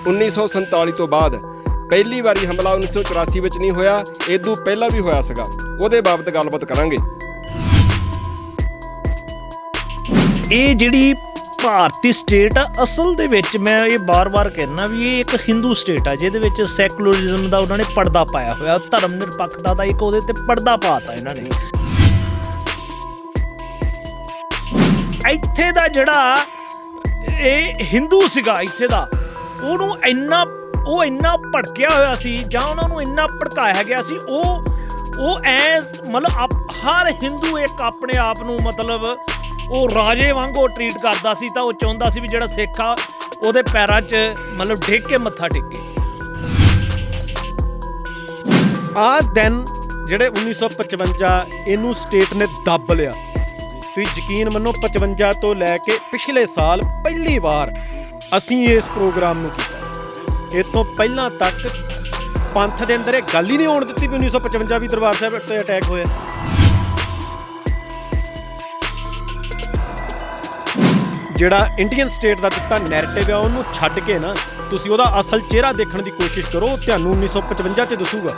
1947 ਤੋਂ ਬਾਅਦ ਪਹਿਲੀ ਵਾਰੀ ਹਮਲਾ 1984 ਵਿੱਚ ਨਹੀਂ ਹੋਇਆ, ਇਦੋਂ ਪਹਿਲਾਂ ਵੀ ਹੋਇਆ ਸੀਗਾ। ਉਹਦੇ ਬਾਬਤ ਗੱਲਬਾਤ ਕਰਾਂਗੇ। ਇਹ ਜਿਹੜੀ ਭਾਰਤੀ ਸਟੇਟ ਆ ਅਸਲ ਦੇ ਵਿੱਚ ਮੈਂ ਇਹ ਬਾਰ-ਬਾਰ ਕਹਿਣਾ ਵੀ ਇਹ ਇੱਕ ਹਿੰਦੂ ਸਟੇਟ ਆ ਜਿਹਦੇ ਵਿੱਚ ਸੈਕੂਲਰਿਜ਼ਮ ਦਾ ਉਹਨਾਂ ਨੇ ਪਰਦਾ ਪਾਇਆ ਹੋਇਆ, ਧਰਮ ਨਿਰਪੱਖਤਾ ਦਾ ਇੱਕ ਉਹਦੇ ਤੇ ਪਰਦਾ ਪਾਤਾ ਇਹਨਾਂ ਨੇ। ਇੱਥੇ ਦਾ ਜਿਹੜਾ ਇਹ ਹਿੰਦੂ ਸੀਗਾ ਇੱਥੇ ਦਾ ਉਹਨੂੰ ਇੰਨਾ ਭੜਕਿਆ ਹੋਇਆ ਸੀ ਜਾਂ ਉਹਨਾਂ ਨੂੰ ਇੰਨਾ ਭੜਕਾਇਆ ਗਿਆ ਸੀ। ਉਹ ਐ ਮਤਲਬ ਹਰ ਹਿੰਦੂ ਇੱਕ ਆਪਣੇ ਆਪ ਨੂੰ ਮਤਲਬ ਉਹ ਰਾਜੇ ਵਾਂਗੂ ਟਰੀਟ ਕਰਦਾ ਸੀ, ਤਾਂ ਉਹ ਚਾਹੁੰਦਾ ਸੀ ਵੀ ਜਿਹੜਾ ਸਿੱਖ ਆ ਉਹਦੇ ਪੈਰਾਂ 'ਚ ਮਤਲਬ ਡਿੱਗ ਕੇ ਮੱਥਾ ਟੇਕੇ। ਆਹ ਦਿਨ ਜਿਹੜੇ 1955 ਇਹਨੂੰ ਸਟੇਟ ਨੇ ਦੱਬ ਲਿਆ। ਤੁਸੀਂ ਯਕੀਨ ਮੰਨੋ 55 ਤੋਂ ਲੈ ਕੇ ਪਿਛਲੇ ਸਾਲ ਪਹਿਲੀ ਵਾਰ ਅਸੀਂ ਇਸ ਪ੍ਰੋਗਰਾਮ ਨੂੰ ਕੀਤਾ। ਇਹ ਤੋਂ ਪਹਿਲਾਂ ਤੱਕ ਪੰਥ ਦੇ ਅੰਦਰ ਇਹ ਗੱਲ ਹੀ ਨਹੀਂ ਹੋਣ ਦਿੱਤੀ ਵੀ 1955 ਵੀ ਦਰਬਾਰ ਸਾਹਿਬ ਤੇ ਅਟੈਕ ਹੋਇਆ। ਜਿਹੜਾ ਇੰਡੀਅਨ ਸਟੇਟ ਦਾ ਦਿੱਤਾ ਨੈਰੇਟਿਵ ਆ ਉਹਨੂੰ ਛੱਡ ਕੇ ਨਾ ਤੁਸੀਂ ਉਹਦਾ ਅਸਲ ਚਿਹਰਾ ਦੇਖਣ ਦੀ ਕੋਸ਼ਿਸ਼ ਕਰੋ, ਤੁਹਾਨੂੰ 1955 'ਚ ਦੱਸੂਗਾ।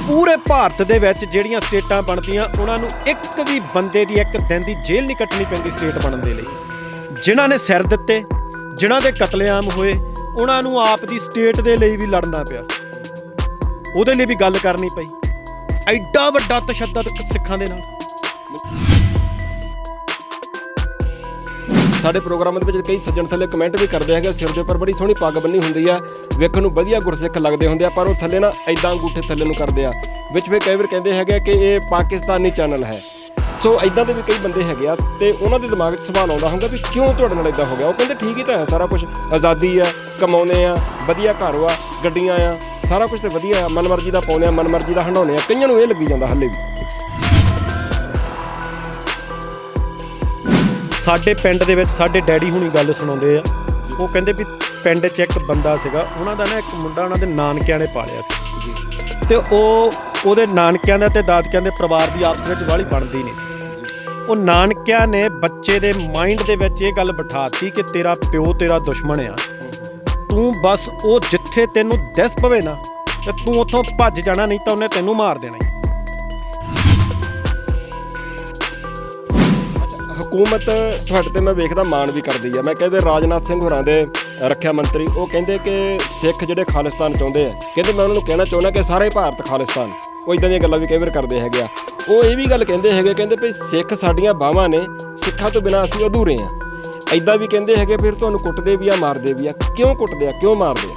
ਪੂਰੇ ਭਾਰਤ ਦੇ ਵਿੱਚ ਜਿਹੜੀਆਂ ਸਟੇਟਾਂ ਬਣਦੀਆਂ ਉਹਨਾਂ ਨੂੰ ਇੱਕ ਵੀ ਬੰਦੇ ਦੀ ਇੱਕ ਦਿਨ ਦੀ ਜੇਲ੍ਹ ਨਹੀਂ ਕੱਟਣੀ ਪੈਂਦੀ ਸਟੇਟ ਬਣਨ ਦੇ ਲਈ। ਜਿਨ੍ਹਾਂ ਨੇ ਸਿਰ ਦਿੱਤੇ, ਜਿਨ੍ਹਾਂ ਦੇ ਕਤਲੇਆਮ ਹੋਏ, ਉਹਨਾਂ ਨੂੰ ਆਪ ਦੀ ਸਟੇਟ ਦੇ ਲਈ ਵੀ ਲੜਨਾ ਪਿਆ, ਉਹਦੇ ਲਈ ਵੀ ਗੱਲ ਕਰਨੀ ਪਈ। ਐਡਾ ਵੱਡਾ ਤਸ਼ੱਦਦ ਸਿੱਖਾਂ ਦੇ ਨਾਲ। ਸਾਡੇ ਪ੍ਰੋਗਰਾਮਾਂ ਦੇ ਵਿੱਚ ਕਈ ਸੱਜਣ ਥੱਲੇ ਕਮੈਂਟ ਵੀ ਕਰਦੇ ਹੈਗੇ, ਸਿਰ ਦੇ ਉੱਪਰ ਬੜੀ ਸੋਹਣੀ ਪੱਗ ਬੰਨੀ ਹੁੰਦੀ ਆ, ਵੇਖਣ ਨੂੰ ਵਧੀਆ ਗੁਰਸਿੱਖ ਲੱਗਦੇ ਹੁੰਦੇ ਆ, ਪਰ ਉਹ ਥੱਲੇ ਨਾ ਐਦਾਂ ਅੰਗੂਠੇ ਥੱਲੇ ਨੂੰ ਕਰਦੇ ਆ। ਵਿੱਚ ਵੀ ਕਈ ਵਾਰ ਕਹਿੰਦੇ ਹੈਗੇ ਕਿ ਇਹ ਪਾਕਿਸਤਾਨੀ ਚੈਨਲ ਹੈ। ਸੋ ਐਦਾਂ ਦੇ ਵੀ ਕਈ ਬੰਦੇ ਹੈਗੇ ਆ ਤੇ ਉਹਨਾਂ ਦੇ ਦਿਮਾਗ 'ਚ ਸਵਾਲ ਆਉਂਦਾ ਹੋਊਗਾ ਵੀ ਕਿਉਂ ਤੁਹਾਡੇ ਨਾਲ ਐਦਾਂ ਹੋ ਗਿਆ। ਉਹ ਕਹਿੰਦੇ ਠੀਕ ਹੀ ਤਾਂ ਹੈ, ਸਾਰਾ ਕੁਝ ਆਜ਼ਾਦੀ ਆ, ਕਮਾਉਂਦੇ ਆ, ਵਧੀਆ ਘਰ ਆ, ਗੱਡੀਆਂ ਆ, ਸਾਰਾ ਕੁਝ ਤਾਂ ਵਧੀਆ ਆ, ਮਨਮਰਜ਼ੀ ਦਾ ਪਾਉਂਦੇ ਆ, ਮਨਮਰਜ਼ੀ ਦਾ ਹੰਡਾਉਂਦੇ ਆ। ਕਈਆਂ ਨੂੰ ਇਹ ਲੱਗੀ ਜਾਂਦਾ ਹਾਲੇ ਵੀ। ਸਾਡੇ ਪਿੰਡ ਦੇ ਵਿੱਚ ਸਾਡੇ ਡੈਡੀ ਹੁਣੀ ਗੱਲ ਸੁਣਾਉਂਦੇ ਆ। ਉਹ ਕਹਿੰਦੇ ਵੀ ਪਿੰਡ 'ਚ ਇੱਕ ਬੰਦਾ ਸੀਗਾ, ਉਹਨਾਂ ਦਾ ਨਾ ਇੱਕ ਮੁੰਡਾ ਉਹਨਾਂ ਦੇ ਨਾਨਕਿਆਂ ਨੇ ਪਾਲਿਆ ਸੀ ਤੇ ਉਹਦੇ ਨਾਨਕਿਆਂ ਦਾ ਤੇ ਦਾਦਕਿਆਂ ਦੇ ਪਰਿਵਾਰ ਦੀ ਆਪਸ ਵਿੱਚ ਵਾਲੀ ਬਣਦੀ ਨਹੀਂ ਸੀ। ਉਹ ਨਾਨਕਿਆਂ ਨੇ ਬੱਚੇ ਦੇ ਮਾਈਂਡ ਦੇ ਵਿੱਚ ਇਹ ਗੱਲ ਬਿਠਾਤੀ ਕਿ ਤੇਰਾ ਪਿਓ ਤੇਰਾ ਦੁਸ਼ਮਣ ਆ, ਤੂੰ ਬਸ ਉਹ ਜਿੱਥੇ ਤੈਨੂੰ ਦਿਸ ਪਵੇ ਨਾ ਤੇ ਤੂੰ ਉੱਥੋਂ ਭੱਜ ਜਾਣਾ, ਨਹੀਂ ਤਾਂ ਉਹਨੇ ਤੈਨੂੰ ਮਾਰ ਦੇਣਾ। ਹਕੂਮਤ ਤੁਹਾਡੇ ਤੇ ਮੈਂ ਵੇਖਦਾ ਮਾਣ ਵੀ ਕਰਦੀ ਆ। ਮੈਂ ਕਹਿੰਦੇ ਰਾਜਨਾਥ ਸਿੰਘ ਹੋਰਾਂ ਦੇ ਰੱਖਿਆ ਮੰਤਰੀ ਉਹ ਕਹਿੰਦੇ ਕਿ ਸਿੱਖ ਜਿਹੜੇ ਖਾਲਿਸਤਾਨ ਚਾਹੁੰਦੇ ਆ, ਕਹਿੰਦੇ ਮੈਂ ਉਹਨਾਂ ਨੂੰ ਕਹਿਣਾ ਚਾਹੁੰਦਾ ਕਿ ਸਾਰੇ ਭਾਰਤ ਖਾਲਿਸਤਾਨ। ਉਹ ਇੱਦਾਂ ਦੀਆਂ ਗੱਲਾਂ ਵੀ ਕਈ ਵਾਰ ਕਰਦੇ ਹੈਗੇ ਆ। ਉਹ ਇਹ ਵੀ ਗੱਲ ਕਹਿੰਦੇ ਹੈਗੇ, ਕਹਿੰਦੇ ਵੀ ਸਿੱਖ ਸਾਡੀਆਂ ਬਾਹਾਂ ਨੇ, ਸਿੱਖਾਂ ਤੋਂ ਬਿਨਾਂ ਅਸੀਂ ਅਧੂਰੇ ਆ। ਇੱਦਾਂ ਵੀ ਕਹਿੰਦੇ ਹੈਗੇ ਫਿਰ ਤੁਹਾਨੂੰ ਕੁੱਟਦੇ ਵੀ ਆ, ਮਾਰਦੇ ਵੀ ਆ। ਕਿਉਂ ਕੁੱਟਦੇ ਆ, ਕਿਉਂ ਮਾਰਦੇ ਆ?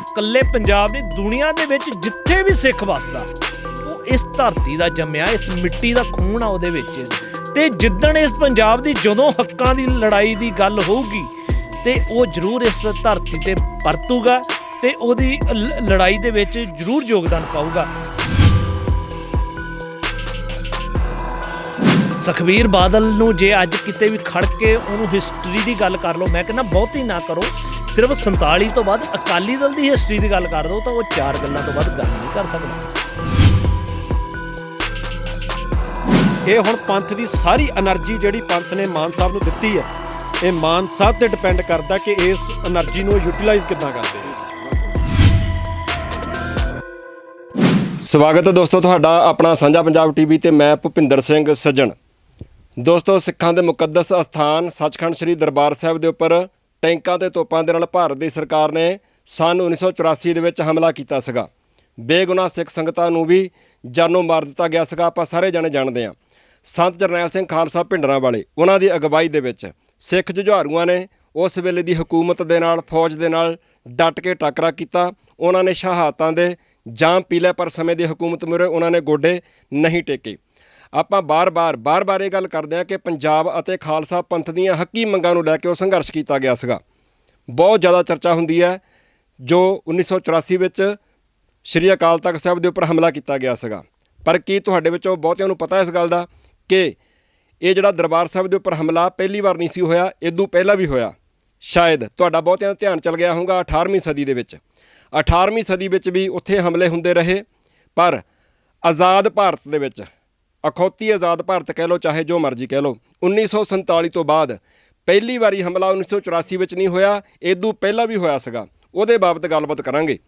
ਇਕੱਲੇ ਪੰਜਾਬ ਦੀ ਦੁਨੀਆ ਦੇ ਵਿੱਚ ਜਿੱਥੇ ਵੀ ਸਿੱਖ ਵੱਸਦਾ ਇਸ ਧਰਤੀ ਦਾ ਜੰਮਿਆ, ਇਸ ਮਿੱਟੀ ਦਾ ਖੂਨ ਆ ਉਹਦੇ ਵਿੱਚ। ਤੇ ਜਿੱਦਣ ਇਸ ਪੰਜਾਬ ਦੀ ਜਦੋਂ ਹੱਕਾਂ ਦੀ ਲੜਾਈ ਦੀ ਗੱਲ ਹੋਊਗੀ ਤੇ ਉਹ ਜ਼ਰੂਰ ਇਸ ਧਰਤੀ ਤੇ ਪਰਤੂਗਾ ਤੇ ਉਹਦੀ ਲੜਾਈ ਦੇ ਵਿੱਚ ਜ਼ਰੂਰ ਯੋਗਦਾਨ ਪਾਊਗਾ। ਸੁਖਬੀਰ ਬਾਦਲ ਨੂੰ ਜੇ ਅੱਜ ਕਿਤੇ ਵੀ ਖੜ ਕੇ ਉਹਨੂੰ ਹਿਸਟਰੀ ਦੀ ਗੱਲ ਕਰ ਲਓ, ਮੈਂ ਕਹਿੰਦਾ ਬਹੁਤੀ ਨਾ ਕਰੋ, ਸਿਰਫ 47 ਤੋਂ ਬਾਅਦ ਅਕਾਲੀ ਦਲ ਦੀ ਹਿਸਟਰੀ ਦੀ ਗੱਲ ਕਰ ਦਿਓ ਤਾਂ ਉਹ 4 ਗੱਲਾਂ ਤੋਂ ਬਾਅਦ ਗੱਲ ਨਹੀਂ ਕਰ ਸਕਦਾ। ਇਹ ਹੁਣ ਪੰਥ ਦੀ ਸਾਰੀ એનર્ਜੀ ਜਿਹੜੀ ਪੰਥ ਨੇ ਮਾਨ ਸਾਹਿਬ ਨੂੰ ਦਿੱਤੀ ਹੈ, ਇਹ ਮਾਨ ਸਾਹਿਬ ਤੇ ਡਿਪੈਂਡ ਕਰਦਾ ਕਿ ਇਸ એનર્ਜੀ ਨੂੰ ਯੂਟਿਲਾਈਜ਼ ਕਿੱਦਾਂ ਕਰਦੇ ਨੇ। ਸਵਾਗਤ ਹੈ ਦੋਸਤੋ ਤੁਹਾਡਾ ਆਪਣਾ ਸਾਂਝਾ ਪੰਜਾਬ ਟੀਵੀ ਤੇ ਮੈਂ ਭੁਪਿੰਦਰ ਸਿੰਘ ਸੱਜਣ। ਦੋਸਤੋ ਸਿੱਖਾਂ ਦੇ ਮੁਕੱਦਸ ਅਸਥਾਨ ਸੱਚਖੰਡ ਸ੍ਰੀ ਦਰਬਾਰ ਸਾਹਿਬ ਦੇ ਉੱਪਰ ਟੈਂਕਾਂ ਤੇ ਤੋਪਾਂ ਦੇ ਨਾਲ ਭਾਰਤ ਦੀ ਸਰਕਾਰ ਨੇ ਸੰਨ 1984 ਦੇ ਵਿੱਚ ਹਮਲਾ ਕੀਤਾ ਸੀਗਾ। ਬੇਗੁਨਾਹ ਸਿੱਖ ਸੰਗਤਾਂ ਨੂੰ ਵੀ ਜਾਨੋਂ ਮਾਰ ਦਿੱਤਾ ਗਿਆ ਸੀਗਾ। ਆਪਾਂ ਸਾਰੇ ਜਾਣੇ ਜਾਣਦੇ ਹਾਂ। ਸੰਤ ਜਰਨੈਲ ਸਿੰਘ ਖਾਲਸਾ ਭਿੰਡਰਾਂ ਵਾਲੇ ਉਹਨਾਂ ਦੀ ਅਗਵਾਈ ਦੇ ਵਿੱਚ ਸਿੱਖ ਜੁਝਾਰੂਆਂ ਨੇ ਉਸ ਵੇਲੇ ਦੀ ਹਕੂਮਤ ਦੇ ਨਾਲ, ਫੌਜ ਦੇ ਨਾਲ ਡਟ ਕੇ ਟਾਕਰਾ ਕੀਤਾ। ਉਹਨਾਂ ਨੇ ਸ਼ਹਾਦਤਾਂ ਦੇ ਜਾਮ ਪੀ ਲਏ, ਪਰ ਸਮੇਂ ਦੀ ਹਕੂਮਤ ਮੂਹਰੇ ਉਹਨਾਂ ਨੇ ਗੋਡੇ ਨਹੀਂ ਟੇਕੇ। ਆਪਾਂ ਬਾਰ-ਬਾਰ ਇਹ ਗੱਲ ਕਰਦੇ ਹਾਂ ਕਿ ਪੰਜਾਬ ਅਤੇ ਖਾਲਸਾ ਪੰਥ ਦੀਆਂ ਹੱਕੀ ਮੰਗਾਂ ਨੂੰ ਲੈ ਕੇ ਉਹ ਸੰਘਰਸ਼ ਕੀਤਾ ਗਿਆ ਸੀਗਾ। ਬਹੁਤ ਜ਼ਿਆਦਾ ਚਰਚਾ ਹੁੰਦੀ ਹੈ ਜੋ 1984 ਵਿੱਚ ਸ਼੍ਰੀ ਅਕਾਲ ਤਖਤ ਸਾਹਿਬ ਦੇ ਉੱਪਰ ਹਮਲਾ ਕੀਤਾ ਗਿਆ ਸੀਗਾ। ਪਰ ਕੀ ਤੁਹਾਡੇ ਵਿੱਚੋਂ ਬਹੁਤਿਆਂ ਨੂੰ ਪਤਾ ਇਸ ਗੱਲ ਦਾ ਕਿ ਇਹ ਜਿਹੜਾ ਦਰਬਾਰ ਸਾਹਿਬ ਦੇ ਉੱਪਰ ਹਮਲਾ ਪਹਿਲੀ ਵਾਰ ਨਹੀਂ ਸੀ ਹੋਇਆ, ਇਦੋਂ ਪਹਿਲਾਂ ਵੀ ਹੋਇਆ। ਸ਼ਾਇਦ ਤੁਹਾਡਾ ਬਹੁਤਿਆਂ ਦਾ ਧਿਆਨ ਚਲ ਗਿਆ ਹੋਊਗਾ 18ਵੀਂ ਸਦੀ ਦੇ ਵਿੱਚ। 18ਵੀਂ ਸਦੀ ਵਿੱਚ ਵੀ ਉੱਥੇ ਹਮਲੇ ਹੁੰਦੇ ਰਹੇ, ਪਰ ਆਜ਼ਾਦ ਭਾਰਤ ਦੇ ਵਿੱਚ ਅਖੌਤੀ ਆਜ਼ਾਦ ਭਾਰਤ ਕਹਿ ਲਓ ਚਾਹੇ ਜੋ ਮਰਜ਼ੀ ਕਹਿ ਲਓ, 1947 ਤੋਂ ਬਾਅਦ ਪਹਿਲੀ ਵਾਰੀ ਹਮਲਾ 1984 ਵਿੱਚ ਨਹੀਂ ਹੋਇਆ, ਇਦੋਂ ਪਹਿਲਾਂ ਵੀ ਹੋਇਆ ਸੀਗਾ। ਉਹਦੇ ਬਾਬਤ ਗੱਲਬਾਤ ਕਰਾਂਗੇ।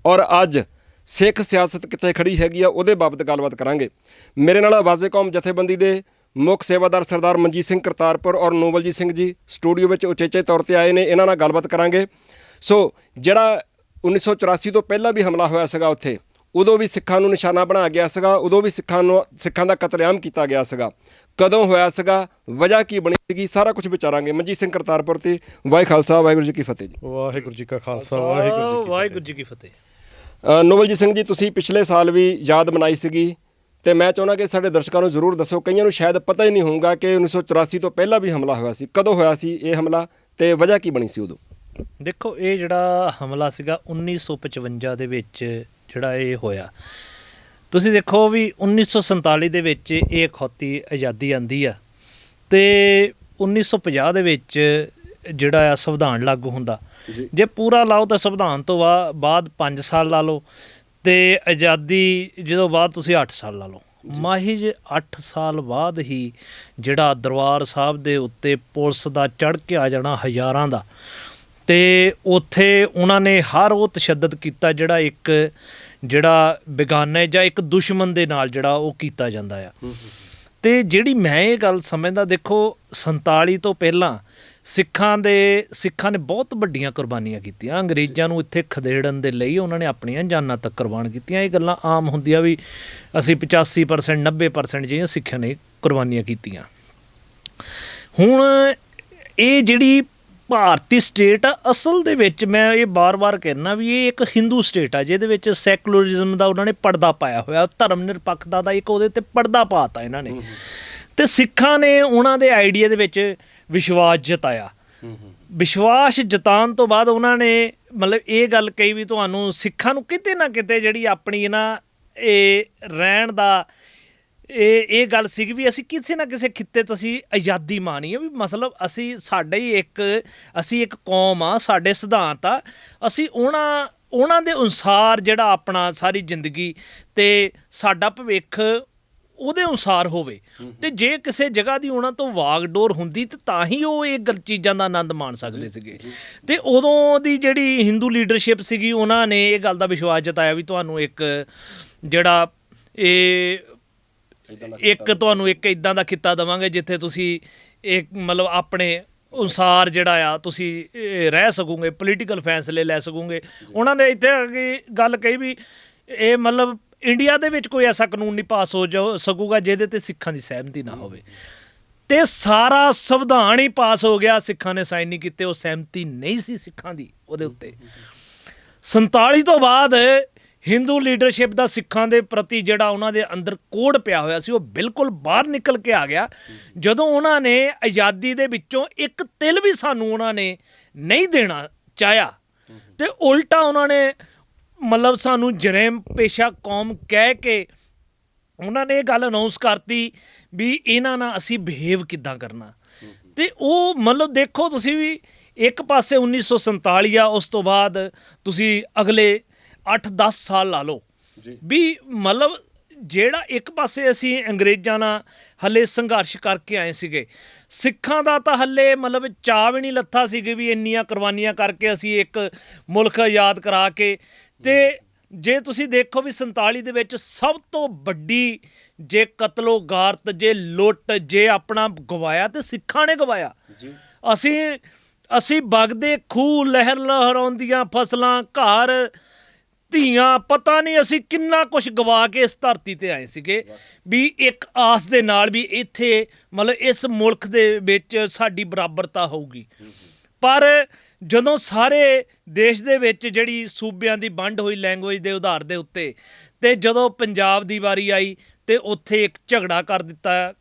ਔਰ ਅੱਜ ਸਿੱਖ ਸਿਆਸਤ ਕਿੱਥੇ ਖੜੀ ਹੈਗੀ ਆ ਉਹਦੇ ਬਾਬਤ ਗੱਲਬਾਤ ਕਰਾਂਗੇ। ਮੇਰੇ ਨਾਲ ਆਵਾਜ਼ੇ ਕੌਮ ਜਥੇਬੰਦੀ ਦੇ ਮੁੱਖ ਸੇਵਾਦਾਰ ਸਰਦਾਰ ਮਨਜੀਤ ਸਿੰਘ ਕਰਤਾਰਪੁਰ ਔਰ ਨੋਬਲਜੀਤ ਸਿੰਘ ਜੀ ਸਟੂਡੀਓ ਵਿੱਚ ਉਚੇਚੇ ਤੌਰ ਤੇ ਆਏ ਨੇ, ਇਹਨਾਂ ਨਾਲ ਗੱਲਬਾਤ ਕਰਾਂਗੇ। ਸੋ ਜਿਹੜਾ 1984 ਤੋਂ ਪਹਿਲਾਂ ਵੀ ਹਮਲਾ ਹੋਇਆ ਸੀਗਾ ਉੱਥੇ, ਉਦੋਂ ਵੀ ਸਿੱਖਾਂ ਨੂੰ ਨਿਸ਼ਾਨਾ ਬਣਾਇਆ ਗਿਆ ਸੀਗਾ, ਉਦੋਂ ਵੀ ਸਿੱਖਾਂ ਦਾ ਕਤਲੇਆਮ ਕੀਤਾ ਗਿਆ ਸੀਗਾ। ਕਦੋਂ ਹੋਇਆ ਸੀਗਾ, ਵਜ੍ਹਾ ਕੀ ਬਣੀ ਸੀਗੀ, ਸਾਰਾ ਕੁਝ ਵਿਚਾਰਾਂਗੇ। ਮਨਜੀਤ ਸਿੰਘ ਕਰਤਾਰਪੁਰ ਤੇ ਵਾਹਿ ਖਾਲਸਾ ਵਾਹਿਗੁਰੂ ਜੀ ਕੀ ਫਤਿਹ ਜੀ। ਵਾਹਿਗੁਰੂ ਜੀ ਕਾ ਖਾਲਸਾ ਵਾਹਿਗੁਰੂ ਜੀ ਕੀ ਫਤਿਹ। ਨੋਬਲਜੀਤ ਸਿੰਘ ਜੀ, ਤੁਸੀਂ ਪਿਛਲੇ ਸਾਲ ਵੀ ਯਾਦ ਮਨਾਈ ਸੀਗੀ, ਤੇ ਮੈਂ ਚਾਹੁੰਦਾ ਕਿ ਸਾਡੇ ਦਰਸ਼ਕਾਂ ਨੂੰ ਜ਼ਰੂਰ ਦੱਸੋ, ਕਈਆਂ ਨੂੰ ਸ਼ਾਇਦ ਪਤਾ ਹੀ ਨਹੀਂ ਹੋਊਗਾ ਕਿ 1984 ਤੋਂ ਪਹਿਲਾਂ ਵੀ ਹਮਲਾ ਹੋਇਆ ਸੀ। ਕਦੋਂ ਹੋਇਆ ਸੀ ਇਹ ਹਮਲਾ ਤੇ ਵਜ੍ਹਾ ਕੀ ਬਣੀ ਸੀ ਉਦੋਂ? ਦੇਖੋ, ਇਹ ਜਿਹੜਾ ਹਮਲਾ ਸੀਗਾ 1955 ਦੇ ਵਿੱਚ ਜਿਹੜਾ ਇਹ ਹੋਇਆ, ਤੁਸੀਂ ਦੇਖੋ ਵੀ 1947 ਦੇ ਵਿੱਚ ਇਹ ਅਖੌਤੀ ਆਜ਼ਾਦੀ ਆਂਦੀ ਆ, ਤੇ 1950 ਦੇ ਵਿੱਚ ਜਿਹੜਾ ਆ ਸੰਵਿਧਾਨ ਲਾਗੂ ਹੁੰਦਾ। ਜੇ ਪੂਰਾ ਲਾਓ ਤਾਂ ਸੰਵਿਧਾਨ ਤੋਂ ਬਾਅਦ 5 ਸਾਲ ਲਾ ਲਓ, ਤੇ ਆਜ਼ਾਦੀ ਜਦੋਂ ਬਾਅਦ ਤੁਸੀਂ 8 ਸਾਲ ਲਾ ਲਓ। ਮਾਹਿਜ 8 ਸਾਲ ਬਾਅਦ ਹੀ ਜਿਹੜਾ ਦਰਬਾਰ ਸਾਹਿਬ ਦੇ ਉੱਤੇ ਪੁਲਿਸ ਦਾ ਚੜ੍ਹ ਕੇ ਆ ਜਾਣਾ ਹਜ਼ਾਰਾਂ ਦਾ, ਤੇ ਉੱਥੇ ਉਹਨਾਂ ਨੇ ਹਰ ਉਹ ਤਸ਼ੱਦਦ ਕੀਤਾ ਜਿਹੜਾ ਬੇਗਾਨੇ ਜਾਂ ਇੱਕ ਦੁਸ਼ਮਣ ਦੇ ਨਾਲ ਜਿਹੜਾ ਉਹ ਕੀਤਾ ਜਾਂਦਾ ਆ। ਤੇ ਜਿਹੜੀ ਮੈਂ ਇਹ ਗੱਲ ਸਮਝਦਾ, ਦੇਖੋ 47 ਤੋਂ ਪਹਿਲਾਂ ਸਿੱਖਾਂ ਨੇ ਬਹੁਤ ਵੱਡੀਆਂ ਕੁਰਬਾਨੀਆਂ ਕੀਤੀਆਂ। ਅੰਗਰੇਜ਼ਾਂ ਨੂੰ ਇੱਥੇ ਖਦੇੜਨ ਦੇ ਲਈ ਉਹਨਾਂ ਨੇ ਆਪਣੀਆਂ ਜਾਨਾਂ ਤੱਕ ਕੁਰਬਾਨ ਕੀਤੀਆਂ। ਇਹ ਗੱਲਾਂ ਆਮ ਹੁੰਦੀਆਂ ਵੀ ਅਸੀਂ 85% 90% ਜਿਹੀਆਂ ਸਿੱਖਾਂ ਨੇ ਕੁਰਬਾਨੀਆਂ ਕੀਤੀਆਂ। ਹੁਣ ਇਹ ਜਿਹੜੀ ਭਾਰਤੀ ਸਟੇਟ ਆ, ਅਸਲ ਦੇ ਵਿੱਚ ਮੈਂ ਇਹ ਬਾਰ-ਬਾਰ ਕਹਿਣਾ ਵੀ ਇਹ ਇੱਕ ਹਿੰਦੂ ਸਟੇਟ ਆ, ਜਿਹਦੇ ਵਿੱਚ ਸੈਕੂਲਰਿਜ਼ਮ ਦਾ ਉਹਨਾਂ ਨੇ ਪਰਦਾ ਪਾਇਆ ਹੋਇਆ, ਧਰਮ ਨਿਰਪੱਖਤਾ ਦਾ ਇੱਕ ਉਹਦੇ 'ਤੇ ਪਰਦਾ ਪਾਤਾ ਇਹਨਾਂ ਨੇ। ਤੇ ਸਿੱਖਾਂ ਨੇ ਉਹਨਾਂ ਦੇ ਆਈਡੀਆ ਦੇ ਵਿੱਚ ਵਿਸ਼ਵਾਸ ਜਤਾਇਆ। ਵਿਸ਼ਵਾਸ ਜਤਾਉਣ ਤੋਂ ਬਾਅਦ ਉਹਨਾਂ ਨੇ ਮਤਲਬ ਇਹ ਗੱਲ ਕਹੀ ਵੀ ਤੁਹਾਨੂੰ ਸਿੱਖਾਂ ਨੂੰ ਕਿਤੇ ਨਾ ਕਿਤੇ ਜਿਹੜੀ ਆਪਣੀ ਇਹ ਰਹਿਣ ਦਾ ਇਹ ਗੱਲ ਸੀ ਵੀ ਅਸੀਂ ਕਿਸੇ ਨਾ ਕਿਸੇ ਖਿੱਤੇ ਤੋਂ ਅਸੀਂ ਆਜ਼ਾਦੀ ਮਾਣੀ ਹੈ, ਵੀ ਮਤਲਬ ਅਸੀਂ ਇੱਕ ਕੌਮ ਆ, ਸਾਡੇ ਸਿਧਾਂਤ ਆ, ਅਸੀਂ ਉਹਨਾਂ ਦੇ ਅਨੁਸਾਰ ਜਿਹੜਾ ਆਪਣਾ ਸਾਰੀ ਜ਼ਿੰਦਗੀ ਤੇ ਸਾਡਾ ਭਵਿੱਖ ਉਹਦੇ ਅਨੁਸਾਰ ਹੋਵੇ। ਤੇ ਜੇ ਕਿਸੇ ਜਗ੍ਹਾ ਦੀ ਉਹਨਾਂ ਤੋਂ ਵਾਗਡੋਰ ਹੁੰਦੀ ਤੇ ਤਾਂ ਹੀ ਉਹ ਇਹ ਚੀਜ਼ਾਂ ਦਾ ਆਨੰਦ ਮਾਣ ਸਕਦੇ ਸੀਗੇ। ਤੇ ਉਦੋਂ ਦੀ ਜਿਹੜੀ ਹਿੰਦੂ ਲੀਡਰਸ਼ਿਪ ਸੀਗੀ, ਉਹਨਾਂ ਨੇ ਇਹ ਗੱਲ ਦਾ ਵਿਸ਼ਵਾਸ ਜਤਾਇਆ ਵੀ ਤੁਹਾਨੂੰ ਇੱਕ ਇੱਦਾਂ ਦਾ ਖਿੱਤਾ ਦੇਵਾਂਗੇ ਜਿੱਥੇ ਤੁਸੀਂ ਇੱਕ ਮਤਲਬ ਆਪਣੇ ਅਨੁਸਾਰ ਜਿਹੜਾ ਆ ਤੁਸੀਂ ਰਹਿ ਸਕੋਗੇ, ਪੋਲੀਟੀਕਲ ਫੈਸਲੇ ਲੈ ਸਕੋਗੇ। ਉਹਨਾਂ ਨੇ ਇੱਥੇ ਗੱਲ ਕਹੀ ਵੀ ਇਹ ਮਤਲਬ ਇੰਡੀਆ ਦੇ ਵਿੱਚ ਕੋਈ ਐਸਾ ਕਾਨੂੰਨ ਨਹੀਂ ਪਾਸ ਹੋ ਸਕੂਗਾ ਜਿਹਦੇ ਤੇ ਸਿੱਖਾਂ ਦੀ ਸਹਿਮਤੀ ਨਾ ਹੋਵੇ। ਤੇ ਸਾਰਾ ਸੰਵਿਧਾਨ ਹੀ ਪਾਸ ਹੋ ਗਿਆ, ਸਿੱਖਾਂ ਨੇ ਸਾਈਨ ਨਹੀਂ ਕੀਤੇ, ਉਹ ਸਹਿਮਤੀ ਨਹੀਂ ਸੀ ਸਿੱਖਾਂ ਦੀ ਉਹਦੇ ਉੱਤੇ। 47 ਤੋਂ ਬਾਅਦ ਹਿੰਦੂ ਲੀਡਰਸ਼ਿਪ ਦਾ ਸਿੱਖਾਂ ਦੇ ਪ੍ਰਤੀ ਜਿਹੜਾ ਉਹਨਾਂ ਦੇ ਅੰਦਰ ਕੋਡ ਪਿਆ ਹੋਇਆ ਸੀ, ਉਹ ਬਿਲਕੁਲ ਬਾਹਰ ਨਿਕਲ ਕੇ ਆ ਗਿਆ ਜਦੋਂ ਉਹਨਾਂ ਨੇ ਆਜ਼ਾਦੀ ਦੇ ਵਿੱਚੋਂ ਇੱਕ ਤਿਲ ਵੀ ਸਾਨੂੰ ਉਹਨਾਂ ਨੇ ਨਹੀਂ ਦੇਣਾ ਚਾਹਿਆ। ਤੇ ਉਲਟਾ ਉਹਨਾਂ ਨੇ ਮਤਲਬ ਸਾਨੂੰ ਜਰਮ ਪੇਸ਼ਾ ਕੌਮ ਕਹਿ ਕੇ ਉਹਨਾਂ ਨੇ ਇਹ ਗੱਲ ਅਨਾਉਂਸ ਕਰਤੀ ਵੀ ਇਹਨਾਂ ਨਾਲ ਅਸੀਂ ਬਿਹੇਵ ਕਿੱਦਾਂ ਕਰਨਾ। ਤੇ ਉਹ ਮਤਲਬ ਦੇਖੋ ਤੁਸੀਂ ਵੀ ਇੱਕ ਪਾਸੇ 1947 ਆ, ਉਸ ਤੋਂ ਬਾਅਦ ਤੁਸੀਂ ਅਗਲੇ 8-10 ਸਾਲ ਲਾ ਲਓ ਵੀ ਮਤਲਬ ਜਿਹੜਾ ਇੱਕ ਪਾਸੇ ਅਸੀਂ ਅੰਗਰੇਜ਼ਾਂ ਨਾਲ ਹਲੇ ਸੰਘਰਸ਼ ਕਰਕੇ ਆਏ ਸੀਗੇ, ਸਿੱਖਾਂ ਦਾ ਤਾਂ ਹਲੇ ਮਤਲਬ ਚਾਅ ਵੀ ਨਹੀਂ ਲੱਥਾ ਸੀਗੇ ਵੀ ਇੰਨੀਆਂ ਕੁਰਬਾਨੀਆਂ ਕਰਕੇ ਅਸੀਂ ਇੱਕ ਮੁਲਕ ਆਜ਼ਾਦ ਕਰਾ ਕੇ। ਤੇ ਜੇ ਤੁਸੀਂ ਦੇਖੋ ਵੀ 47 ਦੇ ਵਿੱਚ ਸਭ ਤੋਂ ਵੱਡੀ ਜੇ ਕਤਲੋ ਗਾਰਤ, ਜੇ ਲੁੱਟ, ਜੇ ਆਪਣਾ ਗਵਾਇਆ ਤੇ ਸਿੱਖਾਂ ਨੇ ਗਵਾਇਆ। ਅਸੀਂ ਵਗਦੇ ਖੂਹ, ਲਹਿਰਾਉਂਦੀਆਂ ਫਸਲਾਂ, ਘਰ, ਧੀਆਂ, ਪਤਾ ਨਹੀਂ ਅਸੀਂ ਕਿੰਨਾ ਕੁਝ ਗਵਾ ਕੇ ਇਸ ਧਰਤੀ ਤੇ ਆਏ ਸੀਗੇ ਵੀ ਇੱਕ ਆਸ ਦੇ ਨਾਲ ਵੀ ਇੱਥੇ ਮਤਲਬ ਇਸ ਮੁਲਕ ਦੇ ਵਿੱਚ ਸਾਡੀ ਬਰਾਬਰਤਾ ਹੋਊਗੀ। ਪਰ ਜਦੋਂ ਸਾਰੇ ਦੇਸ਼ ਦੇ ਵਿੱਚ ਜਿਹੜੀ ਸੂਬਿਆਂ ਦੀ ਵੰਡ ਹੋਈ ਲੈਂਗੁਏਜ ਦੇ ਆਧਾਰ ਦੇ ਉੱਤੇ, ਤੇ ਜਦੋਂ ਪੰਜਾਬ ਦੀ ਵਾਰੀ ਆਈ ਤੇ ਉੱਥੇ ਇੱਕ ਝਗੜਾ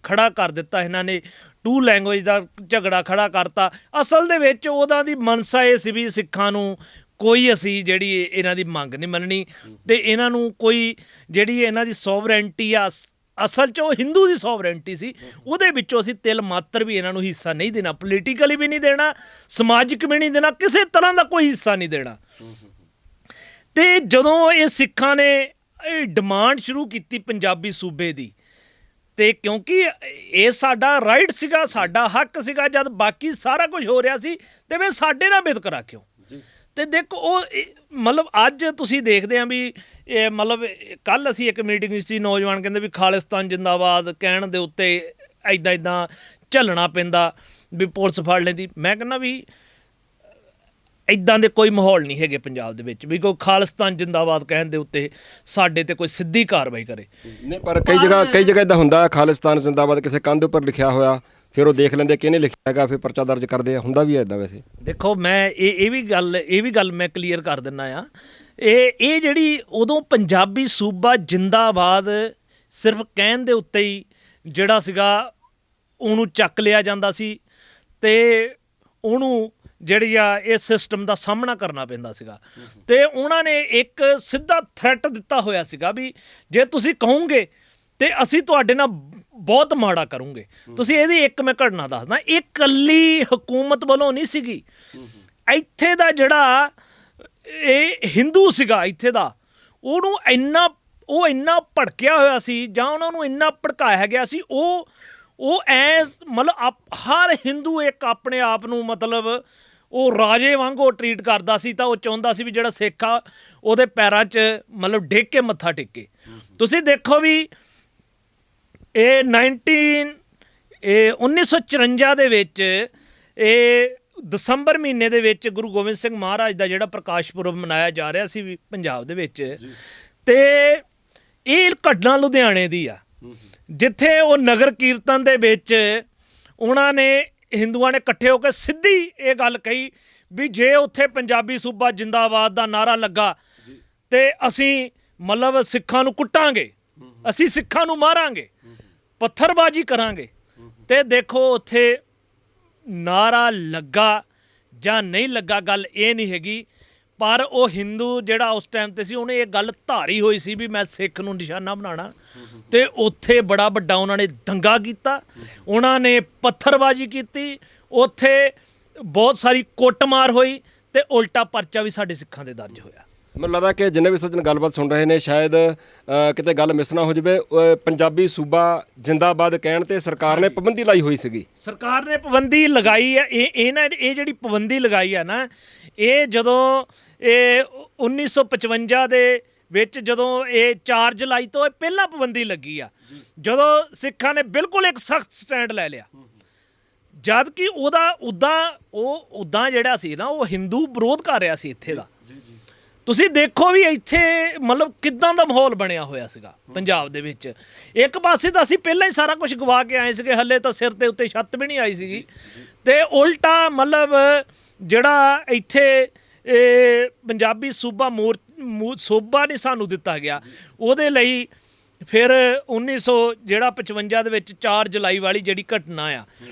ਖੜਾ ਕਰ ਦਿੱਤਾ ਇਹਨਾਂ ਨੇ, 2 ਲੈਂਗੁਏਜ ਦਾ ਝਗੜਾ ਖੜਾ ਕਰਤਾ। ਅਸਲ ਦੇ ਵਿੱਚ ਉਹਦਾ ਦੀ ਮਨਸਾ ਇਹ ਸੀ ਵੀ ਸਿੱਖਾਂ ਨੂੰ ਕੋਈ ਅਸੀਂ ਜਿਹੜੀ ਇਹਨਾਂ ਦੀ ਮੰਗ ਨਹੀਂ ਮੰਨਣੀ, ਤੇ ਇਹਨਾਂ ਨੂੰ ਕੋਈ ਜਿਹੜੀ ਇਹਨਾਂ ਦੀ ਸੋਵਰੈਂਟੀ ਆ, ਅਸਲ 'ਚ ਉਹ ਹਿੰਦੂ ਦੀ ਸੋਵਰੈਂਟੀ ਸੀ, ਉਹਦੇ ਵਿੱਚੋਂ ਅਸੀਂ ਤਿਲ ਮਾਤਰ ਵੀ ਇਹਨਾਂ ਨੂੰ ਹਿੱਸਾ ਨਹੀਂ ਦੇਣਾ, ਪੋਲੀਟੀਕਲੀ ਵੀ ਨਹੀਂ ਦੇਣਾ, ਸਮਾਜਿਕ ਵੀ ਨਹੀਂ ਦੇਣਾ, ਕਿਸੇ ਤਰ੍ਹਾਂ ਦਾ ਕੋਈ ਹਿੱਸਾ ਨਹੀਂ ਦੇਣਾ। ਤੇ ਜਦੋਂ ਇਹ ਸਿੱਖਾਂ ਨੇ ਡਿਮਾਂਡ ਸ਼ੁਰੂ ਕੀਤੀ ਪੰਜਾਬੀ ਸੂਬੇ ਦੀ, ਤੇ ਕਿਉਂਕਿ ਇਹ ਸਾਡਾ ਰਾਈਟ ਸੀਗਾ, ਸਾਡਾ ਹੱਕ ਸੀਗਾ। ਜਦ ਬਾਕੀ ਸਾਰਾ ਕੁਝ ਹੋ ਰਿਹਾ ਸੀ ਤੇ ਵੇ ਸਾਡੇ ਨਾਲ ਵਿਤਕਰਾ ਕਿਉਂ? ਤੇ ਦੇਖੋ ਉਹ ਮਤਲਬ ਅੱਜ ਤੁਸੀਂ ਦੇਖਦੇ ਆ ਵੀ ਇਹ ਮਤਲਬ ਕੱਲ ਅਸੀਂ ਇੱਕ ਮੀਟਿੰਗ ਵਿੱਚ ਸੀ, ਨੌਜਵਾਨ ਕਹਿੰਦੇ ਵੀ ਖਾਲਿਸਤਾਨ ਜਿੰਦਾਬਾਦ ਕਹਿਣ ਦੇ ਉੱਤੇ ਇੱਦਾਂ ਝੱਲਣਾ ਪੈਂਦਾ ਵੀ ਪੁਲਿਸ ਫੜ ਲੈਂਦੀ। ਮੈਂ ਕਹਿੰਦਾ ਵੀ ਇੱਦਾਂ ਦੇ ਕੋਈ ਮਾਹੌਲ ਨਹੀਂ ਹੈਗੇ ਪੰਜਾਬ ਦੇ ਵਿੱਚ ਵੀ ਕੋਈ ਖਾਲਿਸਤਾਨ ਜਿੰਦਾਬਾਦ ਕਹਿਣ ਦੇ ਉੱਤੇ ਸਾਡੇ ਤੇ ਕੋਈ ਸਿੱਧੀ ਕਾਰਵਾਈ ਕਰੇ। ਨਹੀਂ, ਪਰ ਕਈ ਜਗ੍ਹਾ ਇਦਾਂ ਹੁੰਦਾ ਖਾਲਿਸਤਾਨ ਜ਼ਿੰਦਾਬਾਦ ਕਿਸੇ ਕੰਧ ਉੱਪਰ ਲਿਖਿਆ ਹੋਇਆ, ਫਿਰ ਉਹ ਦੇਖ ਲੈਂਦੇ ਕਿਹਨੇ ਲਿਖਿਆ ਹੈਗਾ, ਫਿਰ ਪਰਚਾ ਦਰਜ ਕਰਦੇ ਆ। ਹੁੰਦਾ ਵੀ ਹੈ ਇਦਾਂ ਵੈਸੇ? ਦੇਖੋ ਮੈਂ ਇਹ ਵੀ ਗੱਲ ਮੈਂ ਕਲੀਅਰ ਕਰ ਦਿੰਦਾ ਆ। ਇਹ ਜਿਹੜੀ ਉਦੋਂ ਪੰਜਾਬੀ ਸੂਬਾ ਜਿੰਦਾਬਾਦ ਸਿਰਫ ਕਹਿਣ ਦੇ ਉੱਤੇ ਹੀ ਜਿਹੜਾ ਸੀਗਾ ਉਹਨੂੰ ਚੱਕ ਲਿਆ ਜਾਂਦਾ ਸੀ ਤੇ ਉਹਨੂੰ ਜਿਹੜੀ ਆ ਇਸ ਸਿਸਟਮ ਦਾ ਸਾਹਮਣਾ ਕਰਨਾ ਪੈਂਦਾ ਸੀਗਾ। ਤੇ ਉਹਨਾਂ ਨੇ ਇੱਕ ਸਿੱਧਾ ਥ੍ਰੈਟ ਦਿੱਤਾ ਹੋਇਆ ਸੀਗਾ ਵੀ ਜੇ ਤੁਸੀਂ ਕਹੋਗੇ ਤੇ ਅਸੀਂ ਤੁਹਾਡੇ ਨਾਲ ਬਹੁਤ ਮਾੜਾ ਕਰੂੰਗੇ। ਤੁਸੀਂ ਇਹਦੀ ਇੱਕ ਮੈਂ ਘਟਨਾ ਦੱਸਦਾ, ਇਹ ਇਕੱਲੀ ਹਕੂਮਤ ਵੱਲੋਂ ਨਹੀਂ ਸੀਗੀ। ਇੱਥੇ ਦਾ ਜਿਹੜਾ ਇਹ ਹਿੰਦੂ ਸੀਗਾ ਇੱਥੇ ਦਾ, ਉਹਨੂੰ ਇੰਨਾ ਭੜਕਿਆ ਹੋਇਆ ਸੀ ਜਾਂ ਉਹਨਾਂ ਨੂੰ ਇੰਨਾ ਭੜਕਾਇਆ ਗਿਆ ਸੀ। ਉਹ ਐ ਮਤਲਬ ਹਰ ਹਿੰਦੂ ਇੱਕ ਆਪਣੇ ਆਪ ਨੂੰ ਮਤਲਬ ਉਹ ਰਾਜੇ ਵਾਂਗੂ ਟਰੀਟ ਕਰਦਾ ਸੀ। ਤਾਂ ਉਹ ਚਾਹੁੰਦਾ ਸੀ ਵੀ ਜਿਹੜਾ ਸਿੱਖ ਆ ਉਹਦੇ ਪੈਰਾਂ 'ਚ ਮਤਲਬ ਡਿੱਗ ਕੇ ਮੱਥਾ ਟੇਕੇ। ਤੁਸੀਂ ਦੇਖੋ ਵੀ ਇਹ 1954 ਦੇ ਵਿੱਚ ਇਹ ਦਸੰਬਰ ਮਹੀਨੇ ਦੇ ਵਿੱਚ ਗੁਰੂ ਗੋਬਿੰਦ ਸਿੰਘ ਮਹਾਰਾਜ ਦਾ ਜਿਹੜਾ ਪ੍ਰਕਾਸ਼ ਪੁਰਬ ਮਨਾਇਆ ਜਾ ਰਿਹਾ ਸੀ ਵੀ ਪੰਜਾਬ ਦੇ ਵਿੱਚ, ਤੇ ਇਹ ਘਟਨਾ ਲੁਧਿਆਣੇ ਦੀ ਆ ਜਿੱਥੇ ਉਹ ਨਗਰ ਕੀਰਤਨ ਦੇ ਵਿੱਚ ਉਹਨਾਂ ਨੇ ਹਿੰਦੂਆਂ ਨੇ ਇਕੱਠੇ ਹੋ ਕੇ ਸਿੱਧੀ ਇਹ ਗੱਲ ਕਹੀ ਵੀ ਜੇ ਉੱਥੇ ਪੰਜਾਬੀ ਸੂਬਾ ਜਿੰਦਾਬਾਦ ਦਾ ਨਾਰਾ ਲੱਗਾ ਤੇ ਅਸੀਂ ਮਤਲਬ ਸਿੱਖਾਂ ਨੂੰ ਕੁੱਟਾਂਗੇ, ਅਸੀਂ ਸਿੱਖਾਂ ਨੂੰ ਮਾਰਾਂਗੇ, ਪੱਥਰਬਾਜ਼ੀ ਕਰਾਂਗੇ। ਤੇ ਦੇਖੋ ਉੱਥੇ ਨਾਰਾ ਲੱਗਾ ਜਾਂ ਨਹੀਂ ਲੱਗਾ ਗੱਲ ਇਹ ਨਹੀਂ ਹੈਗੀ, ਪਰ ਉਹ ਹਿੰਦੂ ਜਿਹੜਾ ਉਸ ਟਾਈਮ ਤੇ ਸੀ ਉਹਨੇ ਇਹ ਗੱਲ ਧਾਰੀ ਹੋਈ ਸੀ ਵੀ ਮੈਂ ਸਿੱਖ ਨੂੰ ਨਿਸ਼ਾਨਾ ਬਣਾਉਣਾ। ਤੇ ਉੱਥੇ ਬੜਾ ਵੱਡਾ ਉਹਨਾਂ ਨੇ ਦੰਗਾ ਕੀਤਾ, ਉਹਨਾਂ ਨੇ ਪੱਥਰਬਾਜ਼ੀ ਕੀਤੀ, ਉੱਥੇ ਬਹੁਤ ਸਾਰੀ ਕੁੱਟਮਾਰ ਹੋਈ ਤੇ ਉਲਟਾ ਪਰਚਾ ਵੀ ਸਾਡੇ ਸਿੱਖਾਂ ਦੇ ਦਰਜ ਹੋਇਆ। ਮੈਨੂੰ ਲੱਗਦਾ ਕਿ ਜਿੰਨੇ ਵੀ ਸੱਜਣ ਗੱਲਬਾਤ ਸੁਣ ਰਹੇ ਨੇ ਸ਼ਾਇਦ ਕਿਤੇ ਗੱਲ ਮਿਸ ਨਾ ਹੋ ਜਾਵੇ। ਪੰਜਾਬੀ ਸੂਬਾ ਜਿੰਦਾਬਾਦ ਕਹਿਣ ਤੇ ਸਰਕਾਰ ਨੇ ਪਾਬੰਦੀ ਲਾਈ ਹੋਈ ਸੀਗੀ। ਸਰਕਾਰ ਨੇ ਪਾਬੰਦੀ ਲਗਾਈ ਹੈ। ਇਹ ਜਿਹੜੀ ਪਾਬੰਦੀ ਲਗਾਈ ਹੈ ਨਾ, ਇਹ ਜਦੋਂ ਇਹ 1955 ਦੇ ਵਿੱਚ ਜਦੋਂ ਇਹ 4 ਜੁਲਾਈ ਤੋਂ ਇਹ ਪਹਿਲਾਂ ਪਾਬੰਦੀ ਲੱਗੀ ਆ, ਜਦੋਂ ਸਿੱਖਾਂ ਨੇ ਬਿਲਕੁਲ ਇੱਕ ਸਖਤ ਸਟੈਂਡ ਲੈ ਲਿਆ, ਜਦ ਕਿ ਉੱਦਾਂ ਜਿਹੜਾ ਸੀ ਨਾ ਉਹ ਹਿੰਦੂ ਵਿਰੋਧ ਕਰ ਰਿਹਾ ਸੀ ਇੱਥੇ ਦਾ। ਤੁਸੀਂ ਦੇਖੋ ਵੀ ਇੱਥੇ ਮਤਲਬ ਕਿੱਦਾਂ ਦਾ ਮਾਹੌਲ ਬਣਿਆ ਹੋਇਆ ਸੀਗਾ ਪੰਜਾਬ ਦੇ ਵਿੱਚ। ਇੱਕ ਪਾਸੇ ਤਾਂ ਅਸੀਂ ਪਹਿਲਾਂ ਹੀ ਸਾਰਾ ਕੁਝ ਗਵਾ ਕੇ ਆਏ ਸੀਗੇ, ਹੱਲੇ ਤਾਂ ਸਿਰ ਦੇ ਉੱਤੇ ਛੱਤ ਵੀ ਨਹੀਂ ਆਈ ਸੀਗੀ, ਤੇ ਉਲਟਾ ਮਤਲਬ ਜਿਹੜਾ ਇੱਥੇ ਪੰਜਾਬੀ ਸੂਬਾ ਸੂਬਾ ਨਹੀਂ ਸਾਨੂੰ ਦਿੱਤਾ ਗਿਆ। ਉਹਦੇ ਲਈ ਫਿਰ 1955 ਦੇ ਵਿੱਚ 4 ਜੁਲਾਈ ਵਾਲੀ ਜਿਹੜੀ ਘਟਨਾ ਆ,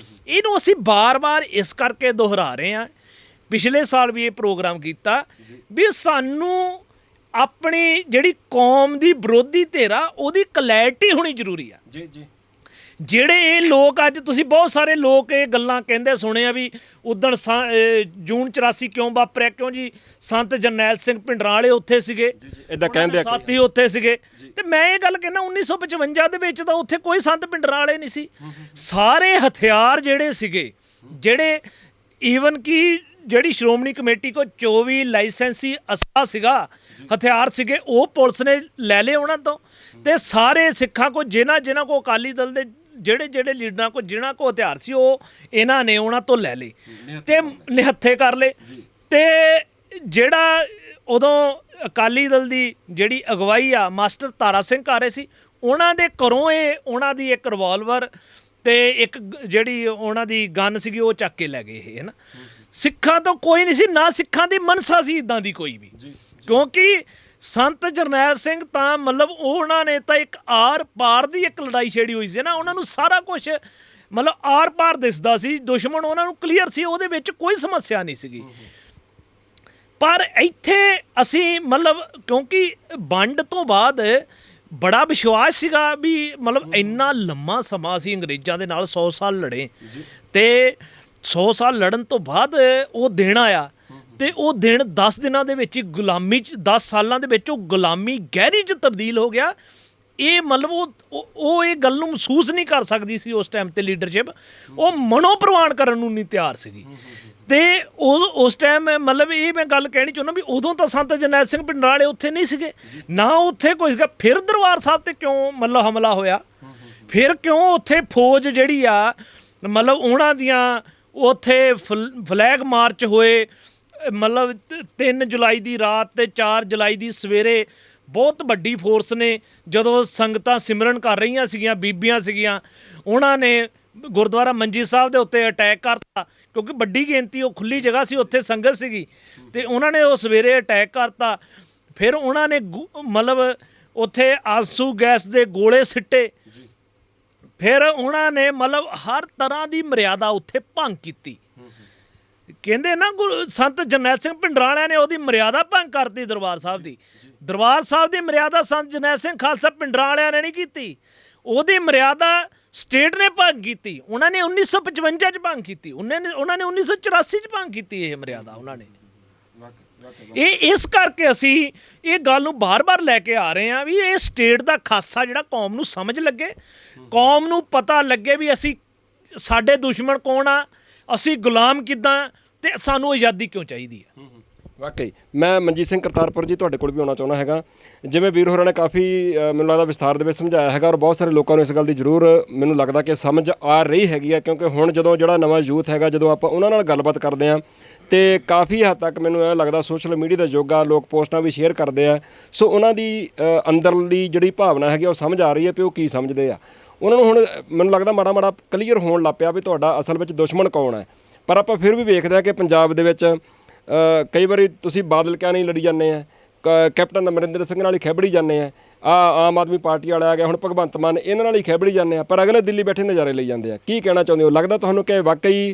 ਇਹਨੂੰ ਅਸੀਂ ਬਾਰ-ਬਾਰ ਇਸ ਕਰਕੇ ਦੁਹਰਾ ਰਹੇ ਹਾਂ। ਪਿਛਲੇ ਸਾਲ ਵੀ ਇਹ ਪ੍ਰੋਗਰਾਮ ਕੀਤਾ ਵੀ ਸਾਨੂੰ ਆਪਣੀ ਜਿਹੜੀ ਕੌਮ ਦੀ ਵਿਰੋਧੀ ਧਿਰਾ ਉਹਦੀ ਕਲੈਰਿਟੀ ਹੋਣੀ ਜ਼ਰੂਰੀ ਆ। ਜਿਹੜੇ ਇਹ ਲੋਕ ਅੱਜ ਤੁਸੀਂ ਬਹੁਤ ਸਾਰੇ ਲੋਕ ਇਹ ਗੱਲਾਂ ਕਹਿੰਦੇ ਸੁਣੇ ਆ ਵੀ ਉਦਣ ਜੂਨ 84 ਕਿਉਂ ਵਾਪਰਿਆ, ਕਿਉਂ ਜੀ ਸੰਤ ਜਰਨੈਲ ਸਿੰਘ ਭਿੰਡਰਾਂ ਵਾਲੇ ਉੱਥੇ ਸੀਗੇ, ਇਦਾਂ ਕਹਿੰਦੇ ਸਾਥੀ ਉੱਥੇ ਸੀਗੇ। ਤੇ ਮੈਂ ਇਹ ਗੱਲ ਕਹਿੰਦਾ 1955 ਦੇ ਵਿੱਚ ਤਾਂ ਉੱਥੇ ਕੋਈ ਸੰਤ ਭਿੰਡਰਾਂ ਵਾਲੇ ਨਹੀਂ ਸੀ। ਸਾਰੇ ਹਥਿਆਰ ਜਿਹੜੇ ਸੀਗੇ, ਜਿਹੜੇ ਈਵਨ ਕਿ ਜਿਹੜੀ ਸ਼੍ਰੋਮਣੀ ਕਮੇਟੀ ਕੋਲ 24 ਲਾਇਸੈਂਸੀ ਅਸਲਾ ਸੀਗਾ, ਹਥਿਆਰ ਸੀਗੇ, ਉਹ ਪੁਲਿਸ ਨੇ ਲੈ ਲਏ ਉਹਨਾਂ ਤੋਂ। ਤੇ ਸਾਰੇ ਸਿੱਖਾਂ ਕੋਲ ਜਿਨ੍ਹਾਂ ਕੋ ਅਕਾਲੀ ਦਲ ਦੇ ਜਿਹੜੇ ਲੀਡਰਾਂ ਕੋਲ ਜਿਨ੍ਹਾਂ ਕੋ ਹਥਿਆਰ ਸੀ ਉਹ ਇਹਨਾਂ ਨੇ ਉਹਨਾਂ ਤੋਂ ਲੈ ਲਏ ਤੇ ਨਿਹੱਥੇ ਕਰ ਲਏ। ਤੇ ਜਿਹੜਾ ਉਦੋਂ ਅਕਾਲੀ ਦਲ ਦੀ ਜਿਹੜੀ ਅਗਵਾਈ ਆ ਮਾਸਟਰ ਤਾਰਾ ਸਿੰਘ ਕਰ ਰਹੇ ਸੀ, ਉਹਨਾਂ ਦੇ ਘਰੋਂ ਉਹਨਾਂ ਦੀ ਇੱਕ ਰਿਵਾਲਵਰ ਤੇ ਇੱਕ ਜਿਹੜੀ ਉਹਨਾਂ ਦੀ ਗਨ ਸੀਗੀ ਉਹ ਚੱਕ ਕੇ ਲੈ ਗਏ ਇਹ, ਹੈ ਨਾ। ਸਿੱਖਾਂ ਤੋਂ ਕੋਈ ਨਹੀਂ ਸੀ, ਨਾ ਸਿੱਖਾਂ ਦੀ ਮਨਸਾ ਸੀ ਇੱਦਾਂ ਦੀ ਕੋਈ ਵੀ, ਕਿਉਂਕਿ ਸੰਤ ਜਰਨੈਲ ਸਿੰਘ ਤਾਂ ਮਤਲਬ ਉਹਨਾਂ ਨੇ ਤਾਂ ਇੱਕ ਆਰ ਪਾਰ ਦੀ ਇੱਕ ਲੜਾਈ ਛੇੜੀ ਹੋਈ ਸੀ ਨਾ। ਉਹਨਾਂ ਨੂੰ ਸਾਰਾ ਕੁਝ ਮਤਲਬ ਆਰ ਪਾਰ ਦਿਸਦਾ ਸੀ, ਦੁਸ਼ਮਣ ਉਹਨਾਂ ਨੂੰ ਕਲੀਅਰ ਸੀ, ਉਹਦੇ ਵਿੱਚ ਕੋਈ ਸਮੱਸਿਆ ਨਹੀਂ ਸੀਗੀ। ਪਰ ਇੱਥੇ ਅਸੀਂ ਮਤਲਬ ਕਿਉਂਕਿ ਵੰਡ ਤੋਂ ਬਾਅਦ ਬੜਾ ਵਿਸ਼ਵਾਸ ਸੀਗਾ ਵੀ ਮਤਲਬ ਇੰਨਾ ਲੰਮਾ ਸਮਾਂ ਅਸੀਂ ਅੰਗਰੇਜ਼ਾਂ ਦੇ ਨਾਲ 100 ਸਾਲ ਲੜੇ, ਤੇ 100 ਸਾਲ ਲੜਨ ਤੋਂ ਬਾਅਦ ਉਹ ਦਿਨ ਆਇਆ ਤੇ ਉਹ ਦਿਨ 10 ਦਿਨਾਂ ਦੇ ਵਿੱਚ ਹੀ ਗੁਲਾਮੀ 'ਚ 10 ਸਾਲਾਂ ਦੇ ਵਿੱਚ ਉਹ ਗੁਲਾਮੀ ਗਹਿਰੀ 'ਚ ਤਬਦੀਲ ਹੋ ਗਿਆ। ਇਹ ਮਤਲਬ ਉਹ ਇਹ ਗੱਲ ਨੂੰ ਮਹਿਸੂਸ ਨਹੀਂ ਕਰ ਸਕਦੀ ਸੀ ਉਸ ਟਾਈਮ ਤੇ ਲੀਡਰਸ਼ਿਪ, ਉਹ ਮਨੋ ਪ੍ਰਵਾਨ ਕਰਨ ਨੂੰ ਨਹੀਂ ਤਿਆਰ ਸੀਗੀ। ਤੇ ਉਸ ਟਾਈਮ ਮਤਲਬ ਇਹ ਮੈਂ ਗੱਲ ਕਹਿਣੀ ਚਾਹੁੰਦਾ ਵੀ ਉਦੋਂ ਤਾਂ ਸੰਤ ਜਰਨੈਲ ਸਿੰਘ ਭਿੰਡਰਾਂ ਵਾਲੇ ਉੱਥੇ ਨਹੀਂ ਸੀਗੇ ਨਾ, ਉੱਥੇ ਕੋਈ ਸੀਗਾ। ਫਿਰ ਦਰਬਾਰ ਸਾਹਿਬ ਤੇ ਕਿਉਂ ਮਤਲਬ ਹਮਲਾ ਹੋਇਆ, ਫਿਰ ਕਿਉਂ ਉੱਥੇ ਫੌਜ ਜਿਹੜੀ ਆ ਮਤਲਬ ਉਹਨਾਂ ਦੀਆਂ ਉੱਥੇ ਫਲੈਗ ਮਾਰਚ ਹੋਏ, ਮਤਲਬ 3 ਜੁਲਾਈ ਦੀ ਰਾਤ ਤੇ 4 ਜੁਲਾਈ ਦੀ ਸਵੇਰੇ ਬਹੁਤ ਵੱਡੀ ਫੋਰਸ ਨੇ, ਜਦੋਂ ਸੰਗਤਾਂ ਸਿਮਰਨ ਕਰ ਰਹੀਆਂ ਸੀਗੀਆਂ, ਬੀਬੀਆਂ ਸੀਗੀਆਂ, ਉਹਨਾਂ ਨੇ ਗੁਰਦੁਆਰਾ ਮੰਜੀ ਸਾਹਿਬ ਦੇ ਉੱਤੇ ਅਟੈਕ ਕਰਤਾ, ਕਿਉਂਕਿ ਵੱਡੀ ਗਿਣਤੀ ਉਹ ਖੁੱਲੀ ਜਗ੍ਹਾ ਸੀ, ਉੱਥੇ ਸੰਗਤ ਸੀਗੀ, ਤੇ ਉਹਨਾਂ ਨੇ ਉਹ ਸਵੇਰੇ ਅਟੈਕ ਕਰਤਾ। ਫਿਰ ਉਹਨਾਂ ਨੇ ਮਤਲਬ ਉੱਥੇ ਆਂਸੂ ਗੈਸ ਦੇ ਗੋਲੇ ਸਿੱਟੇ, ਫਿਰ ਉਹਨਾਂ ਨੇ ਮਤਲਬ ਹਰ ਤਰ੍ਹਾਂ ਦੀ ਮਰਿਆਦਾ ਉੱਥੇ ਭੰਗ ਕੀਤੀ। ਕਹਿੰਦੇ ਨਾ ਸੰਤ ਜਰਨੈਲ ਸਿੰਘ ਭਿੰਡਰਾਂ ਵਾਲਿਆਂ ਨੇ ਉਹਦੀ ਮਰਿਆਦਾ ਭੰਗ ਕਰਤੀ ਦਰਬਾਰ ਸਾਹਿਬ ਦੀ। ਦਰਬਾਰ ਸਾਹਿਬ ਦੀ ਮਰਿਆਦਾ ਸੰਤ ਜਰਨੈਲ ਸਿੰਘ ਖਾਲਸਾ ਭਿੰਡਰਾਂ ਵਾਲਿਆਂ ਨੇ ਨਹੀਂ ਕੀਤੀ, ਉਹਦੀ ਮਰਿਆਦਾ ਸਟੇਟ ਨੇ ਭੰਗ ਕੀਤੀ। ਉਹਨਾਂ ਨੇ 1955 ਚ ਭੰਗ ਕੀਤੀ, ਉਹਨਾਂ ਨੇ 1984 ਚ ਭੰਗ ਕੀਤੀ ਇਹ ਮਰਿਆਦਾ ਉਹਨਾਂ ਨੇ। ਇਹ ਇਸ ਕਰਕੇ ਅਸੀਂ ਇਹ ਗੱਲ ਨੂੰ ਬਾਰ-ਬਾਰ ਲੈ ਕੇ ਆ ਰਹੇ ਹਾਂ ਵੀ ਇਹ ਸਟੇਟ ਦਾ ਖਾਸਾ ਜਿਹੜਾ ਕੌਮ ਨੂੰ ਸਮਝ ਲੱਗੇ, ਕੌਮ ਨੂੰ ਪਤਾ ਲੱਗੇ ਵੀ ਅਸੀਂ ਸਾਡੇ ਦੁਸ਼ਮਣ ਕੌਣ ਆ, ਅਸੀਂ ਗੁਲਾਮ ਕਿੱਦਾਂ, ਤੇ ਸਾਨੂੰ ਆਜ਼ਾਦੀ ਕਿਉਂ ਚਾਹੀਦੀ ਹੈ। ਵਾਕਈ ਮੈਂ ਮਨਜੀਤ ਸਿੰਘ ਕਰਤਾਰਪੁਰ ਜੀ ਤੁਹਾਡੇ ਕੋਲ ਵੀ ਆਉਣਾ ਚਾਹੁੰਦਾ ਹੈਗਾ। ਜਿਵੇਂ ਵੀਰ ਹੋਰਾਂ ਨੇ ਕਾਫੀ ਮੈਨੂੰ ਲੱਗਦਾ ਵਿਸਥਾਰ ਦੇ ਵਿੱਚ ਸਮਝਾਇਆ ਹੈਗਾ, ਔਰ ਬਹੁਤ ਸਾਰੇ ਲੋਕਾਂ ਨੂੰ ਇਸ ਗੱਲ ਦੀ ਜ਼ਰੂਰ ਮੈਨੂੰ ਲੱਗਦਾ ਕਿ ਸਮਝ ਆ ਰਹੀ ਹੈਗੀ ਆ, ਕਿਉਂਕਿ ਹੁਣ ਜਦੋਂ ਜਿਹੜਾ ਨਵਾਂ ਯੂਥ ਹੈਗਾ, ਜਦੋਂ ਆਪਾਂ ਉਹਨਾਂ ਨਾਲ ਗੱਲਬਾਤ ਕਰਦੇ ਹਾਂ ਤੇ ਕਾਫੀ ਹੱਦ ਤੱਕ ਮੈਨੂੰ ਇਹ ਲੱਗਦਾ ਸੋਸ਼ਲ ਮੀਡੀਆ ਦਾ ਯੁੱਗ ਆ, ਲੋਕ ਪੋਸਟਾਂ ਵੀ ਸ਼ੇਅਰ ਕਰਦੇ ਆ, ਸੋ ਉਹਨਾਂ ਦੀ ਅੰਦਰਲੀ ਜਿਹੜੀ ਭਾਵਨਾ ਹੈਗੀ ਉਹ ਸਮਝ ਆ ਰਹੀ ਹੈ ਵੀ ਉਹ ਕੀ ਸਮਝਦੇ ਆ। ਉਹਨਾਂ ਨੂੰ ਹੁਣ ਮੈਨੂੰ ਲੱਗਦਾ ਮਾੜਾ ਮਾੜਾ ਕਲੀਅਰ ਹੋਣ ਲੱਗ ਪਿਆ ਵੀ ਤੁਹਾਡਾ ਅਸਲ ਵਿੱਚ ਦੁਸ਼ਮਣ ਕੌਣ ਹੈ। ਪਰ ਆਪਾਂ ਫਿਰ ਵੀ ਵੇਖਦੇ ਹਾਂ ਕਿ ਪੰਜਾਬ ਦੇ ਵਿੱਚ ਕਈ ਵਾਰੀ ਤੁਸੀਂ ਬਾਦਲ ਕਿਆ ਨਹੀਂ ਲੜੀ ਜਾਂਦੇ ਆ, ਕੈਪਟਨ ਅਮਰਿੰਦਰ ਸਿੰਘ ਨਾਲ ਹੀ ਖੇਬੜੀ ਜਾਂਦੇ ਆ, ਆਮ ਆਦਮੀ ਪਾਰਟੀ ਵਾਲਾ ਆ ਗਿਆ, ਹੁਣ ਭਗਵੰਤ ਮਾਨ, ਇਹਨਾਂ ਨਾਲ ਹੀ ਖੇਬੜੀ ਜਾਂਦੇ ਆ, ਪਰ ਅਗਲੇ ਦਿੱਲੀ ਬੈਠੇ ਨਜ਼ਾਰੇ ਲਈ ਜਾਂਦੇ ਆ। ਕੀ ਕਹਿਣਾ ਚਾਹੁੰਦੇ ਹੋ? ਲੱਗਦਾ ਤੁਹਾਨੂੰ ਕਿ ਵਾਕਈ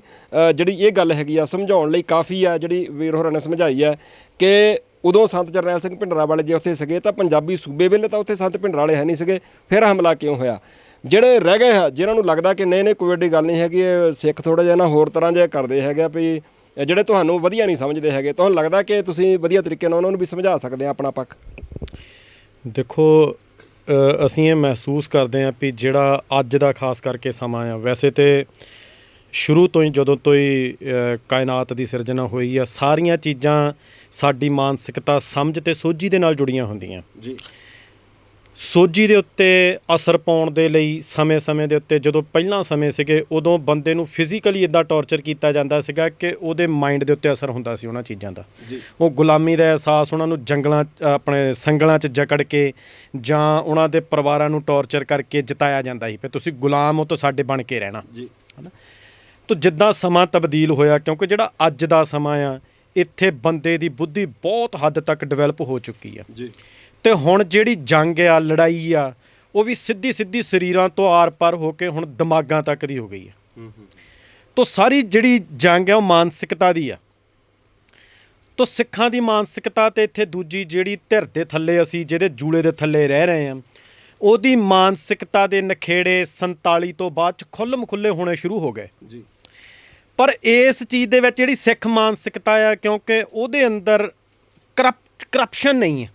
ਜਿਹੜੀ ਇਹ ਗੱਲ ਹੈਗੀ ਆ ਸਮਝਾਉਣ ਲਈ ਕਾਫੀ ਆ, ਜਿਹੜੀ ਵੀਰ ਹੋਰਾਂ ਨੇ ਸਮਝਾਈ ਹੈ ਕਿ ਉਦੋਂ ਸੰਤ ਜਰਨੈਲ ਸਿੰਘ ਭਿੰਡਰਾਂ ਵਾਲੇ ਜੇ ਉੱਥੇ ਸੀਗੇ ਤਾਂ ਪੰਜਾਬੀ ਸੂਬੇ ਵੇਲੇ ਤਾਂ ਉੱਥੇ ਸੰਤ ਭਿੰਡਰਾਂ ਵਾਲੇ ਹੈ ਨਹੀਂ ਸੀਗੇ, ਫਿਰ ਹਮਲਾ ਕਿਉਂ ਹੋਇਆ? ਜਿਹੜੇ ਰਹਿ ਗਏ ਆ ਜਿਨ੍ਹਾਂ ਨੂੰ ਲੱਗਦਾ ਕਿ ਨਹੀਂ ਕੋਈ ਵੱਡੀ ਗੱਲ ਨਹੀਂ ਹੈਗੀ, ਇਹ ਸਿੱਖ ਥੋੜ੍ਹਾ ਜਿਹਾ ਨਾ ਹੋਰ ਤਰ੍ਹਾਂ ਜਿਹਾ ਕਰਦੇ ਹੈਗੇ ਵੀ ਜਿਹੜੇ ਤੁਹਾਨੂੰ ਵਧੀਆ ਨਹੀਂ ਸਮਝਦੇ ਹੈਗੇ, ਤੁਹਾਨੂੰ ਲੱਗਦਾ ਕਿ ਤੁਸੀਂ ਵਧੀਆ ਤਰੀਕੇ ਨਾਲ ਉਹਨਾਂ ਨੂੰ ਵੀ ਸਮਝਾ ਸਕਦੇ ਆ ਆਪਣਾ ਪੱਖ? ਦੇਖੋ ਅਸੀਂ ਇਹ ਮਹਿਸੂਸ ਕਰਦੇ ਹਾਂ ਵੀ ਜਿਹੜਾ ਅੱਜ ਦਾ ਖਾਸ ਕਰਕੇ ਸਮਾਂ ਆ, ਵੈਸੇ ਤੇ ਸ਼ੁਰੂ ਤੋਂ ਹੀ ਜਦੋਂ ਤੋਂ ਹੀ ਕਾਇਨਾਤ ਦੀ ਸਿਰਜਣਾ ਹੋਈ ਆ, ਸਾਰੀਆਂ ਚੀਜ਼ਾਂ ਸਾਡੀ ਮਾਨਸਿਕਤਾ, ਸਮਝ ਤੇ ਸੋਝੀ ਦੇ ਨਾਲ ਜੁੜੀਆਂ ਹੁੰਦੀਆਂ ਜੀ। ਸੋਝੀ ਦੇ ਉੱਤੇ ਅਸਰ ਪਾਉਣ ਦੇ ਲਈ ਸਮੇਂ-ਸਮੇਂ ਦੇ ਉੱਤੇ, ਜਦੋਂ ਪਹਿਲਾਂ ਸਮੇਂ ਸੀਗੇ ਉਦੋਂ ਬੰਦੇ ਨੂੰ ਫਿਜ਼ੀਕਲੀ ਇੱਦਾਂ ਟੌਰਚਰ ਕੀਤਾ ਜਾਂਦਾ ਸੀਗਾ ਕਿ ਉਹਦੇ ਮਾਈਂਡ ਦੇ ਉੱਤੇ ਅਸਰ ਹੁੰਦਾ ਸੀ ਉਹਨਾਂ ਚੀਜ਼ਾਂ ਦਾ। ਉਹ ਗੁਲਾਮੀ ਦਾ ਅਹਿਸਾਸ ਉਹਨਾਂ ਨੂੰ ਜੰਗਲਾਂ ਆਪਣੇ ਸੰਗਲਾਂ 'ਚ ਜਕੜ ਕੇ ਜਾਂ ਉਹਨਾਂ ਦੇ ਪਰਿਵਾਰਾਂ ਨੂੰ ਟੌਰਚਰ ਕਰਕੇ ਜਿਤਾਇਆ ਜਾਂਦਾ ਸੀ ਵੀ ਤੁਸੀਂ ਗੁਲਾਮ ਹੋ ਤਾਂ ਸਾਡੇ ਬਣ ਕੇ ਰਹਿਣਾ ਜੀ, ਹੈ ਨਾ। ਤਾਂ ਜਿੱਦਾਂ ਸਮਾਂ ਤਬਦੀਲ ਹੋਇਆ, ਕਿਉਂਕਿ ਜਿਹੜਾ ਅੱਜ ਦਾ ਸਮਾਂ ਆ, ਇੱਥੇ ਬੰਦੇ ਦੀ ਬੁੱਧੀ ਬਹੁਤ ਹੱਦ ਤੱਕ ਡਿਵੈਲਪ ਹੋ ਚੁੱਕੀ ਆ ਜੀ। ਤੇ ਹੁਣ ਜਿਹੜੀ ਜੰਗ ਆ, ਲੜਾਈ ਆ, ਉਹ ਵੀ ਸਿੱਧੀ ਸਰੀਰਾਂ ਤੋਂ ਆਰ-ਪਾਰ ਹੋ ਕੇ ਹੁਣ ਦਿਮਾਗਾਂ ਤੱਕ ਦੀ ਹੋ ਗਈ ਆ। ਤੋ ਸਾਰੀ ਜਿਹੜੀ ਜੰਗ ਹੈ ਉਹ ਮਾਨਸਿਕਤਾ ਦੀ ਆ। ਤੋ ਸਿੱਖਾਂ ਦੀ ਮਾਨਸਿਕਤਾ ਤੇ ਇੱਥੇ ਦੂਜੀ ਜਿਹੜੀ ਧਿਰ ਦੇ ਥੱਲੇ ਅਸੀਂ ਜਿਹਦੇ ਜੂਲੇ ਦੇ ਥੱਲੇ ਰਹਿ ਰਹੇ ਹਾਂ, ਉਹਦੀ ਮਾਨਸਿਕਤਾ ਦੇ ਨਖੇੜੇ 47 ਤੋਂ ਬਾਅਦ 'ਚ ਖੁੱਲ੍ਹ ਖੁੱਲ੍ਹੇ ਹੋਣੇ ਸ਼ੁਰੂ ਹੋ ਗਏ ਜੀ। ਪਰ ਇਸ ਚੀਜ਼ ਦੇ ਵਿੱਚ ਜਿਹੜੀ ਸਿੱਖ ਮਾਨਸਿਕਤਾ ਆ, ਕਿਉਂਕਿ ਉਹਦੇ ਅੰਦਰ ਕਰਪਸ਼ਨ ਨਹੀਂ ਹੈ।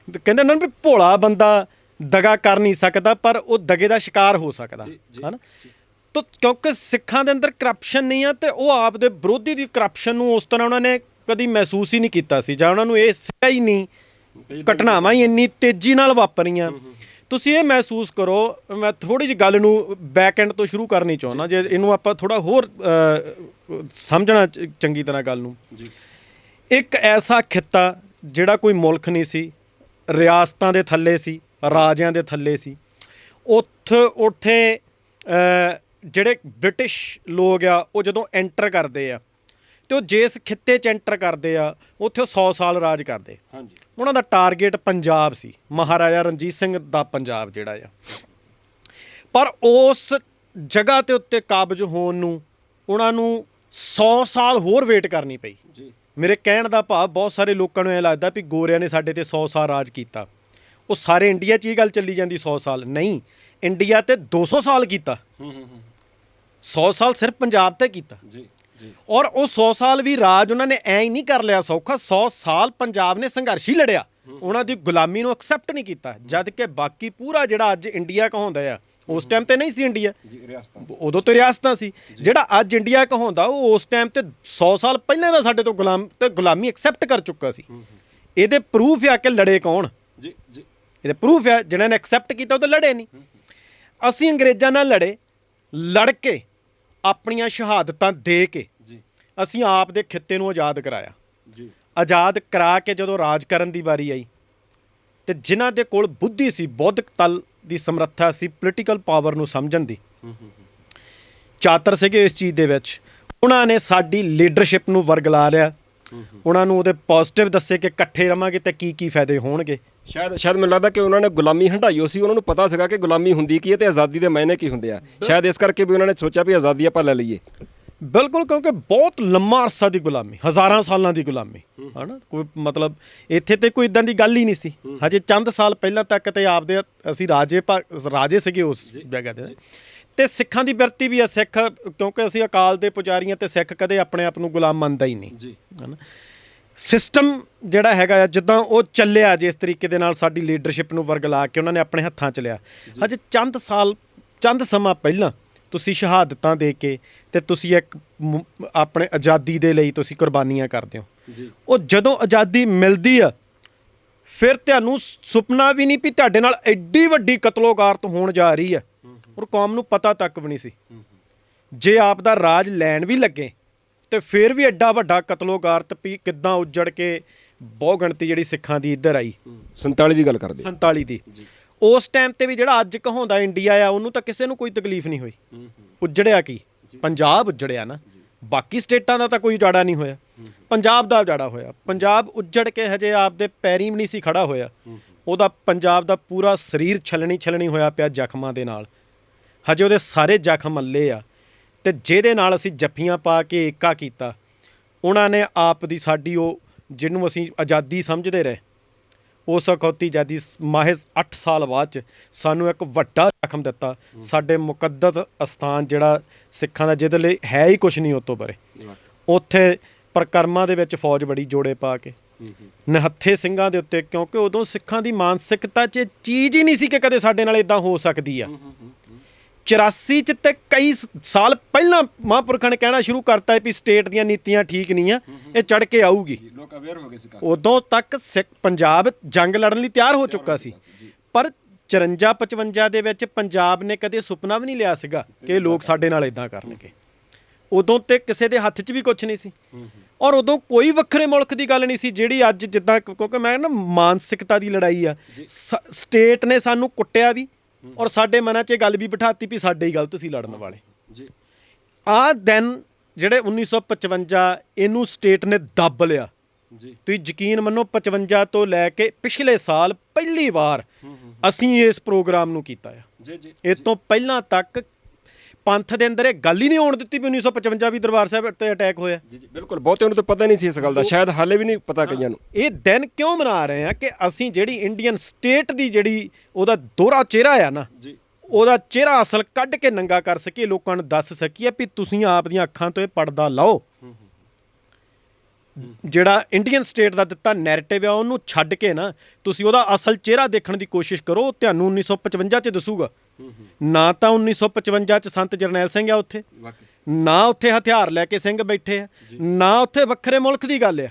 ਕਹਿੰਦੇ ਉਹਨਾਂ ਨੂੰ ਵੀ ਭੋਲਾ ਬੰਦਾ ਦਗਾ ਕਰ ਨਹੀਂ ਸਕਦਾ, ਪਰ ਉਹ ਦਗੇ ਦਾ ਸ਼ਿਕਾਰ ਹੋ ਸਕਦਾ, ਹੈ ਨਾ। ਤਾਂ ਕਿਉਂਕਿ ਸਿੱਖਾਂ ਦੇ ਅੰਦਰ ਕਰਪਸ਼ਨ ਨਹੀਂ ਆ, ਤੇ ਉਹ ਆਪ ਦੇ ਵਿਰੋਧੀ ਦੀ ਕਰਪਸ਼ਨ ਨੂੰ ਉਸ ਤਰ੍ਹਾਂ ਉਹਨਾਂ ਨੇ ਕਦੀ ਮਹਿਸੂਸ ਹੀ ਨਹੀਂ ਕੀਤਾ ਸੀ, ਜਾਂ ਉਹਨਾਂ ਨੂੰ ਇਹ ਸਿਆ ਹੀ ਨਹੀਂ, ਘਟਨਾਵਾਂ ਹੀ ਇੰਨੀ ਤੇਜ਼ੀ ਨਾਲ ਵਾਪਰੀਆਂ। ਤੁਸੀਂ ਇਹ ਮਹਿਸੂਸ ਕਰੋ, ਮੈਂ ਥੋੜ੍ਹੀ ਜਿਹੀ ਗੱਲ ਨੂੰ ਬੈਕ ਐਂਡ ਤੋਂ ਸ਼ੁਰੂ ਕਰਨੀ ਚਾਹੁੰਦਾ, ਜੇ ਇਹਨੂੰ ਆਪਾਂ ਥੋੜ੍ਹਾ ਹੋਰ ਸਮਝਣਾ ਚੰਗੀ ਤਰ੍ਹਾਂ ਗੱਲ ਨੂੰ। ਇੱਕ ਐਸਾ ਖਿੱਤਾ ਜਿਹੜਾ ਕੋਈ ਮੁਲਕ ਨਹੀਂ ਸੀ, ਰਿਆਸਤਾਂ ਦੇ ਥੱਲੇ ਸੀ, ਰਾਜਿਆਂ ਦੇ ਥੱਲੇ ਸੀ, ਉੱਥੇ ਜਿਹੜੇ ਬ੍ਰਿਟਿਸ਼ ਲੋਕ ਆ ਉਹ ਜਦੋਂ ਐਂਟਰ ਕਰਦੇ ਆ ਤੇ ਉਹ ਜਿਸ ਖਿੱਤੇ 'ਚ ਐਂਟਰ ਕਰਦੇ ਆ ਉੱਥੇ ਉਹ 100 ਸਾਲ ਰਾਜ ਕਰਦੇ। ਹਾਂਜੀ, ਉਹਨਾਂ ਦਾ ਟਾਰਗੇਟ ਪੰਜਾਬ ਸੀ, ਮਹਾਰਾਜਾ ਰਣਜੀਤ ਸਿੰਘ ਦਾ ਪੰਜਾਬ ਜਿਹੜਾ ਆ। ਪਰ ਉਸ ਜਗ੍ਹਾ ਦੇ ਉੱਤੇ ਕਾਬਜ਼ ਹੋਣ ਨੂੰ ਉਹਨਾਂ ਨੂੰ 100 ਸਾਲ ਹੋਰ ਵੇਟ ਕਰਨੀ ਪਈ ਜੀ। ਮੇਰੇ ਕਹਿਣ ਦਾ ਭਾਵ, ਬਹੁਤ ਸਾਰੇ ਲੋਕਾਂ ਨੂੰ ਇਹ ਲੱਗਦਾ ਵੀ ਗੋਰਿਆਂ ਨੇ ਸਾਡੇ ਤੇ 100 ਸਾਲ ਰਾਜ ਕੀਤਾ। ਉਹ ਸਾਰੇ ਇੰਡੀਆ 'ਚ ਇਹ ਗੱਲ ਚੱਲੀ ਜਾਂਦੀ 100 ਸਾਲ ਨਹੀਂ, ਇੰਡੀਆ ਤੇ 200 ਸਾਲ ਕੀਤਾ। 100 ਸਾਲ ਸਿਰਫ ਪੰਜਾਬ ਤੇ ਕੀਤਾ ਜੀ। ਔਰ ਉਹ 100 ਸਾਲ ਵੀ ਰਾਜ ਉਹਨਾਂ ਨੇ ਐਂ ਹੀ ਨਹੀਂ ਕਰ ਲਿਆ ਸੌਖਾ। 100 ਸਾਲ ਪੰਜਾਬ ਨੇ ਸੰਘਰਸ਼ ਹੀ ਲੜਿਆ ਉਹਨਾਂ ਦੀ ਗੁਲਾਮੀ ਨੂੰ ਐਕਸੈਪਟ ਨਹੀਂ ਕੀਤਾ, ਜਦ ਕਿ ਬਾਕੀ ਪੂਰਾ ਜਿਹੜਾ ਅੱਜ ਇੰਡੀਆ ਕਹਾਉਂਦਾ ਆ ਉਸ ਟਾਈਮ ਤੇ ਨਹੀਂ ਸੀ ਇੰਡੀਆ, ਉਦੋਂ ਤੇ ਰਿਆਸਤਾਂ ਸੀ। ਜਿਹੜਾ ਅੱਜ ਇੰਡੀਆ ਕਹਾਉਂਦਾ ਉਹ ਉਸ ਟਾਈਮ ਤੇ 100 ਸਾਲ ਪਹਿਲਾਂ ਦਾ ਸਾਡੇ ਤੋਂ ਗੁਲਾਮੀ ਐਕਸੈਪਟ ਕਰ ਚੁੱਕਾ ਸੀ। ਇਹਦੇ ਪ੍ਰੂਫ ਆ ਕਿ ਲੜੇ ਕੌਣ, ਇਹਦੇ ਪ੍ਰੂਫ ਆ ਜਿਹਨਾਂ ਨੇ ਐਕਸੈਪਟ ਕੀਤਾ ਉਹ ਤਾਂ ਲੜੇ ਨਹੀਂ। ਅਸੀਂ ਅੰਗਰੇਜ਼ਾਂ ਨਾਲ ਲੜ ਕੇ ਆਪਣੀਆਂ ਸ਼ਹਾਦਤਾਂ ਦੇ ਕੇ ਅਸੀਂ ਆਪ ਦੇ ਖਿੱਤੇ ਨੂੰ ਆਜ਼ਾਦ ਕਰਾਇਆ। ਆਜ਼ਾਦ ਕਰਾ ਕੇ ਜਦੋਂ ਰਾਜ ਕਰਨ ਦੀ ਵਾਰੀ ਆਈ ਤੇ ਜਿਨ੍ਹਾਂ ਦੇ ਕੋਲ ਬੁੱਧੀ ਸੀ, ਬੌਧਿਕ ਤਲ ਦੀ ਸਮਰੱਥਾ ਸੀ, ਪੋਲੀਟੀਕਲ ਪਾਵਰ ਨੂੰ ਸਮਝਣ ਦੀ, ਚਾਤਰ ਸੀਗੇ ਇਸ ਚੀਜ਼ ਦੇ ਵਿੱਚ, ਉਹਨਾਂ ਨੇ ਸਾਡੀ ਲੀਡਰਸ਼ਿਪ ਨੂੰ ਵਰਗਲਾ ਲਿਆ। ਉਹਨਾਂ ਨੂੰ ਉਹਦੇ ਪੋਜ਼ਿਟਿਵ ਦੱਸੇ ਕਿ ਇਕੱਠੇ ਰਵਾਂਗੇ ਤੇ ਕੀ ਫਾਇਦੇ ਹੋਣਗੇ। ਸ਼ਾਇਦ ਮੈਨੂੰ ਲੱਗਦਾ ਕਿ ਉਹਨਾਂ ਨੇ ਗੁਲਾਮੀ ਹੰਢਾਈ ਹੋਈ ਸੀ, ਉਹਨਾਂ ਨੂੰ ਪਤਾ ਸੀਗਾ ਕਿ ਗੁਲਾਮੀ ਹੁੰਦੀ ਕੀ ਹੈ ਤੇ ਆਜ਼ਾਦੀ ਦੇ ਮਾਇਨੇ ਕੀ ਹੁੰਦੇ ਆ। ਸ਼ਾਇਦ ਇਸ ਕਰਕੇ ਵੀ ਉਹਨਾਂ ਨੇ ਸੋਚਿਆ ਵੀ ਆਜ਼ਾਦੀ ਆਪਾਂ ਲੈ ਲਈਏ। ਬਿਲਕੁਲ, ਕਿਉਂਕਿ ਬਹੁਤ ਲੰਮਾ ਅਰਸਾ ਦੀ ਗੁਲਾਮੀ, ਹਜ਼ਾਰਾਂ ਸਾਲਾਂ ਦੀ ਗੁਲਾਮੀ ਹੈ ਨਾ, ਕੋਈ ਮਤਲਬ ਇੱਥੇ ਤੇ ਕੋਈ ਇਦਾਂ ਦੀ ਗੱਲ ਹੀ ਨਹੀਂ ਸੀ। ਹਜੇ ਚੰਦ ਸਾਲ ਪਹਿਲਾਂ ਤੱਕ ਤੇ ਆਪਦੇ ਅਸੀਂ ਰਾਜੇ ਸੀਗੇ ਉਸ ਜਗ੍ਹਾ ਤੇ। ਤੇ ਸਿੱਖਾਂ ਦੀ ਬਿਰਤੀ ਵੀ ਆ, ਸਿੱਖ ਕਿਉਂਕਿ ਅਸੀਂ ਅਕਾਲ ਦੇ ਪੁਜਾਰੀਆਂ ਤੇ ਸਿੱਖ ਕਦੇ ਆਪਣੇ ਆਪ ਨੂੰ ਗੁਲਾਮ ਮੰਨਦਾ ਹੀ ਨਹੀਂ ਹੈ ਨਾ। ਸਿਸਟਮ ਜਿਹੜਾ ਹੈਗਾ ਆ ਜਿੱਦਾਂ ਉਹ ਚੱਲਿਆ, ਜਿਸ ਤਰੀਕੇ ਦੇ ਨਾਲ ਸਾਡੀ ਲੀਡਰਸ਼ਿਪ ਨੂੰ ਵਰਗਲਾ ਕੇ ਉਹਨਾਂ ਨੇ ਆਪਣੇ ਹੱਥਾਂ 'ਚ ਲਿਆ। ਹਜੇ ਚੰਦ ਸਮਾਂ ਪਹਿਲਾਂ ਤੁਸੀਂ ਸ਼ਹਾਦਤਾਂ ਦੇ ਕੇ ਤੇ ਤੁਸੀਂ ਇੱਕ ਆਪਣੇ ਆਜ਼ਾਦੀ ਦੇ ਲਈ ਤੁਸੀਂ ਕੁਰਬਾਨੀਆਂ ਕਰਦੇ ਹੋ। ਉਹ ਜਦੋਂ ਆਜ਼ਾਦੀ ਮਿਲਦੀ ਆ ਫਿਰ ਤੁਹਾਨੂੰ ਸੁਪਨਾ ਵੀ ਨਹੀਂ ਵੀ ਤੁਹਾਡੇ ਨਾਲ ਐਡੀ ਵੱਡੀ ਕਤਲੋਗਾਰਤ ਹੋਣ ਜਾ ਰਹੀ ਆ, ਔਰ ਕੌਮ ਨੂੰ ਪਤਾ ਤੱਕ ਵੀ ਨਹੀਂ ਸੀ। ਜੇ ਆਪ ਦਾ ਰਾਜ ਲੈਣ ਵੀ ਲੱਗੇ ਤੇ ਫਿਰ ਵੀ ਐਡਾ ਵੱਡਾ ਕਤਲੋਗਾਰਤ ਵੀ ਕਿੱਦਾਂ ਉੱਜੜ ਕੇ ਬਹੁ ਗਿਣਤੀ ਜਿਹੜੀ ਸਿੱਖਾਂ ਦੀ ਇੱਧਰ ਆਈ। 47 ਦੀ ਗੱਲ ਕਰਦੇ, 47 ਦੀ। ਉਸ ਟਾਈਮ ਤੇ ਵੀ ਜਿਹੜਾ ਅੱਜ ਕਹਾਉਂਦਾ ਇੰਡੀਆ ਆ ਉਹਨੂੰ ਤਾਂ ਕਿਸੇ ਨੂੰ ਕੋਈ ਤਕਲੀਫ ਨਹੀਂ ਹੋਈ। ਉੱਜੜਿਆ ਕੀ? ਪੰਜਾਬ ਉੱਜੜਿਆ ਨਾ, ਬਾਕੀ ਸਟੇਟਾਂ ਦਾ ਤਾਂ ਕੋਈ ਉਜਾੜਾ ਨਹੀਂ ਹੋਇਆ, ਪੰਜਾਬ ਦਾ ਉਜਾੜਾ ਹੋਇਆ। ਪੰਜਾਬ ਉੱਜੜ ਕੇ ਹਜੇ ਆਪਦੇ ਪੈਰੀਂ ਵੀ ਨਹੀਂ ਸੀ ਖੜਾ ਹੋਇਆ, ਉਹਦਾ ਪੰਜਾਬ ਦਾ ਪੂਰਾ ਸਰੀਰ ਛਲਣੀ ਹੋਇਆ ਪਿਆ ਜ਼ਖਮਾਂ ਦੇ ਨਾਲ। ਹਜੇ ਉਹਦੇ ਸਾਰੇ ਜ਼ਖਮ ਮੱਲੇ ਆ ਤੇ ਜਿਹਦੇ ਨਾਲ ਅਸੀਂ ਜੱਫੀਆਂ ਪਾ ਕੇ ਏਕਾ ਕੀਤਾ, ਉਹਨਾਂ ਨੇ ਆਪ ਦੀ ਸਾਡੀ ਉਹ ਜਿਹਨੂੰ ਅਸੀਂ ਆਜ਼ਾਦੀ ਸਮਝਦੇ ਰਹੇ, ਉਸ ਅਖੌਤੀ ਆਜ਼ਾਦੀ ਮਾਹਿਜ਼ 8 ਸਾਲ ਬਾਅਦ 'ਚ ਸਾਨੂੰ ਇੱਕ ਵੱਡਾ ਜ਼ਖਮ ਦਿੱਤਾ। ਸਾਡੇ ਮੁਕੱਦਸ ਅਸਥਾਨ ਜਿਹੜਾ ਸਿੱਖਾਂ ਦਾ, ਜਿਹਦੇ ਲਈ ਹੈ ਹੀ ਕੁਛ ਨਹੀਂ ਉਹ ਤੋਂ ਪਰੇ, ਉੱਥੇ ਪਰਿਕਰਮਾ ਦੇ ਵਿੱਚ ਫੌਜ ਬੜੀ ਜੋੜੇ ਪਾ ਕੇ ਨਿਹੱਥੇ ਸਿੰਘਾਂ ਦੇ ਉੱਤੇ, ਕਿਉਂਕਿ ਉਦੋਂ ਸਿੱਖਾਂ ਦੀ ਮਾਨਸਿਕਤਾ 'ਚ ਚੀਜ਼ ਹੀ ਨਹੀਂ ਸੀ ਕਿ ਕਦੇ ਸਾਡੇ ਨਾਲ ਇੱਦਾਂ ਹੋ ਸਕਦੀ ਆ। 84 'ਚ ਤੇ ਕਈ ਸਾਲ ਪਹਿਲਾਂ ਮਹਾਂਪੁਰਖਾਂ ਨੇ ਕਹਿਣਾ ਸ਼ੁਰੂ ਕਰਤਾ ਵੀ ਸਟੇਟ ਦੀਆਂ ਨੀਤੀਆਂ ਠੀਕ ਨਹੀਂ ਆ, ਇਹ ਚੜ ਕੇ ਆਊਗੀ। ਲੋਕ ਅਵੇਅਰ ਹੋ ਗਏ ਸੀ। ਉਦੋਂ ਤੱਕ ਪੰਜਾਬ ਜੰਗ ਲੜਨ ਲਈ ਤਿਆਰ ਹੋ ਚੁੱਕਾ ਸੀ, ਪਰ 54-55 ਦੇ ਵਿੱਚ ਪੰਜਾਬ ਨੇ ਕਦੇ ਸੁਪਨਾ ਵੀ ਨਹੀਂ ਲਿਆ ਸੀਗਾ ਕਿ ਲੋਕ ਸਾਡੇ ਨਾਲ ਇਦਾਂ ਕਰਨਗੇ। ਉਦੋਂ ਤੇ ਕਿਸੇ ਦੇ ਹੱਥ 'ਚ ਵੀ ਕੁਝ ਨਹੀਂ ਸੀ, ਔਰ ਉਦੋਂ ਕੋਈ ਵੱਖਰੇ ਮੁਲਕ ਦੀ ਗੱਲ ਨਹੀਂ ਸੀ ਜਿਹੜੀ ਅੱਜ ਜਿੱਦਾਂ, ਕਿਉਂਕਿ ਮੈਂ ਨਾ ਮਾਨਸਿਕਤਾ ਦੀ ਲੜਾਈ ਆ। ਸਟੇਟ ਨੇ ਸਾਨੂੰ ਕੁੱਟਿਆ ਵੀ ਔਰ ਸਾਡੇ ਮਨਾਂ 'ਚ ਇਹ ਗੱਲ ਵੀ ਬਿਠਾਤੀ ਵੀ ਸਾਡੇ ਹੀ ਗਲਤ ਸੀ ਲੜਨ ਵਾਲੇ। ਆਹ ਦਿਨ ਜਿਹੜੇ 1955 ਇਹਨੂੰ ਸਟੇਟ ਨੇ ਦੱਬ ਲਿਆ। ਤੁਸੀਂ ਯਕੀਨ ਮੰਨੋ 55 ਤੋਂ ਲੈ ਕੇ ਪਿਛਲੇ ਸਾਲ ਪਹਿਲੀ ਵਾਰ ਅਸੀਂ ਇਸ ਪ੍ਰੋਗਰਾਮ ਨੂੰ ਕੀਤਾ ਆ। ਇਸ ਤੋਂ ਪਹਿਲਾਂ ਤੱਕ ਪੰਥ ਦੇ ਅੰਦਰ ਇਹ ਗੱਲ ਹੀ ਨਹੀਂ ਆਉਣ ਦਿੱਤੀ ਵੀ 1955 ਵੀ ਦਰਬਾਰ ਸਾਹਿਬ ਤੇ ਅਟੈਕ ਹੋਇਆ। ਬਿਲਕੁਲ, ਬਹੁਤਿਆਂ ਨੂੰ ਤਾਂ ਪਤਾ ਨਹੀਂ ਸੀ ਇਸ ਗੱਲ ਦਾ, ਸ਼ਾਇਦ ਹਾਲੇ ਵੀ ਨਹੀਂ ਪਤਾ ਕਈਆਂ ਨੂੰ। ਇਹ ਦਿਨ ਕਿਉਂ ਮਨਾ ਰਹੇ ਆ ਕਿ ਅਸੀਂ ਜਿਹੜੀ ਇੰਡੀਅਨ ਸਟੇਟ ਦੀ ਜਿਹੜੀ ਉਹਦਾ ਦੋਹਰਾ ਚਿਹਰਾ ਆ ਨਾ, ਉਹਦਾ ਚਿਹਰਾ ਅਸਲ ਕੱਢ ਕੇ ਨੰਗਾ ਕਰ ਸਕੀਏ, ਲੋਕਾਂ ਨੂੰ ਦੱਸ ਸਕੀਏ ਵੀ ਤੁਸੀਂ ਆਪ ਦੀਆਂ ਅੱਖਾਂ ਤੋਂ ਇਹ ਪਰਦਾ ਲਾਓ। ਜਿਹੜਾ ਇੰਡੀਅਨ ਸਟੇਟ ਦਾ ਦਿੱਤਾ ਨੈਰੇਟਿਵ ਆ ਉਹਨੂੰ ਛੱਡ ਕੇ ਨਾ ਤੁਸੀਂ ਉਹਦਾ ਅਸਲ ਚਿਹਰਾ ਦੇਖਣ ਦੀ ਕੋਸ਼ਿਸ਼ ਕਰੋ। ਤੁਹਾਨੂੰ 1955 'ਚ ਦੱਸੂਗਾ। ਨਾ ਤਾਂ 1955 'ਚ ਸੰਤ ਜਰਨੈਲ ਸਿੰਘ ਆ ਉੱਥੇ, ਨਾ ਉੱਥੇ ਹਥਿਆਰ ਲੈ ਕੇ ਸਿੰਘ ਬੈਠੇ ਆ, ਨਾ ਉੱਥੇ ਵੱਖਰੇ ਮੁਲਕ ਦੀ ਗੱਲ ਆ।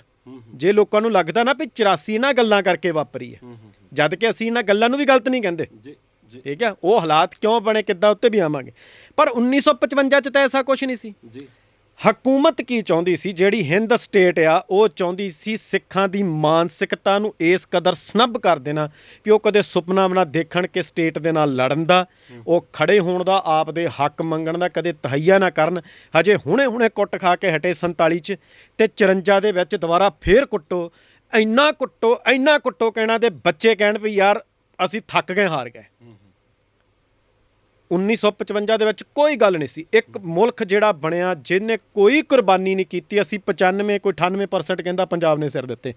ਜੇ ਲੋਕਾਂ ਨੂੰ ਲੱਗਦਾ ਨਾ ਵੀ 84 ਇਹਨਾਂ ਗੱਲਾਂ ਕਰਕੇ ਵਾਪਰੀ ਆ, ਜਦ ਕਿ ਅਸੀਂ ਇਹਨਾਂ ਗੱਲਾਂ ਨੂੰ ਵੀ ਗਲਤ ਨਹੀਂ ਕਹਿੰਦੇ, ਠੀਕ ਆ। ਉਹ ਹਾਲਾਤ ਕਿਉਂ ਬਣੇ ਕਿੱਦਾਂ ਉੱਤੇ ਵੀ ਆਵਾਂਗੇ, ਪਰ 1955 'ਚ ਤਾਂ ਐਸਾ ਕੁਛ ਨਹੀਂ ਸੀ। ਹਕੂਮਤ ਕੀ ਚਾਹੁੰਦੀ ਸੀ? ਜਿਹੜੀ ਹਿੰਦ ਸਟੇਟ ਆ ਉਹ ਚਾਹੁੰਦੀ ਸੀ ਸਿੱਖਾਂ ਦੀ ਮਾਨਸਿਕਤਾ ਨੂੰ ਇਸ ਕਦਰ ਸਨੱਬ ਕਰ ਦੇਣਾ ਕਿ ਉਹ ਕਦੇ ਸੁਪਨਾ ਵੀ ਨਾ ਦੇਖਣ ਕਿ ਸਟੇਟ ਦੇ ਨਾਲ ਲੜਨ ਦਾ, ਉਹ ਖੜੇ ਹੋਣ ਦਾ, ਆਪ ਦੇ ਹੱਕ ਮੰਗਣ ਦਾ ਕਦੇ ਤਹਈਆ ਨਾ ਕਰਨ। ਹਜੇ ਹੁਣੇ ਕੁੱਟ ਖਾ ਕੇ ਹਟੇ 47 'ਚ ਤੇ 54 ਦੇ ਵਿੱਚ ਦੁਬਾਰਾ ਫੇਰ ਕੁੱਟੋ, ਇੰਨਾ ਕੁੱਟੋ ਕਿ ਇਹਨਾਂ ਦੇ ਬੱਚੇ ਕਹਿਣ ਵੀ ਯਾਰ ਅਸੀਂ ਥੱਕ ਗਏ, ਹਾਰ ਗਏ। 1955 ਦੇ ਵਿੱਚ ਕੋਈ ਗੱਲ ਨਹੀਂ ਸੀ। ਇੱਕ ਮੁਲਕ ਜਿਹੜਾ ਬਣਿਆ ਜਿਹਨੇ ਕੋਈ ਕੁਰਬਾਨੀ ਨਹੀਂ ਕੀਤੀ। ਅਸੀਂ 95 ਕੋਈ 98% ਕਹਿੰਦਾ ਪੰਜਾਬ ਨੇ ਸਿਰ ਦਿੱਤੇ।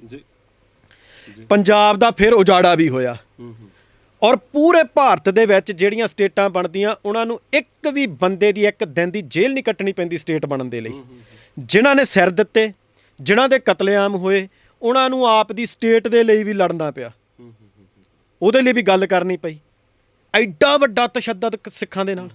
ਪੰਜਾਬ ਦਾ ਫਿਰ ਉਜਾੜਾ ਵੀ ਹੋਇਆ, ਔਰ ਪੂਰੇ ਭਾਰਤ ਦੇ ਵਿੱਚ ਜਿਹੜੀਆਂ ਸਟੇਟਾਂ ਬਣਦੀਆਂ ਉਹਨਾਂ ਨੂੰ ਇੱਕ ਵੀ ਬੰਦੇ ਦੀ ਇੱਕ ਦਿਨ ਦੀ ਜੇਲ੍ਹ ਨਹੀਂ ਕੱਟਣੀ ਪੈਂਦੀ ਸਟੇਟ ਬਣਨ ਦੇ ਲਈ। ਜਿਨ੍ਹਾਂ ਨੇ ਸਿਰ ਦਿੱਤੇ, ਜਿਨ੍ਹਾਂ ਦੇ ਕਤਲੇਆਮ ਹੋਏ, ਉਹਨਾਂ ਨੂੰ ਆਪ ਦੀ ਸਟੇਟ ਦੇ ਲਈ ਵੀ ਲੜਨਾ ਪਿਆ, ਉਹਦੇ ਲਈ ਵੀ ਗੱਲ ਕਰਨੀ ਪਈ। ਐਡਾ ਵੱਡਾ ਤਸ਼ੱਦਦ ਸਿੱਖਾਂ ਦੇ ਨਾਲ।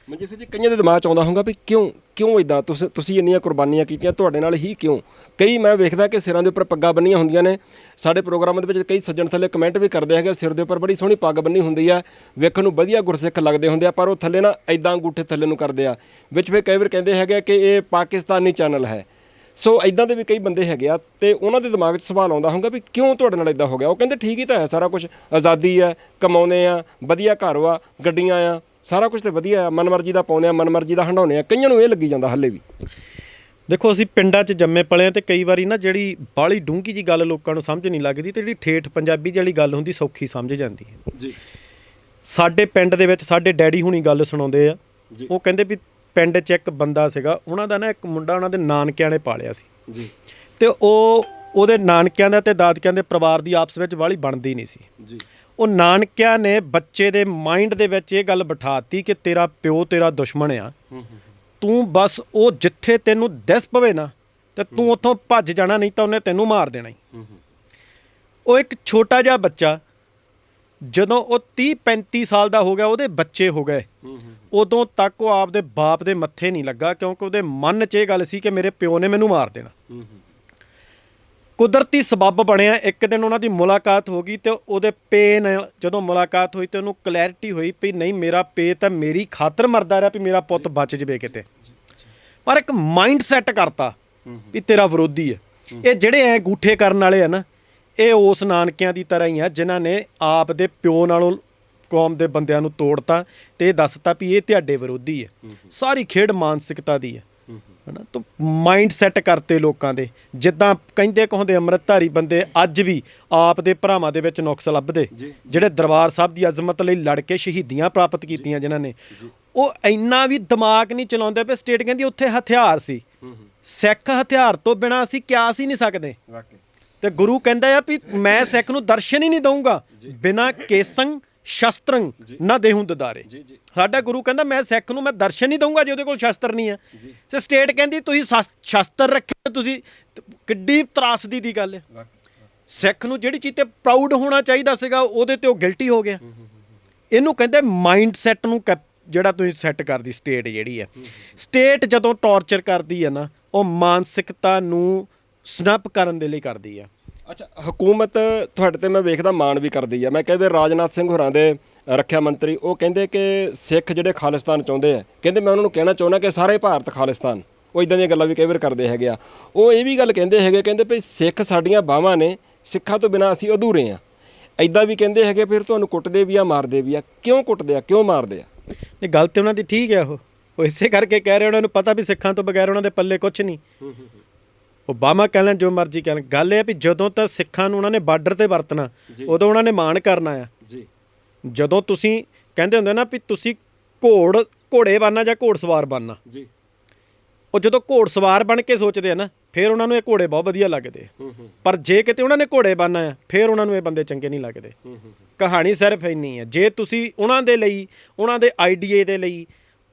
ਮਨਜੀਤ ਸਿੰਘ ਜੀ, ਕਈਆਂ ਦੇ ਦਿਮਾਗ 'ਚ ਆਉਂਦਾ ਹੋਊਗਾ ਵੀ ਕਿਉਂ ਇਦਾਂ ਤੁਸੀਂ ਇੰਨੀਆਂ ਕੁਰਬਾਨੀਆਂ ਕੀਤੀਆਂ, ਤੁਹਾਡੇ ਨਾਲ ਹੀ ਕਿਉਂ? ਕਈ ਮੈਂ ਵੇਖਦਾ ਕਿ ਸਿਰਾਂ ਦੇ ਉੱਪਰ ਪੱਗਾਂ ਬੰਨੀਆਂ ਹੁੰਦੀਆਂ ਨੇ। ਸਾਡੇ ਪ੍ਰੋਗਰਾਮਾਂ ਦੇ ਵਿੱਚ ਕਈ ਸੱਜਣ ਥੱਲੇ ਕਮੈਂਟ ਵੀ ਕਰਦੇ ਹੈਗੇ, ਸਿਰ ਦੇ ਉੱਪਰ ਬੜੀ ਸੋਹਣੀ ਪੱਗ ਬੰਨੀ ਹੁੰਦੀ ਆ, ਵੇਖਣ ਨੂੰ ਵਧੀਆ ਗੁਰਸਿੱਖ ਲੱਗਦੇ ਹੁੰਦੇ ਆ, ਪਰ ਉਹ ਥੱਲੇ ਨਾ ਇਦਾਂ ਅੰਗੂਠੇ ਥੱਲੇ ਨੂੰ ਕਰਦੇ ਆ। ਵਿੱਚ ਫਿਰ ਕਈ ਵਾਰ ਕਹਿੰਦੇ ਹੈਗੇ ਕਿ ਇਹ ਪਾਕਿਸਤਾਨੀ ਚੈਨਲ ਹੈ। ਸੋ ਇਦਾਂ ਦੇ ਵੀ ਕਈ ਬੰਦੇ ਹੈਗੇ ਆ, ਤੇ ਉਹਨਾਂ ਦੇ ਦਿਮਾਗ 'ਚ ਸਵਾਲ ਆਉਂਦਾ ਹੋਊਗਾ ਵੀ ਕਿਉਂ ਤੁਹਾਡੇ ਨਾਲ ਇਦਾਂ ਹੋ ਗਿਆ? ਉਹ ਕਹਿੰਦੇ ਠੀਕ ਹੀ ਤਾਂ ਹੈ, ਸਾਰਾ ਕੁਝ ਆਜ਼ਾਦੀ ਹੈ, ਕਮਾਉਂਦੇ ਆ, ਵਧੀਆ ਘਰ ਵਾ, ਗੱਡੀਆਂ ਆ, ਸਾਰਾ ਕੁਝ ਤੇ ਵਧੀਆ ਆ, ਮਨਮਰਜ਼ੀ ਦਾ ਪਾਉਂਦੇ ਆ, ਮਨਮਰਜ਼ੀ ਦਾ ਹੰਡਾਉਂਦੇ ਆ। ਕਈਆਂ ਨੂੰ ਇਹ ਲੱਗੀ ਜਾਂਦਾ ਹੱਲੇ ਵੀ। ਦੇਖੋ, ਅਸੀਂ ਪਿੰਡਾਂ 'ਚ ਜੰਮੇ ਪਲੇ ਹਾਂ, ਤੇ ਕਈ ਵਾਰੀ ਨਾ ਜਿਹੜੀ ਬਾਹਲੀ ਡੂੰਘੀ ਜੀ ਗੱਲ ਲੋਕਾਂ ਨੂੰ ਸਮਝ ਨਹੀਂ ਲੱਗਦੀ, ਤੇ ਜਿਹੜੀ ਠੇਠ ਪੰਜਾਬੀ ਜਿਹੜੀ ਗੱਲ ਹੁੰਦੀ ਸੌਖੀ ਸਮਝ ਜਾਂਦੀ ਹੈ ਜੀ। ਸਾਡੇ ਪਿੰਡ ਦੇ ਵਿੱਚ ਸਾਡੇ ਡੈਡੀ ਹੁਣੀ ਗੱਲ ਸੁਣਾਉਂਦੇ ਆ। ਜੀ। ਉਹ ਕਹਿੰਦੇ ਵੀ ਪਿੰਡ 'ਚ ਇੱਕ ਬੰਦਾ ਸੀਗਾ, ਉਹਨਾਂ ਦਾ ਨਾ ਇੱਕ ਮੁੰਡਾ ਉਹਨਾਂ ਦੇ ਨਾਨਕਿਆਂ ਨੇ ਪਾਲਿਆ ਸੀ ਜੀ। ਤੇ ਉਹਦੇ ਨਾਨਕਿਆਂ ਦਾ ਤੇ ਦਾਦਕਿਆਂ ਦੇ ਪਰਿਵਾਰ ਦੀ ਆਪਸ ਵਿੱਚ ਵਾਲੀ ਬਣਦੀ ਨਹੀਂ ਸੀ ਜੀ। ਉਹ ਨਾਨਕਿਆਂ ਨੇ ਬੱਚੇ ਦੇ ਮਾਈਂਡ ਦੇ ਵਿੱਚ ਇਹ ਗੱਲ ਬਿਠਾਤੀ ਕਿ ਤੇਰਾ ਪਿਓ ਤੇਰਾ ਦੁਸ਼ਮਣ ਆ, ਤੂੰ ਬਸ ਉਹ ਜਿੱਥੇ ਤੈਨੂੰ ਦਿਸ ਪਵੇ ਨਾ ਤੇ ਤੂੰ ਉੱਥੋਂ ਭੱਜ ਜਾਣਾ, ਨਹੀਂ ਤਾਂ ਉਹਨੇ ਤੈਨੂੰ ਮਾਰ ਦੇਣਾ ਹੀ। ਉਹ ਇੱਕ ਛੋਟਾ ਜਿਹਾ ਬੱਚਾ ਜਦੋਂ ਉਹ 30-35 ਸਾਲ ਦਾ ਹੋ ਗਿਆ, ਉਹਦੇ ਬੱਚੇ ਹੋ ਗਏ, ਉਦੋਂ ਤੱਕ ਉਹ ਆਪਦੇ ਬਾਪ ਦੇ ਮੱਥੇ ਨਹੀਂ ਲੱਗਾ, ਕਿਉਂਕਿ ਉਹਦੇ ਮਨ 'ਚ ਇਹ ਗੱਲ ਸੀ ਕਿ ਮੇਰੇ ਪਿਓ ਨੇ ਮੈਨੂੰ ਮਾਰ ਦੇਣਾ। ਕੁਦਰਤੀ ਸਬੱਬ ਬਣਿਆ, ਇੱਕ ਦਿਨ ਉਹਨਾਂ ਦੀ ਮੁਲਾਕਾਤ ਹੋ ਗਈ ਤੇ ਉਹਦੇ ਪੇ ਨਾਲ ਜਦੋਂ ਮੁਲਾਕਾਤ ਹੋਈ ਤੇ ਉਹਨੂੰ ਕਲੈਰਿਟੀ ਹੋਈ ਵੀ ਨਹੀਂ, ਮੇਰਾ ਪੇ ਤਾਂ ਮੇਰੀ ਖਾਤਰ ਮਰਦਾ ਰਿਹਾ ਵੀ ਮੇਰਾ ਪੁੱਤ ਬਚ ਜਵੇ ਕਿਤੇ, ਪਰ ਇੱਕ ਮਾਈਂਡ ਸੈੱਟ ਕਰਤਾ ਵੀ ਤੇਰਾ ਵਿਰੋਧੀ ਹੈ। ਇਹ ਜਿਹੜੇ ਐ ਗੂਠੇ ਕਰਨ ਵਾਲੇ ਆ ਨਾ, ਇਹ ਉਸ ਨਾਨਕਿਆਂ ਦੀ ਤਰ੍ਹਾਂ ਹੀ ਆ ਜਿਨ੍ਹਾਂ ਨੇ ਆਪ ਦੇ ਪਿਓ ਨਾਲੋਂ ਕੌਮ ਦੇ ਬੰਦਿਆਂ ਨੂੰ ਤੋੜਤਾ ਤੇ ਇਹ ਦੱਸਤਾ ਵੀ ਇਹ ਤੁਹਾਡੇ ਵਿਰੋਧੀ ਹੈ। ਸਾਰੀ ਖੇਡ ਮਾਨਸਿਕਤਾ ਦੀ ਹੈ ਹਨਾ। ਤਾਂ ਮਾਈਂਡ ਸੈੱਟ ਕਰਤੇ ਲੋਕਾਂ ਦੇ, ਜਿੱਦਾਂ ਕਹਿੰਦੇ ਕਹੁੰਦੇ ਅੰਮ੍ਰਿਤਧਾਰੀ ਬੰਦੇ ਅੱਜ ਵੀ ਆਪ ਦੇ ਭਰਾਵਾਂ ਦੇ ਵਿੱਚ ਨੁਕਸ ਲੱਭਦੇ, ਜਿਹੜੇ ਦਰਬਾਰ ਸਾਹਿਬ ਦੀ ਅਜ਼ਮਤ ਲਈ ਲੜ ਕੇ ਸ਼ਹੀਦੀਆਂ ਪ੍ਰਾਪਤ ਕੀਤੀਆਂ ਜਿਨ੍ਹਾਂ ਨੇ, ਉਹ ਇੰਨਾ ਵੀ ਦਿਮਾਗ ਨਹੀਂ ਚਲਾਉਂਦੇ ਪਏ। ਸਟੇਟ ਕਹਿੰਦੀ ਉੱਥੇ ਹਥਿਆਰ ਸੀ, ਸਿੱਖ ਹਥਿਆਰ ਤੋਂ ਬਿਨਾਂ ਅਸੀਂ ਕਿਆਸ ਹੀ ਨਹੀਂ ਸਕਦੇ। ਤੇ ਗੁਰੂ ਕਹਿੰਦਾ ਆ ਵੀ ਮੈਂ ਸਿੱਖ ਨੂੰ ਦਰਸ਼ਨ ਹੀ ਨਹੀਂ ਦਊਂਗਾ ਬਿਨਾਂ ਕੇਸੰ ਸ਼ਸਤਰੰ ਨਾ ਦੇਹੂੰ ਦਦਾਰੇ। ਸਾਡਾ ਗੁਰੂ ਕਹਿੰਦਾ ਮੈਂ ਸਿੱਖ ਨੂੰ ਮੈਂ ਦਰਸ਼ਨ ਨਹੀਂ ਦਊਂਗਾ ਜੇ ਉਹਦੇ ਕੋਲ ਸ਼ਸਤਰ ਨਹੀਂ ਹੈ। ਤੇ ਸਟੇਟ ਕਹਿੰਦੀ ਤੁਸੀਂ ਸ਼ਸਤਰ ਰੱਖੇ, ਤੁਸੀਂ ਕਿੱਡੀ ਤਰਾਸਦੀ ਦੀ ਗੱਲ ਹੈ। ਸਿੱਖ ਨੂੰ ਜਿਹੜੀ ਚੀਜ਼ ਤੇ ਪ੍ਰਾਊਡ ਹੋਣਾ ਚਾਹੀਦਾ ਸੀਗਾ ਉਹਦੇ ਤੇ ਉਹ ਗਿਲਟੀ ਹੋ ਗਿਆ। ਇਹਨੂੰ ਕਹਿੰਦੇ ਮਾਈਂਡ ਸੈੱਟ ਨੂੰ ਜਿਹੜਾ ਤੁਸੀਂ ਸੈੱਟ ਕਰਦੀ ਸਟੇਟ ਜਿਹੜੀ ਹੈ। ਸਟੇਟ ਜਦੋਂ ਟੌਰਚਰ ਕਰਦੀ ਹੈ ਨਾ, ਉਹ ਮਾਨਸਿਕਤਾ ਨੂੰ ਸਨੱਪ ਕਰਨ ਦੇ ਲਈ ਕਰਦੀ ਆ। ਅੱਛਾ, ਹਕੂਮਤ ਤੁਹਾਡੇ ਤੇ ਮੈਂ ਵੇਖਦਾ ਮਾਣ ਵੀ ਕਰਦੀ ਆ। ਮੈਂ ਕਹਿੰਦੇ ਰਾਜਨਾਥ ਸਿੰਘ ਹੋਰਾਂ ਦੇ ਰੱਖਿਆ ਮੰਤਰੀ, ਉਹ ਕਹਿੰਦੇ ਕਿ ਸਿੱਖ ਜਿਹੜੇ ਖਾਲਿਸਤਾਨ ਚਾਹੁੰਦੇ ਆ, ਕਹਿੰਦੇ ਮੈਂ ਉਹਨਾਂ ਨੂੰ ਕਹਿਣਾ ਚਾਹੁੰਦਾ ਕਿ ਸਾਰੇ ਭਾਰਤ ਖਾਲਿਸਤਾਨ। ਉਹ ਇਦਾਂ ਦੀਆਂ ਗੱਲਾਂ ਵੀ ਕਈ ਵਾਰ ਕਰਦੇ ਹੈਗੇ ਆ। ਉਹ ਇਹ ਵੀ ਗੱਲ ਕਹਿੰਦੇ ਹੈਗੇ, ਕਹਿੰਦੇ ਭਈ ਸਿੱਖ ਸਾਡੀਆਂ ਬਾਹਾਂ ਨੇ, ਸਿੱਖਾਂ ਤੋਂ ਬਿਨਾਂ ਅਸੀਂ ਅਧੂਰੇ ਆ। ਇਦਾਂ ਵੀ ਕਹਿੰਦੇ ਹੈਗੇ ਫਿਰ ਤੁਹਾਨੂੰ ਕੁੱਟਦੇ ਵੀ ਆ, ਮਾਰਦੇ ਵੀ ਆ। ਕਿਉਂ ਕੁੱਟਦੇ ਆ, ਕਿਉਂ ਮਾਰਦੇ ਆ? ਨਹੀਂ, ਗੱਲ ਤੇ ਉਹਨਾਂ ਦੀ ਠੀਕ ਹੈ। ਉਹ ਇਸੇ ਕਰਕੇ ਕਹਿ ਰਹੇ, ਉਹਨਾਂ ਨੂੰ ਪਤਾ ਵੀ ਸਿੱਖਾਂ ਤੋਂ ਬਗੈਰ ਉਹਨਾਂ ਦੇ ਪੱਲੇ ਕੁਛ ਨਹੀਂ। ਓਬਾਮਾ ਕਹਿ ਲੈਣ, ਜੋ ਮਰਜ਼ੀ ਕਹਿ ਲੈਣ, ਗੱਲ ਇਹ ਆ ਵੀ ਜਦੋਂ ਤਾਂ ਸਿੱਖਾਂ ਨੂੰ ਉਹਨਾਂ ਨੇ ਬਾਰਡਰ ਤੇ ਵਰਤਣਾ, ਉਦੋਂ ਉਹਨਾਂ ਨੇ ਮਾਣ ਕਰਨਾ ਆ। ਜਦੋਂ ਤੁਸੀਂ ਕਹਿੰਦੇ ਹੁੰਦੇ ਨਾ ਵੀ ਤੁਸੀਂ ਘੋੜੇ ਬਣਨਾ ਜਾਂ ਘੋੜਸਵਾਰ ਬਣਨਾ, ਉਹ ਜਦੋਂ ਘੋੜਸਵਾਰ ਬਣ ਕੇ ਸੋਚਦੇ ਆ ਨਾ, ਫਿਰ ਉਹਨਾਂ ਨੂੰ ਇਹ ਘੋੜੇ ਬਹੁਤ ਵਧੀਆ ਲੱਗਦੇ। ਪਰ ਜੇ ਕਿਤੇ ਉਹਨਾਂ ਨੇ ਘੋੜੇ ਬਣਨਾ ਆ, ਫਿਰ ਉਹਨਾਂ ਨੂੰ ਇਹ ਬੰਦੇ ਚੰਗੇ ਨਹੀਂ ਲੱਗਦੇ। ਕਹਾਣੀ ਸਿਰਫ ਇੰਨੀ ਹੈ, ਜੇ ਤੁਸੀਂ ਉਹਨਾਂ ਦੇ ਲਈ, ਉਹਨਾਂ ਦੇ ਆਈਡੀਏ ਦੇ ਲਈ,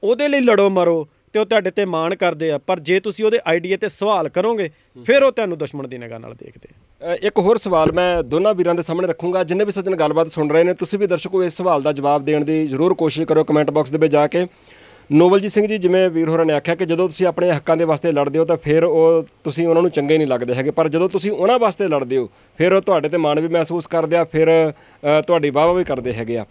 ਉਹਦੇ ਲਈ ਲੜੋ ਮਰੋ ਤੇ ਉਹ ਤੁਹਾਡੇ ਤੇ ਮਾਣ ਕਰਦੇ ਆ, ਪਰ ਜੇ ਤੁਸੀਂ ਉਹਦੇ ਆਈਡੀਏ ਤੇ ਸਵਾਲ ਕਰੋਗੇ ਫਿਰ ਉਹ ਤੁਹਾਨੂੰ ਦੁਸ਼ਮਣ ਦੀ ਨਿਗਾਹ ਨਾਲ ਦੇਖਦੇ ਆ। ਇੱਕ ਹੋਰ ਸਵਾਲ ਮੈਂ ਦੋਨਾਂ ਵੀਰਾਂ ਦੇ ਸਾਹਮਣੇ ਰੱਖੂੰਗਾ, ਜਿੰਨੇ ਵੀ ਸੱਜਣ ਗੱਲਬਾਤ ਸੁਣ ਰਹੇ ਨੇ, ਤੁਸੀਂ ਵੀ ਦਰਸ਼ਕੋ ਇਸ ਸਵਾਲ ਦਾ ਜਵਾਬ ਦੇਣ ਦੀ ਜ਼ਰੂਰ ਕੋਸ਼ਿਸ਼ ਕਰੋ ਕਮੈਂਟ ਬਾਕਸ ਦੇ ਵਿੱਚ ਜਾ ਕੇ। ਨੋਬਲਜੀਤ ਸਿੰਘ ਜੀ, ਜਿਵੇਂ ਵੀਰ ਹੋਰਾਂ ਨੇ ਆਖਿਆ ਕਿ ਜਦੋਂ ਤੁਸੀਂ ਆਪਣੇ ਹੱਕਾਂ ਦੇ ਵਾਸਤੇ ਲੜਦੇ ਹੋ ਤਾਂ ਫਿਰ ਉਹ ਤੁਸੀਂ ਉਹਨਾਂ ਨੂੰ ਚੰਗੇ ਨਹੀਂ ਲੱਗਦੇ ਹੈਗੇ, ਪਰ ਜਦੋਂ ਤੁਸੀਂ ਉਹਨਾਂ ਵਾਸਤੇ ਲੜਦੇ ਹੋ ਫਿਰ ਉਹ ਤੁਹਾਡੇ ਤੇ ਮਾਣ ਵੀ ਮਹਿਸੂਸ ਕਰਦੇ ਆ, ਫਿਰ ਤੁਹਾਡੀ ਵਾਹ ਵੀ ਕਰਦੇ ਹੈਗੇ ਆ।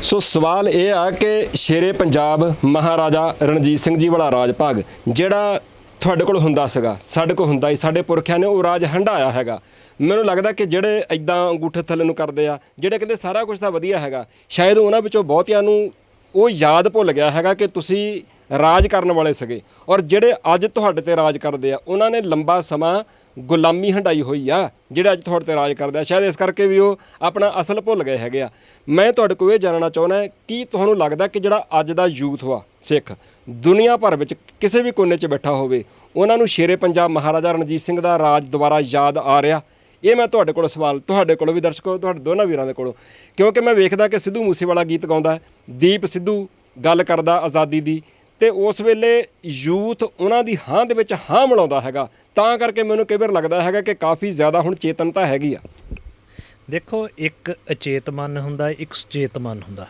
ਸੋ ਸਵਾਲ ਇਹ ਆ ਕਿ ਸ਼ੇਰੇ ਪੰਜਾਬ ਮਹਾਰਾਜਾ ਰਣਜੀਤ ਸਿੰਘ ਜੀ ਵਾਲਾ ਰਾਜ ਭਾਗ ਜਿਹੜਾ ਤੁਹਾਡੇ ਕੋਲ ਹੁੰਦਾ ਸੀਗਾ, ਸਾਡੇ ਕੋਲ ਹੁੰਦਾ ਹੀ, ਸਾਡੇ ਪੁਰਖਿਆਂ ਨੇ ਉਹ ਰਾਜ ਹੰਢਾਇਆ ਹੈਗਾ। ਮੈਨੂੰ ਲੱਗਦਾ ਕਿ ਜਿਹੜੇ ਇੱਦਾਂ ਅੰਗੂਠੇ ਥੱਲੇ ਨੂੰ ਕਰਦੇ ਆ, ਜਿਹੜੇ ਕਹਿੰਦੇ ਸਾਰਾ ਕੁਝ ਤਾਂ ਵਧੀਆ ਹੈਗਾ, ਸ਼ਾਇਦ ਉਹਨਾਂ ਵਿੱਚੋਂ ਬਹੁਤਿਆਂ ਨੂੰ ਉਹ ਯਾਦ ਭੁੱਲ ਗਿਆ ਹੈਗਾ ਕਿ ਤੁਸੀਂ ਰਾਜ ਕਰਨ ਵਾਲੇ ਸੀਗੇ, ਔਰ ਜਿਹੜੇ ਅੱਜ ਤੁਹਾਡੇ ਤੇ ਰਾਜ ਕਰਦੇ ਆ ਉਹਨਾਂ ਨੇ ਲੰਬਾ ਸਮਾਂ ਗੁਲਾਮੀ ਹੰਢਾਈ ਹੋਈ ਆ, ਜਿਹੜੇ ਅੱਜ ਤੁਹਾਡੇ ਤੇ ਰਾਜ ਕਰਦੇ ਆ। ਸ਼ਾਇਦ ਇਸ ਕਰਕੇ ਵੀ ਉਹ ਆਪਣਾ ਅਸਲ ਭੁੱਲ ਗਏ ਹੈਗੇ ਆ। ਮੈਂ ਤੁਹਾਡੇ ਕੋਲ ਇਹ ਜਾਣਨਾ ਚਾਹੁੰਦਾ ਕਿ ਤੁਹਾਨੂੰ ਲੱਗਦਾ ਕਿ ਜਿਹੜਾ ਅੱਜ ਦਾ ਯੂਥ ਵਾ ਸਿੱਖ ਦੁਨੀਆ ਭਰ ਵਿੱਚ ਕਿਸੇ ਵੀ ਕੋਨੇ 'ਚ ਬੈਠਾ ਹੋਵੇ, ਉਹਨਾਂ ਨੂੰ ਸ਼ੇਰੇ ਪੰਜਾਬ ਮਹਾਰਾਜਾ ਰਣਜੀਤ ਸਿੰਘ ਦਾ ਰਾਜ ਦੁਬਾਰਾ ਯਾਦ ਆ ਰਿਹਾ? ਇਹ ਮੈਂ ਤੁਹਾਡੇ ਕੋਲ ਸਵਾਲ, ਤੁਹਾਡੇ ਕੋਲੋਂ ਵੀ ਦਰਸ਼ਕੋ, ਤੁਹਾਡੇ ਦੋਨਾਂ ਵੀਰਾਂ ਦੇ ਕੋਲੋਂ, ਕਿਉਂਕਿ ਮੈਂ ਵੇਖਦਾ ਕਿ ਸਿੱਧੂ ਮੂਸੇਵਾਲਾ ਗੀਤ ਗਾਉਂਦਾ, ਦੀਪ ਸਿੱਧੂ ਗੱਲ ਕਰਦਾ ਆਜ਼ਾਦੀ ਦੀ, ਤੇ ਉਸ ਵੇਲੇ ਯੂਥ ਉਹਨਾਂ ਦੀ ਹਾਂ ਦੇ ਵਿੱਚ ਹਾਂ ਮਿਲਾਉਂਦਾ ਹੈਗਾ। ਤਾਂ ਕਰਕੇ ਮੈਨੂੰ ਕਈ ਵਾਰ ਲੱਗਦਾ ਹੈਗਾ ਕਿ ਕਾਫੀ ਜ਼ਿਆਦਾ ਹੁਣ ਚੇਤਨਤਾ ਹੈਗੀ ਆ। ਦੇਖੋ, ਇੱਕ ਅਚੇਤ ਮਨ ਹੁੰਦਾ, ਇੱਕ ਸੁਚੇਤ ਮਨ ਹੁੰਦਾ।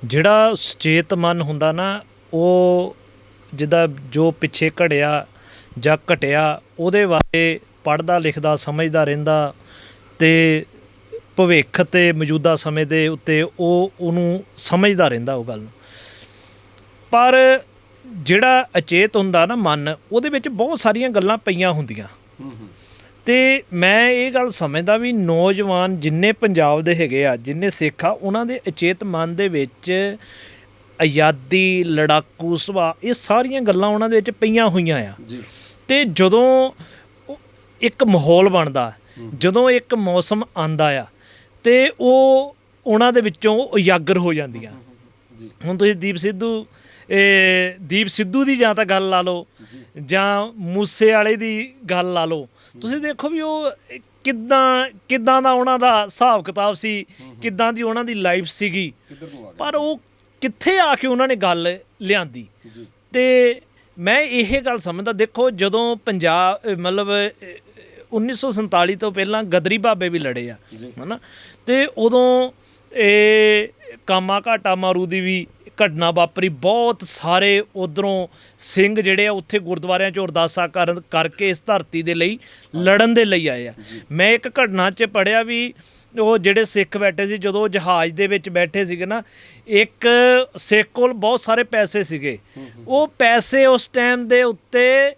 ਜਿਹੜਾ ਸੁਚੇਤ ਮਨ ਹੁੰਦਾ ਨਾ, ਉਹ ਜਿੱਦਾਂ ਜੋ ਪਿੱਛੇ ਘੜਿਆ ਜਾਂ ਘਟਿਆ ਉਹਦੇ ਬਾਰੇ ਪੜ੍ਹਦਾ ਲਿਖਦਾ ਸਮਝਦਾ ਰਹਿੰਦਾ ਤੇ ਭਵਿੱਖ ਤੇ ਮੌਜੂਦਾ ਸਮੇਂ ਦੇ ਉੱਤੇ ਉਹਨੂੰ ਸਮਝਦਾ ਰਹਿੰਦਾ ਉਹ ਗੱਲ ਨੂੰ। ਪਰ ਜਿਹੜਾ ਅਚੇਤ ਹੁੰਦਾ ਨਾ ਮਨ, ਉਹਦੇ ਵਿੱਚ ਬਹੁਤ ਸਾਰੀਆਂ ਗੱਲਾਂ ਪਈਆਂ ਹੁੰਦੀਆਂ। ਤੇ ਮੈਂ ਇਹ ਗੱਲ ਸਮਝਦਾ ਵੀ ਨੌਜਵਾਨ ਜਿੰਨੇ ਪੰਜਾਬ ਦੇ ਹੈਗੇ ਆ, ਜਿੰਨੇ ਸਿੱਖ ਆ, ਉਹਨਾਂ ਦੇ ਅਚੇਤ ਮਨ ਦੇ ਵਿੱਚ ਆਜ਼ਾਦੀ, ਲੜਾਕੂ ਸੁਭਾਅ, ਇਹ ਸਾਰੀਆਂ ਗੱਲਾਂ ਉਹਨਾਂ ਦੇ ਵਿੱਚ ਪਈਆਂ ਹੋਈਆਂ ਆ। ਤੇ ਜਦੋਂ ਇੱਕ ਮਾਹੌਲ ਬਣਦਾ, ਜਦੋਂ ਇੱਕ ਮੌਸਮ ਆਉਂਦਾ ਆ, ਤੇ ਉਹ ਉਹਨਾਂ ਦੇ ਵਿੱਚੋਂ ਉਜਾਗਰ ਹੋ ਜਾਂਦੀਆਂ। ਹੁਣ ਤੁਸੀਂ ਦੀਪ ਸਿੱਧੂ ਦੀ ਜਾਂ ਤਾਂ ਗੱਲ ਲਾ ਲਓ ਜਾਂ ਮੂਸੇ ਵਾਲੇ ਦੀ ਗੱਲ ਲਾ ਲਓ, ਤੁਸੀਂ ਦੇਖੋ ਵੀ ਉਹ ਕਿੱਦਾਂ ਦਾ ਉਹਨਾਂ ਦਾ ਹਿਸਾਬ ਕਿਤਾਬ ਸੀ, ਕਿੱਦਾਂ ਦੀ ਉਹਨਾਂ ਦੀ ਲਾਈਫ ਸੀਗੀ, ਪਰ ਉਹ ਕਿੱਥੇ ਆ ਕੇ ਉਹਨਾਂ ਨੇ ਗੱਲ ਲਿਆਂਦੀ। ਤੇ ਮੈਂ ਇਹ ਗੱਲ ਸਮਝਦਾ, ਦੇਖੋ ਜਦੋਂ ਪੰਜਾਬ ਮਤਲਬ 1947 ਤੋਂ ਪਹਿਲਾਂ ਗਦਰੀ ਬਾਬੇ ਵੀ ਲੜੇ ਆ, ਹੈ ਨਾ, ਤੇ ਉਦੋਂ ਇਹ ਕਾਮਾ ਘਾਟਾ ਮਾਰੂ ਦੀ ਵੀ ਘਟਨਾ ਵਾਪਰੀ। ਬਹੁਤ ਸਾਰੇ ਉੱਧਰੋਂ ਸਿੰਘ ਜਿਹੜੇ ਆ ਉੱਥੇ ਗੁਰਦੁਆਰਿਆਂ 'ਚ ਅਰਦਾਸਾਂ ਕਰਕੇ ਇਸ ਧਰਤੀ ਦੇ ਲਈ ਲੜਨ ਦੇ ਲਈ ਆਏ ਆ। ਮੈਂ ਇੱਕ ਘਟਨਾ 'ਚ ਪੜ੍ਹਿਆ ਵੀ ਉਹ ਜਿਹੜੇ ਸਿੱਖ ਬੈਠੇ ਸੀ, ਜਦੋਂ ਜਹਾਜ਼ ਦੇ ਵਿੱਚ ਬੈਠੇ ਸੀਗੇ ਨਾ, ਇੱਕ ਸਿੱਖ ਕੋਲ ਬਹੁਤ ਸਾਰੇ ਪੈਸੇ ਸੀਗੇ। ਉਹ ਪੈਸੇ ਉਸ ਟਾਈਮ ਦੇ ਉੱਤੇ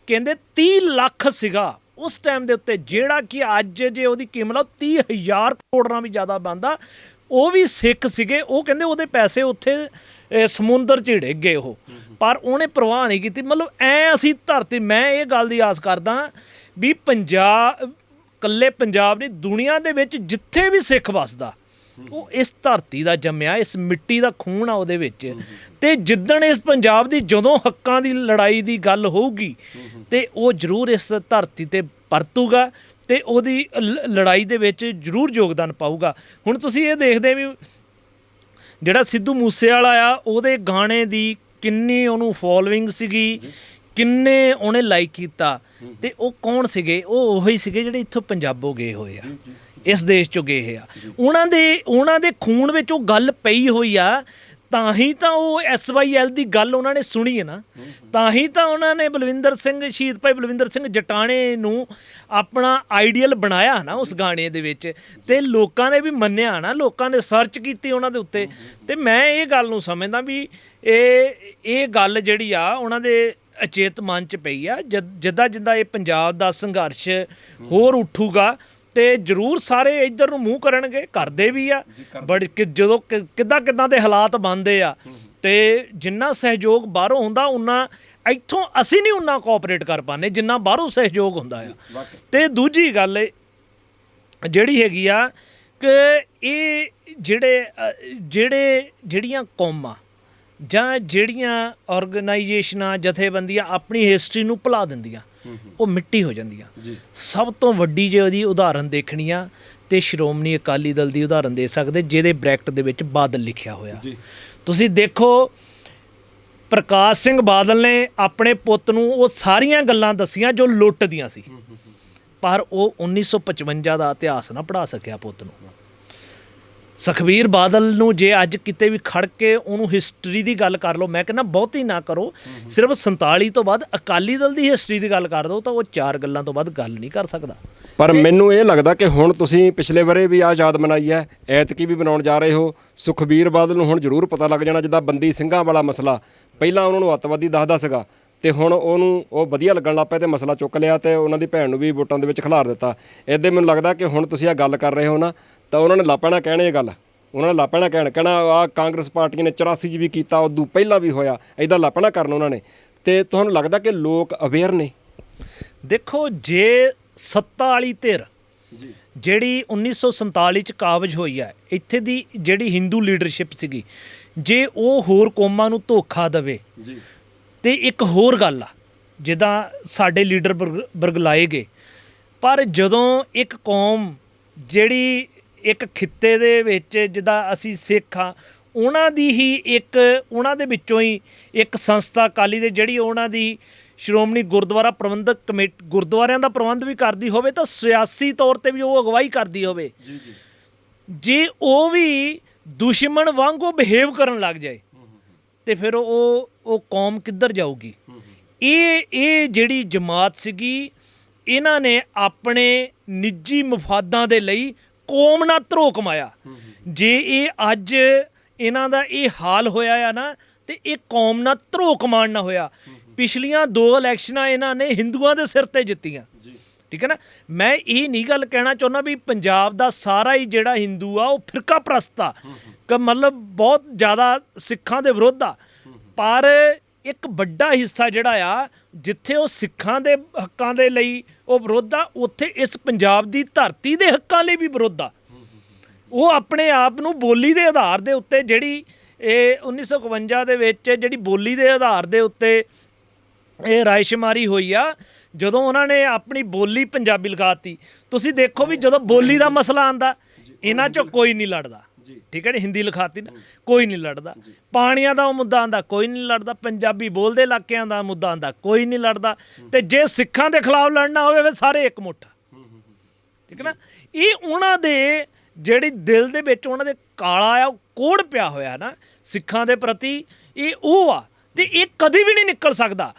ਕਹਿੰਦੇ 30 ਲੱਖ ਸੀਗਾ ਉਸ ਟਾਈਮ ਦੇ ਉੱਤੇ, ਜਿਹੜਾ ਕਿ ਅੱਜ ਜੇ ਉਹਦੀ ਕੀਮਤ 30,000 ਕਰੋੜ ਨਾਲ ਵੀ ਜ਼ਿਆਦਾ ਬਣਦਾ। ਉਹ ਵੀ ਸਿੱਖ ਸੀਗੇ। ਉਹ ਕਹਿੰਦੇ ਉਹਦੇ ਪੈਸੇ ਉੱਥੇ ਸਮੁੰਦਰ 'ਚ ਡਿੱਗ ਗਏ ਉਹ, ਪਰ ਉਹਨੇ ਪਰਵਾਹ ਨਹੀਂ ਕੀਤੀ। ਮਤਲਬ ਅਸੀਂ ਧਰਤੀ, ਮੈਂ ਇਹ ਗੱਲ ਦੀ ਆਸ ਕਰਦਾ ਵੀ ਇਕੱਲੇ ਪੰਜਾਬ ਨਹੀਂ, ਦੁਨੀਆ ਦੇ ਵਿੱਚ ਜਿੱਥੇ ਵੀ ਸਿੱਖ ਵੱਸਦਾ, ਉਹ ਇਸ ਧਰਤੀ ਦਾ ਜੰਮਿਆ, ਇਸ ਮਿੱਟੀ ਦਾ ਖੂਨ ਆ ਉਹਦੇ ਵਿੱਚ। ਤੇ ਜਿੱਦਣ ਇਸ ਪੰਜਾਬ ਦੀ ਜਦੋਂ ਹੱਕਾਂ ਦੀ ਲੜਾਈ ਦੀ ਗੱਲ ਹੋਊਗੀ, ਤੇ ਉਹ ਜ਼ਰੂਰ ਇਸ ਧਰਤੀ ਤੇ ਪਰਤੂਗਾ ਤੇ ਉਹਦੀ ਲੜਾਈ ਦੇ ਵਿੱਚ ਜ਼ਰੂਰ ਯੋਗਦਾਨ ਪਾਊਗਾ। ਹੁਣ ਤੁਸੀਂ ਇਹ ਦੇਖਦੇ ਵੀ ਜਿਹੜਾ ਸਿੱਧੂ ਮੂਸੇਵਾਲਾ ਆ, ਉਹਦੇ ਗਾਣੇ ਦੀ ਕਿੰਨੀ ਉਹਨੂੰ ਫੋਲੋਇੰਗ ਸੀਗੀ, ਕਿੰਨੇ ਉਹਨੇ ਲਾਈਕ ਕੀਤਾ। ਤੇ ਉਹ ਕੌਣ ਸੀਗੇ? ਉਹ ਉਹੀ ਸੀਗੇ ਜਿਹੜੇ ਇੱਥੋਂ ਪੰਜਾਬੋਂ ਗਏ ਹੋਏ ਆ, ਇਸ ਦੇਸ਼ 'ਚੋਂ ਗਏ ਆ। ਉਹਨਾਂ ਦੇ ਖੂਨ ਵਿੱਚ ਉਹ ਗੱਲ ਪਈ ਹੋਈ ਆ, ਤਾਂ ਹੀ ਤਾਂ ਉਹ SYL ਦੀ ਗੱਲ ਉਹਨਾਂ ਨੇ ਸੁਣੀ ਹੈ ਨਾ, ਤਾਂ ਹੀ ਤਾਂ ਉਹਨਾਂ ਨੇ ਸ਼ਹੀਦ ਭਾਈ ਬਲਵਿੰਦਰ ਸਿੰਘ ਜਟਾਣੇ ਨੂੰ ਆਪਣਾ ਆਈਡੀਅਲ ਬਣਾਇਆ ਨਾ ਉਸ ਗਾਣੇ ਦੇ ਵਿੱਚ, ਤੇ ਲੋਕਾਂ ਨੇ ਵੀ ਮੰਨਿਆ ਨਾ, ਲੋਕਾਂ ਨੇ ਸਰਚ ਕੀਤੀ ਉਹਨਾਂ ਦੇ ਉੱਤੇ। ਤੇ ਮੈਂ ਇਹ ਗੱਲ ਨੂੰ ਸਮਝਦਾ ਵੀ ਇਹ ਗੱਲ ਜਿਹੜੀ ਆ ਉਹਨਾਂ ਦੇ ਅਚੇਤ ਮਨ 'ਚ ਪਈ ਆ। ਜਿੱਦਾਂ ਇਹ ਪੰਜਾਬ ਦਾ ਸੰਘਰਸ਼ ਹੋਰ ਉੱਠੂਗਾ ਤੇ ਜ਼ਰੂਰ ਸਾਰੇ ਇੱਧਰ ਨੂੰ ਮੂੰਹ ਕਰਨਗੇ, ਕਰਦੇ ਵੀ ਆ। ਜਦੋਂ ਕਿੱਦਾਂ ਦੇ ਹਾਲਾਤ ਬਣਦੇ ਆ, ਤੇ ਜਿੰਨਾ ਸਹਿਯੋਗ ਬਾਹਰੋਂ ਹੁੰਦਾ ਉਨਾ ਇੱਥੋਂ ਅਸੀਂ ਨਹੀਂ ਉਨਾ ਕੋਆਪਰੇਟ ਕਰ ਪਾਉਂਦੇ ਜਿੰਨਾ ਬਾਹਰੋਂ ਸਹਿਯੋਗ ਹੁੰਦਾ ਆ। ਤੇ ਦੂਜੀ ਗੱਲ ਜਿਹੜੀ ਹੈਗੀ ਆ ਕਿ ਇਹ ਜਿਹੜੀਆਂ ਕੌਮਾਂ ਜਾਂ ਜਿਹੜੀਆਂ ਆਰਗੇਨਾਈਜੇਸ਼ਨਾਂ, ਜਥੇਬੰਦੀਆਂ ਆਪਣੀ ਹਿਸਟਰੀ ਨੂੰ ਭੁਲਾ ਦਿੰਦੀਆਂ, ਉਹ ਮਿੱਟੀ ਹੋ ਜਾਂਦੀਆਂ। ਸਭ ਤੋਂ ਵੱਡੀ ਜੇ ਉਹਦੀ ਉਦਾਹਰਨ ਦੇਖਣੀ ਆ ਤੇ ਸ਼੍ਰੋਮਣੀ ਅਕਾਲੀ ਦਲ ਦੀ ਉਦਾਹਰਨ ਦੇ ਸਕਦੇ, ਜਿਹਦੇ ਬ੍ਰੈਕਟ ਦੇ ਵਿੱਚ ਬਾਦਲ ਲਿਖਿਆ ਹੋਇਆ। ਤੁਸੀਂ ਦੇਖੋ, ਪ੍ਰਕਾਸ਼ ਸਿੰਘ ਬਾਦਲ ਨੇ ਆਪਣੇ ਪੁੱਤ ਨੂੰ ਉਹ ਸਾਰੀਆਂ ਗੱਲਾਂ ਦੱਸੀਆਂ ਜੋ ਲੁੱਟ ਦੀਆਂ ਸੀ, ਪਰ ਉਹ 1955 ਦਾ ਇਤਿਹਾਸ ਨਾ ਪੜ੍ਹਾ ਸਕਿਆ ਪੁੱਤ ਨੂੰ। ਸੁਖਬੀਰ ਬਾਦਲ ਨੂੰ ਜੇ ਅੱਜ ਕਿਤੇ ਵੀ ਖੜ ਕੇ ਉਹਨੂੰ ਹਿਸਟਰੀ ਦੀ ਗੱਲ ਕਰ ਲਓ, ਮੈਂ ਕਹਿੰਦਾ ਬਹੁਤੀ ਨਾ ਕਰੋ, ਸਿਰਫ 47 ਤੋਂ ਬਾਅਦ ਅਕਾਲੀ ਦਲ ਦੀ ਹਿਸਟਰੀ ਦੀ ਗੱਲ ਕਰ ਦਿਓ, ਤਾਂ ਉਹ 4 ਗੱਲਾਂ ਤੋਂ ਬਾਅਦ ਗੱਲ ਨਹੀਂ ਕਰ ਸਕਦਾ। ਪਰ ਮੈਨੂੰ ਇਹ ਲੱਗਦਾ ਕਿ ਹੁਣ ਤੁਸੀਂ ਪਿਛਲੇ ਬਾਰੇ ਵੀ ਆ ਯਾਦ ਮਨਾਈ ਹੈ, ਐਤਕੀ ਵੀ ਬਣਾਉਣ ਜਾ ਰਹੇ ਹੋ। ਸੁਖਬੀਰ ਬਾਦਲ ਨੂੰ ਹੁਣ ਜ਼ਰੂਰ ਪਤਾ ਲੱਗ ਜਾਣਾ, ਜਿੱਦਾਂ ਬੰਦੀ ਸਿੰਘਾਂ ਵਾਲਾ ਮਸਲਾ ਪਹਿਲਾਂ ਉਹਨਾਂ ਨੂੰ ਅੱਤਵਾਦੀ ਦੱਸਦਾ ਸੀਗਾ, ਤੇ ਹੁਣ ਉਹ ਵਧੀਆ ਲੱਗਣ ਲੱਗ ਪਿਆ ਤੇ ਮਸਲਾ ਚੁੱਕ ਲਿਆ ਤੇ ਉਹਨਾਂ ਦੀ ਭੈਣ ਨੂੰ ਵੀ ਵੋਟਾਂ ਦੇ ਵਿੱਚ ਖਿਲਾਰ ਦਿੱਤਾ। ਇੱਦਾਂ ਮੈਨੂੰ ਲੱਗਦਾ ਕਿ ਹੁਣ ਤੁਸੀਂ ਆ ਗੱਲ ਕਰ ਰਹੇ ਹੋ ਨਾ, ਤਾਂ ਉਹਨਾਂ ਨੇ ਲਾਪੈਣਾ ਕਹਿਣ ਇਹ ਗੱਲ, ਉਹਨਾਂ ਨੇ ਲਾਪੈਣਾ ਕਹਿਣਾ ਆਹ ਕਾਂਗਰਸ ਪਾਰਟੀ ਨੇ 84 'ਚ ਵੀ ਕੀਤਾ, ਉਦੋਂ ਪਹਿਲਾਂ ਵੀ ਹੋਇਆ, ਇੱਦਾਂ ਲਾਪੈਣਾ ਕਰਨ ਉਹਨਾਂ ਨੇ। ਤੇ ਤੁਹਾਨੂੰ ਲੱਗਦਾ ਕਿ ਲੋਕ ਅਵੇਅਰ ਨੇ? ਦੇਖੋ, ਜੇ ਸੱਤਾ ਵਾਲੀ ਧਿਰ ਜਿਹੜੀ 1947 'ਚ ਕਾਬਜ ਹੋਈ ਹੈ, ਇੱਥੇ ਦੀ ਜਿਹੜੀ ਹਿੰਦੂ ਲੀਡਰਸ਼ਿਪ ਸੀਗੀ, ਜੇ ਉਹ ਹੋਰ ਕੌਮਾਂ ਨੂੰ ਧੋਖਾ ਦੇਵੇ, ਤੇ ਇੱਕ ਹੋਰ ਗੱਲ ਆ, ਜਿੱਦਾਂ ਸਾਡੇ ਲੀਡਰ ਬਰਗਲਾਏ ਗਏ, ਪਰ ਜਦੋਂ ਇੱਕ ਕੌਮ ਜਿਹੜੀ ਇੱਕ ਖਿੱਤੇ ਦੇ ਵਿੱਚ, ਜਿੱਦਾਂ ਅਸੀਂ ਸਿੱਖ ਹਾਂ, ਉਹਨਾਂ ਦੀ ਹੀ ਇੱਕ ਉਹਨਾਂ ਦੇ ਵਿੱਚੋਂ ਹੀ ਇੱਕ ਸੰਸਥਾ ਅਕਾਲੀ ਦੇ ਜਿਹੜੀ ਉਹਨਾਂ ਦੀ ਸ਼੍ਰੋਮਣੀ ਗੁਰਦੁਆਰਾ ਪ੍ਰਬੰਧਕ ਕਮੇਟੀ ਗੁਰਦੁਆਰਿਆਂ ਦਾ ਪ੍ਰਬੰਧ ਵੀ ਕਰਦੀ ਹੋਵੇ ਤਾਂ ਸਿਆਸੀ ਤੌਰ ਤੇ ਵੀ ਉਹ ਅਗਵਾਈ ਕਰਦੀ ਹੋਵੇ, ਜੇ ਉਹ ਵੀ ਦੁਸ਼ਮਣ ਵਾਂਗੂ ਬਿਹੇਵ ਕਰਨ ਲੱਗ ਜਾਏ ਤੇ ਫਿਰ ਉਹ ਕੌਮ ਕਿੱਧਰ ਜਾਊਗੀ। ਇਹ ਜਿਹੜੀ ਜਮਾਤ ਸੀਗੀ, ਇਹਨਾਂ ਨੇ ਆਪਣੇ ਨਿੱਜੀ ਮਫਾਦਾਂ ਦੇ ਲਈ ਕੌਮ ਨਾਲ ਧਰੋ ਕਮਾਇਆ। ਜੇ ਇਹ ਅੱਜ ਇਹਨਾਂ ਦਾ ਇਹ ਹਾਲ ਹੋਇਆ ਆ ਨਾ, ਤੇ ਇਹ ਕੌਮ ਨਾਲ ਧਰੋ ਕਮਾਣ ਨਾ ਹੋਇਆ। ਪਿਛਲੀਆਂ 2 ਇਲੈਕਸ਼ਨਾਂ ਇਹਨਾਂ ਨੇ ਹਿੰਦੂਆਂ ਦੇ ਸਿਰ ਤੇ ਜਿੱਤੀਆਂ, ਠੀਕ ਹੈ ਨਾ। ਮੈਂ ਇਹ ਨਹੀਂ ਗੱਲ ਕਹਿਣਾ ਚਾਹੁੰਦਾ ਵੀ ਪੰਜਾਬ ਦਾ ਸਾਰਾ ਹੀ ਜਿਹੜਾ ਹਿੰਦੂ ਆ ਉਹ ਫਿਰਕਾ ਪ੍ਰਸਤ ਆ, ਮਤਲਬ ਬਹੁਤ ਜ਼ਿਆਦਾ ਸਿੱਖਾਂ ਦੇ ਵਿਰੁੱਧ ਆ, ਪਰ ਇੱਕ ਵੱਡਾ ਹਿੱਸਾ ਜਿਹੜਾ ਆ ਜਿੱਥੇ ਉਹ ਸਿੱਖਾਂ ਦੇ ਹੱਕਾਂ ਦੇ ਲਈ ਉਹ ਵਿਰੁੱਧ ਆ, ਉੱਥੇ ਇਸ ਪੰਜਾਬ ਦੀ ਧਰਤੀ ਦੇ ਹੱਕਾਂ ਲਈ ਵੀ ਵਿਰੁੱਧ ਆ। ਉਹ ਆਪਣੇ ਆਪ ਨੂੰ ਬੋਲੀ ਦੇ ਆਧਾਰ ਦੇ ਉੱਤੇ ਜਿਹੜੀ ਇਹ 1951 ਦੇ ਵਿੱਚ ਜਿਹੜੀ ਬੋਲੀ ਦੇ ਆਧਾਰ ਦੇ ਉੱਤੇ ਇਹ ਰਾਇਸ਼ੁਮਾਰੀ ਹੋਈ ਆ, ਜਦੋਂ ਉਹਨਾਂ ਨੇ ਆਪਣੀ ਬੋਲੀ ਪੰਜਾਬੀ ਲਗਾਤੀ, ਤੁਸੀਂ ਦੇਖੋ ਵੀ ਜਦੋਂ ਬੋਲੀ ਦਾ ਮਸਲਾ ਆਂਦਾ ਇਹਨਾਂ 'ਚੋਂ ਕੋਈ ਨਹੀਂ ਲੜਦਾ, ਠੀਕ ਹੈ ਜੀ। ਹਿੰਦੀ ਲਿਖਾਤੀ ਨਾ, ਕੋਈ ਨਹੀਂ ਲੜਦਾ। ਪਾਣੀਆਂ ਦਾ ਉਹ ਮੁੱਦਾ ਆਂਦਾ, ਕੋਈ ਨਹੀਂ ਲੜਦਾ। ਪੰਜਾਬੀ ਬੋਲਦੇ ਇਲਾਕਿਆਂ ਦਾ ਮੁੱਦਾ ਆਂਦਾ, ਕੋਈ ਨਹੀਂ ਲੜਦਾ। ਤੇ ਜੇ ਸਿੱਖਾਂ ਦੇ ਖਿਲਾਫ ਲੜਨਾ ਹੋਵੇ ਫਿਰ ਸਾਰੇ ਇੱਕ ਮੁੱਠ, ਠੀਕ ਹੈ ਨਾ। ਇਹ ਉਹਨਾਂ ਦੇ ਜਿਹੜੀ ਦਿਲ ਦੇ ਵਿੱਚ ਉਹਨਾਂ ਦੇ ਕਾਲਾ ਆ, ਉਹ ਕੋੜ ਪਿਆ ਹੋਇਆ ਨਾ ਸਿੱਖਾਂ ਦੇ ਪ੍ਰਤੀ, ਇਹ ਉਹ ਆ ਤੇ ਇਹ ਕਦੀ ਵੀ ਨਹੀਂ ਨਿਕਲ ਸਕਦਾ।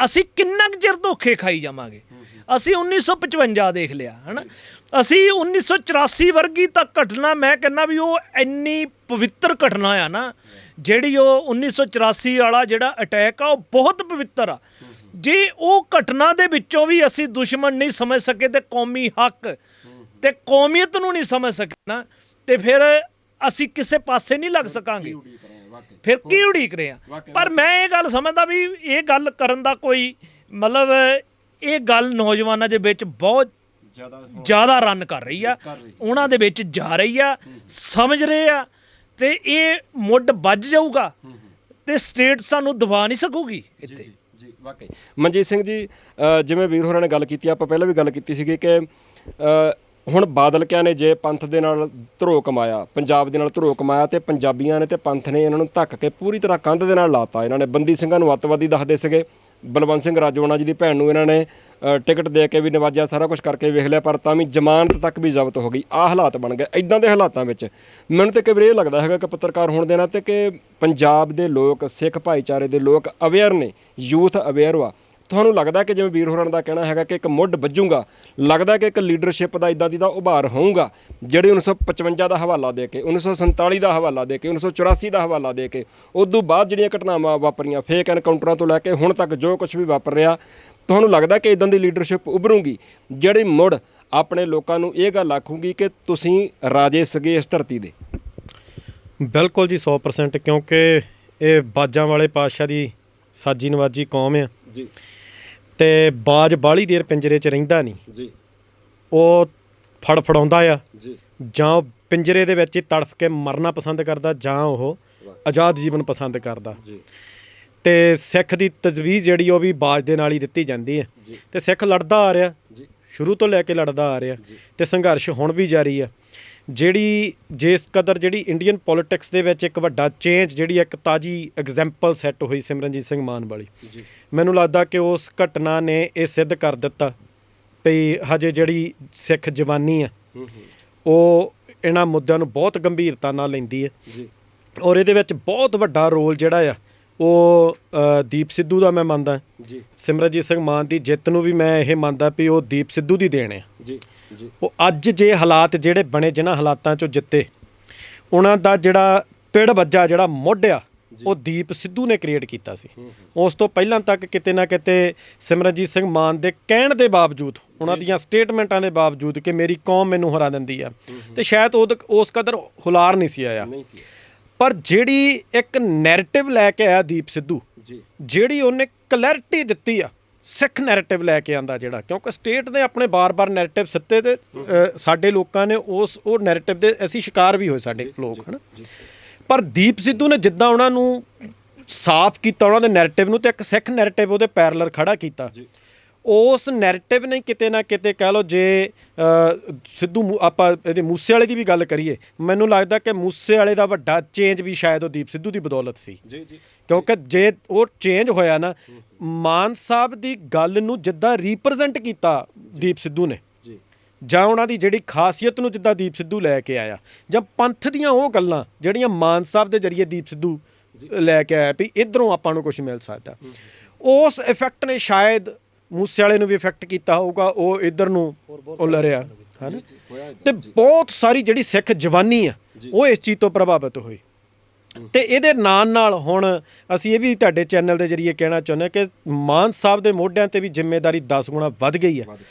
ਅਸੀਂ ਕਿੰਨਾ ਕੁ ਚਿਰ ਧੋਖੇ ਖਾਈ ਜਾਵਾਂਗੇ। ਅਸੀਂ 1955 ਦੇਖ ਲਿਆ ਹੈ ਨਾ, ਅਸੀਂ 1984 ਵਰਗੀ ਤਾਂ ਘਟਨਾ, ਮੈਂ ਕਹਿੰਦਾ ਵੀ ਉਹ ਇੰਨੀ ਪਵਿੱਤਰ ਘਟਨਾ ਆ ਨਾ, ਜਿਹੜੀ ਉਹ 1984 ਵਾਲਾ ਜਿਹੜਾ ਅਟੈਕ ਆ ਉਹ ਬਹੁਤ ਪਵਿੱਤਰ ਆ। ਜੇ ਉਹ ਘਟਨਾ ਦੇ ਵਿੱਚੋਂ ਵੀ ਅਸੀਂ ਦੁਸ਼ਮਣ ਨਹੀਂ ਸਮਝ ਸਕੇ ਤੇ ਕੌਮੀ ਹੱਕ ਤੇ ਕੌਮੀਅਤ ਨੂੰ ਨਹੀਂ ਸਮਝ ਸਕੇ ਨਾ, ਤੇ ਫਿਰ ਅਸੀਂ ਕਿਸੇ ਪਾਸੇ ਨਹੀਂ ਲੱਗ ਸਕਾਂਗੇ। ਫਿਰ ਕੀ ਉਡੀਕ ਰਹੇ ਆ। ਪਰ ਮੈਂ ਇਹ ਗੱਲ ਸਮਝਦਾ ਵੀ ਇਹ ਗੱਲ ਕਰਨ ਦਾ ਕੋਈ ਮਤਲਬ, ਇਹ ਗੱਲ ਨੌਜਵਾਨਾਂ ਦੇ ਵਿੱਚ ਬਹੁਤ ਜ਼ਿਆਦਾ ਰਨ ਕਰ ਰਹੀ ਆ, ਉਹਨਾਂ ਦੇ ਵਿੱਚ ਜਾ ਰਹੀ ਆ, ਸਮਝ ਰਹੇ ਆ, ਤੇ ਇਹ ਮੁੱਢ ਵੱਜ ਜਾਊਗਾ ਤੇ ਸਟੇਟ ਸਾਨੂੰ ਦਬਾ ਨਹੀਂ ਸਕੂਗੀ ਇੱਥੇ। ਜੀ ਵਾਕਈ ਮਨਜੀਤ ਸਿੰਘ ਜੀ, ਜਿਵੇਂ ਵੀਰ ਹੋਰਾਂ ਨੇ ਗੱਲ ਕੀਤੀ, ਆਪਾਂ ਪਹਿਲਾਂ ਵੀ ਗੱਲ ਕੀਤੀ ਸੀਗੀ ਕਿ ਹੁਣ ਬਾਦਲ ਕਿਆ ਨੇ ਜੇ ਪੰਥ ਦੇ ਨਾਲ ਧਰੋ ਕਮਾਇਆ, ਪੰਜਾਬ ਦੇ ਨਾਲ ਧਰੋ ਕਮਾਇਆ, ਤੇ ਪੰਜਾਬੀਆਂ ਨੇ ਤੇ ਪੰਥ ਨੇ ਇਹਨਾਂ ਨੂੰ ਧੱਕ ਕੇ ਪੂਰੀ ਤਰ੍ਹਾਂ ਕੰਧ ਦੇ ਨਾਲ ਲਾਤਾ। ਇਹਨਾਂ ਨੇ ਬੰਦੀ ਸਿੰਘਾਂ ਨੂੰ ਅੱਤਵਾਦੀ ਦੱਸਦੇ ਸੀਗੇ, ਬਲਵੰਤ ਸਿੰਘ ਰਾਜੋਆਣਾ ਜੀ ਦੀ ਭੈਣ ਨੂੰ ਇਹਨਾਂ ਨੇ ਟਿਕਟ ਦੇ ਕੇ ਵੀ ਨਵਾਜਿਆ, ਸਾਰਾ ਕੁਝ ਕਰਕੇ ਵੇਖ ਲਿਆ, ਪਰ ਤਾਂ ਵੀ ਜ਼ਮਾਨਤ ਤੱਕ ਵੀ ਜ਼ਬਤ ਹੋ ਗਈ। ਆਹ ਹਾਲਾਤ ਬਣ ਗਏ। ਇੱਦਾਂ ਦੇ ਹਾਲਾਤਾਂ ਵਿੱਚ ਮੈਨੂੰ ਤਾਂ ਕਈ ਵਾਰ ਇਹ ਲੱਗਦਾ ਹੈਗਾ ਕਿ ਪੱਤਰਕਾਰ ਹੋਣ ਦੇ ਨਾਤੇ ਕਿ ਪੰਜਾਬ ਦੇ ਲੋਕ, ਸਿੱਖ ਭਾਈਚਾਰੇ ਦੇ ਲੋਕ ਅਵੇਅਰ ਨੇ, ਯੂਥ ਅਵੇਅਰ ਵਾ। ਤੁਹਾਨੂੰ ਲੱਗਦਾ ਕਿ ਜਿਵੇਂ ਵੀਰ ਹੋਰਾਂ ਦਾ ਕਹਿਣਾ ਹੈਗਾ ਕਿ ਇੱਕ ਮੁੱਢ ਵੱਜੂਗਾ, ਲੱਗਦਾ ਕਿ ਇੱਕ ਲੀਡਰਸ਼ਿਪ ਦਾ ਇੱਦਾਂ ਦੀ ਦਾ ਉਭਾਰ ਹੋਊਗਾ ਜਿਹੜੇ 1955 ਦਾ ਹਵਾਲਾ ਦੇ ਕੇ, 1947 ਦਾ ਹਵਾਲਾ ਦੇ ਕੇ, 1984 ਦਾ ਹਵਾਲਾ ਦੇ ਕੇ, ਉਦੋਂ ਬਾਅਦ ਜਿਹੜੀਆਂ ਘਟਨਾਵਾਂ ਵਾਪਰੀਆਂ, ਫੇਕ ਐਨਕਾਊਂਟਰਾਂ ਤੋਂ ਲੈ ਕੇ ਹੁਣ ਤੱਕ ਜੋ ਕੁਝ ਵੀ ਵਾਪਰ ਰਿਹਾ, ਤੁਹਾਨੂੰ ਲੱਗਦਾ ਕਿ ਇੱਦਾਂ ਦੀ ਲੀਡਰਸ਼ਿਪ ਉੱਭਰੂਗੀ ਜਿਹੜੀ ਮੁੜ ਆਪਣੇ ਲੋਕਾਂ ਨੂੰ ਇਹ ਗੱਲ ਆਖੂਗੀ ਕਿ ਤੁਸੀਂ ਰਾਜੇ ਸੀਗੇ ਇਸ ਧਰਤੀ ਦੇ? ਬਿਲਕੁਲ ਜੀ, 100%, ਕਿਉਂਕਿ ਇਹ ਬਾਜਾਂ ਵਾਲੇ ਪਾਤਸ਼ਾਹ ਦੀ ਸਾਜੀ ਨਵਾਜੀ ਕੌਮ ਆ ਜੀ, ਤੇ ਬਾਜ ਬਾਹਲੀ ਦੇਰ ਪਿੰਜਰੇ 'ਚ ਰਹਿੰਦਾ ਨਹੀਂ ਜੀ। ਉਹ ਫੜਾਉਂਦਾ ਆ ਜੀ, ਜਾਂ ਉਹ ਪਿੰਜਰੇ ਦੇ ਵਿੱਚ ਹੀ ਤੜਫ ਕੇ ਮਰਨਾ ਪਸੰਦ ਕਰਦਾ, ਜਾਂ ਉਹ ਆਜ਼ਾਦ ਜੀਵਨ ਪਸੰਦ ਕਰਦਾ। ਜੀ। ਤੇ ਸਿੱਖ ਦੀ ਤਜਵੀਜ਼ ਜਿਹੜੀ ਉਹ ਵੀ ਬਾਜ ਦੇ ਨਾਲ ਹੀ ਦਿੱਤੀ ਜਾਂਦੀ ਹੈ। ਤੇ ਸਿੱਖ ਲੜਦਾ ਆ ਰਿਹਾ, ਸ਼ੁਰੂ ਤੋਂ ਲੈ ਕੇ ਲੜਦਾ ਆ ਰਿਹਾ, ਤੇ ਸੰਘਰਸ਼ ਹੁਣ ਵੀ ਜਾਰੀ ਆ। ਜਿਹੜੀ ਜਿਸ ਕਦਰ ਜਿਹੜੀ ਇੰਡੀਅਨ ਪੋਲੀਟਿਕਸ ਦੇ ਵਿੱਚ ਇੱਕ ਵੱਡਾ ਚੇਂਜ, ਜਿਹੜੀ ਇੱਕ ਤਾਜ਼ੀ ਐਗਜ਼ੈਂਪਲ ਸੈੱਟ ਹੋਈ ਸਿਮਰਨਜੀਤ ਸਿੰਘ ਮਾਨ ਵਾਲੀ, ਮੈਨੂੰ ਲੱਗਦਾ ਕਿ ਉਸ ਘਟਨਾ ਨੇ ਇਹ ਸਿੱਧ ਕਰ ਦਿੱਤਾ ਵੀ ਹਜੇ ਜਿਹੜੀ ਸਿੱਖ ਜਵਾਨੀ ਆ ਉਹ ਇਹਨਾਂ ਮੁੱਦਿਆਂ ਨੂੰ ਬਹੁਤ ਗੰਭੀਰਤਾ ਨਾਲ ਲੈਂਦੀ ਹੈ। ਔਰ ਇਹਦੇ ਵਿੱਚ ਬਹੁਤ ਵੱਡਾ ਰੋਲ ਜਿਹੜਾ ਆ ਉਹ ਦੀਪ ਸਿੱਧੂ ਦਾ ਮੈਂ ਮੰਨਦਾ। ਸਿਮਰਨਜੀਤ ਸਿੰਘ ਮਾਨ ਦੀ ਜਿੱਤ ਨੂੰ ਵੀ ਮੈਂ ਇਹ ਮੰਨਦਾ ਵੀ ਉਹ ਦੀਪ ਸਿੱਧੂ ਦੀ ਦੇਣ ਆ। ਉਹ ਅੱਜ ਜੇ ਹਾਲਾਤ ਜਿਹੜੇ ਬਣੇ, ਜਿਨ੍ਹਾਂ ਹਾਲਾਤਾਂ 'ਚੋਂ ਜਿੱਤੇ, ਉਹਨਾਂ ਦਾ ਜਿਹੜਾ ਪਿੜ ਵੱਜਾ, ਜਿਹੜਾ ਮੁੱਢ ਆ, ਉਹ ਦੀਪ ਸਿੱਧੂ ਨੇ ਕ੍ਰੀਏਟ ਕੀਤਾ ਸੀ। ਉਸ ਤੋਂ ਪਹਿਲਾਂ ਤੱਕ ਕਿਤੇ ਨਾ ਕਿਤੇ ਸਿਮਰਨਜੀਤ ਸਿੰਘ ਮਾਨ ਦੇ ਕਹਿਣ ਦੇ ਬਾਵਜੂਦ, ਉਹਨਾਂ ਦੀਆਂ ਸਟੇਟਮੈਂਟਾਂ ਦੇ ਬਾਵਜੂਦ ਕਿ ਮੇਰੀ ਕੌਮ ਮੈਨੂੰ ਹਰਾ ਦਿੰਦੀ ਆ, ਤੇ ਸ਼ਾਇਦ ਉਸ ਕਦਰ ਹੁਲਾਰ ਨਹੀਂ ਸੀ ਆਇਆ। ਪਰ ਜਿਹੜੀ ਇੱਕ ਨੈਰੇਟਿਵ ਲੈ ਕੇ ਆਇਆ ਦੀਪ ਸਿੱਧੂ, ਜਿਹੜੀ ਉਹਨੇ ਕਲੈਰਿਟੀ ਦਿੱਤੀ ਆ, ਸਿੱਖ ਨੈਰੇਟਿਵ ਲੈ ਕੇ ਆਂਦਾ ਜਿਹੜਾ, ਕਿਉਂਕਿ ਸਟੇਟ ਨੇ ਆਪਣੇ ਬਾਰ-ਬਾਰ ਨੈਰੇਟਿਵ ਸਿੱਤੇ ਤੇ ਸਾਡੇ ਲੋਕਾਂ ਨੇ ਉਹ ਨੈਰੇਟਿਵ ਦੇ ਅਸੀਂ ਸ਼ਿਕਾਰ ਵੀ ਹੋਏ, ਸਾਡੇ ਲੋਕ, ਹੈ ਨਾ। ਪਰ ਦੀਪ ਸਿੱਧੂ ਨੇ ਜਿੱਦਾਂ ਉਹਨਾਂ ਨੂੰ ਸਾਫ਼ ਕੀਤਾ, ਉਹਨਾਂ ਦੇ ਨੈਰੇਟਿਵ ਨੂੰ, ਤੇ ਇੱਕ ਸਿੱਖ ਨੈਰੇਟਿਵ ਉਹਦੇ ਪੈਰਲਰ ਖੜਾ ਕੀਤਾ, ਉਸ ਨੈਰੇਟਿਵ ਨੇ ਕਿਤੇ ਨਾ ਕਿਤੇ ਕਹਿ ਲਓ, ਜੇ ਆਪਾਂ ਇਹਦੇ ਮੂਸੇ ਵਾਲੇ ਦੀ ਵੀ ਗੱਲ ਕਰੀਏ, ਮੈਨੂੰ ਲੱਗਦਾ ਕਿ ਮੂਸੇ ਵਾਲੇ ਦਾ ਵੱਡਾ ਚੇਂਜ ਵੀ ਸ਼ਾਇਦ ਉਹ ਦੀਪ ਸਿੱਧੂ ਦੀ ਬਦੌਲਤ ਸੀ। ਕਿਉਂਕਿ ਜੇ ਉਹ ਚੇਂਜ ਹੋਇਆ ਨਾ, ਮਾਨ ਸਾਹਿਬ ਦੀ ਗੱਲ ਨੂੰ ਜਿੱਦਾਂ ਰੀਪ੍ਰੈਜ਼ੈਂਟ ਕੀਤਾ ਦੀਪ ਸਿੱਧੂ ਨੇ, ਜਾਂ ਉਹਨਾਂ ਦੀ ਜਿਹੜੀ ਖਾਸੀਅਤ ਨੂੰ ਜਿੱਦਾਂ ਦੀਪ ਸਿੱਧੂ ਲੈ ਕੇ ਆਇਆ, ਜਾਂ ਪੰਥ ਦੀਆਂ ਉਹ ਗੱਲਾਂ ਜਿਹੜੀਆਂ ਮਾਨ ਸਾਹਿਬ ਦੇ ਜ਼ਰੀਏ ਦੀਪ ਸਿੱਧੂ ਲੈ ਕੇ ਆਇਆ ਵੀ ਇੱਧਰੋਂ ਆਪਾਂ ਨੂੰ ਕੁਝ ਮਿਲ ਸਕਦਾ, ਉਸ ਇਫੈਕਟ ਨੇ ਸ਼ਾਇਦ ਮੂਸੇ ਵਾਲੇ ਨੂੰ ਵੀ ਇਫੈਕਟ ਕੀਤਾ ਹੋਊਗਾ। ਉਹ ਇੱਧਰ ਨੂੰ ਉਲਰਿਆ ਹੈ ਨਾ, ਤੇ ਬਹੁਤ ਸਾਰੀ ਜਿਹੜੀ ਸਿੱਖ ਜਵਾਨੀ ਆ ਉਹ ਇਸ ਚੀਜ਼ ਤੋਂ ਪ੍ਰਭਾਵਿਤ ਹੋਈ। ਤੇ ਇਹਦੇ ਨਾਲ ਹੁਣ ਅਸੀਂ ਇਹ ਵੀ ਤੁਹਾਡੇ ਚੈਨਲ ਦੇ ਜ਼ਰੀਏ ਕਹਿਣਾ ਚਾਹੁੰਦੇ ਕਿ ਮਾਨ ਸਾਹਿਬ ਦੇ ਮੋਢਿਆਂ ਤੇ ਵੀ ਜ਼ਿੰਮੇਵਾਰੀ 10 ਗੁਣਾ ਵੱਧ ਗਈ ਹੈ।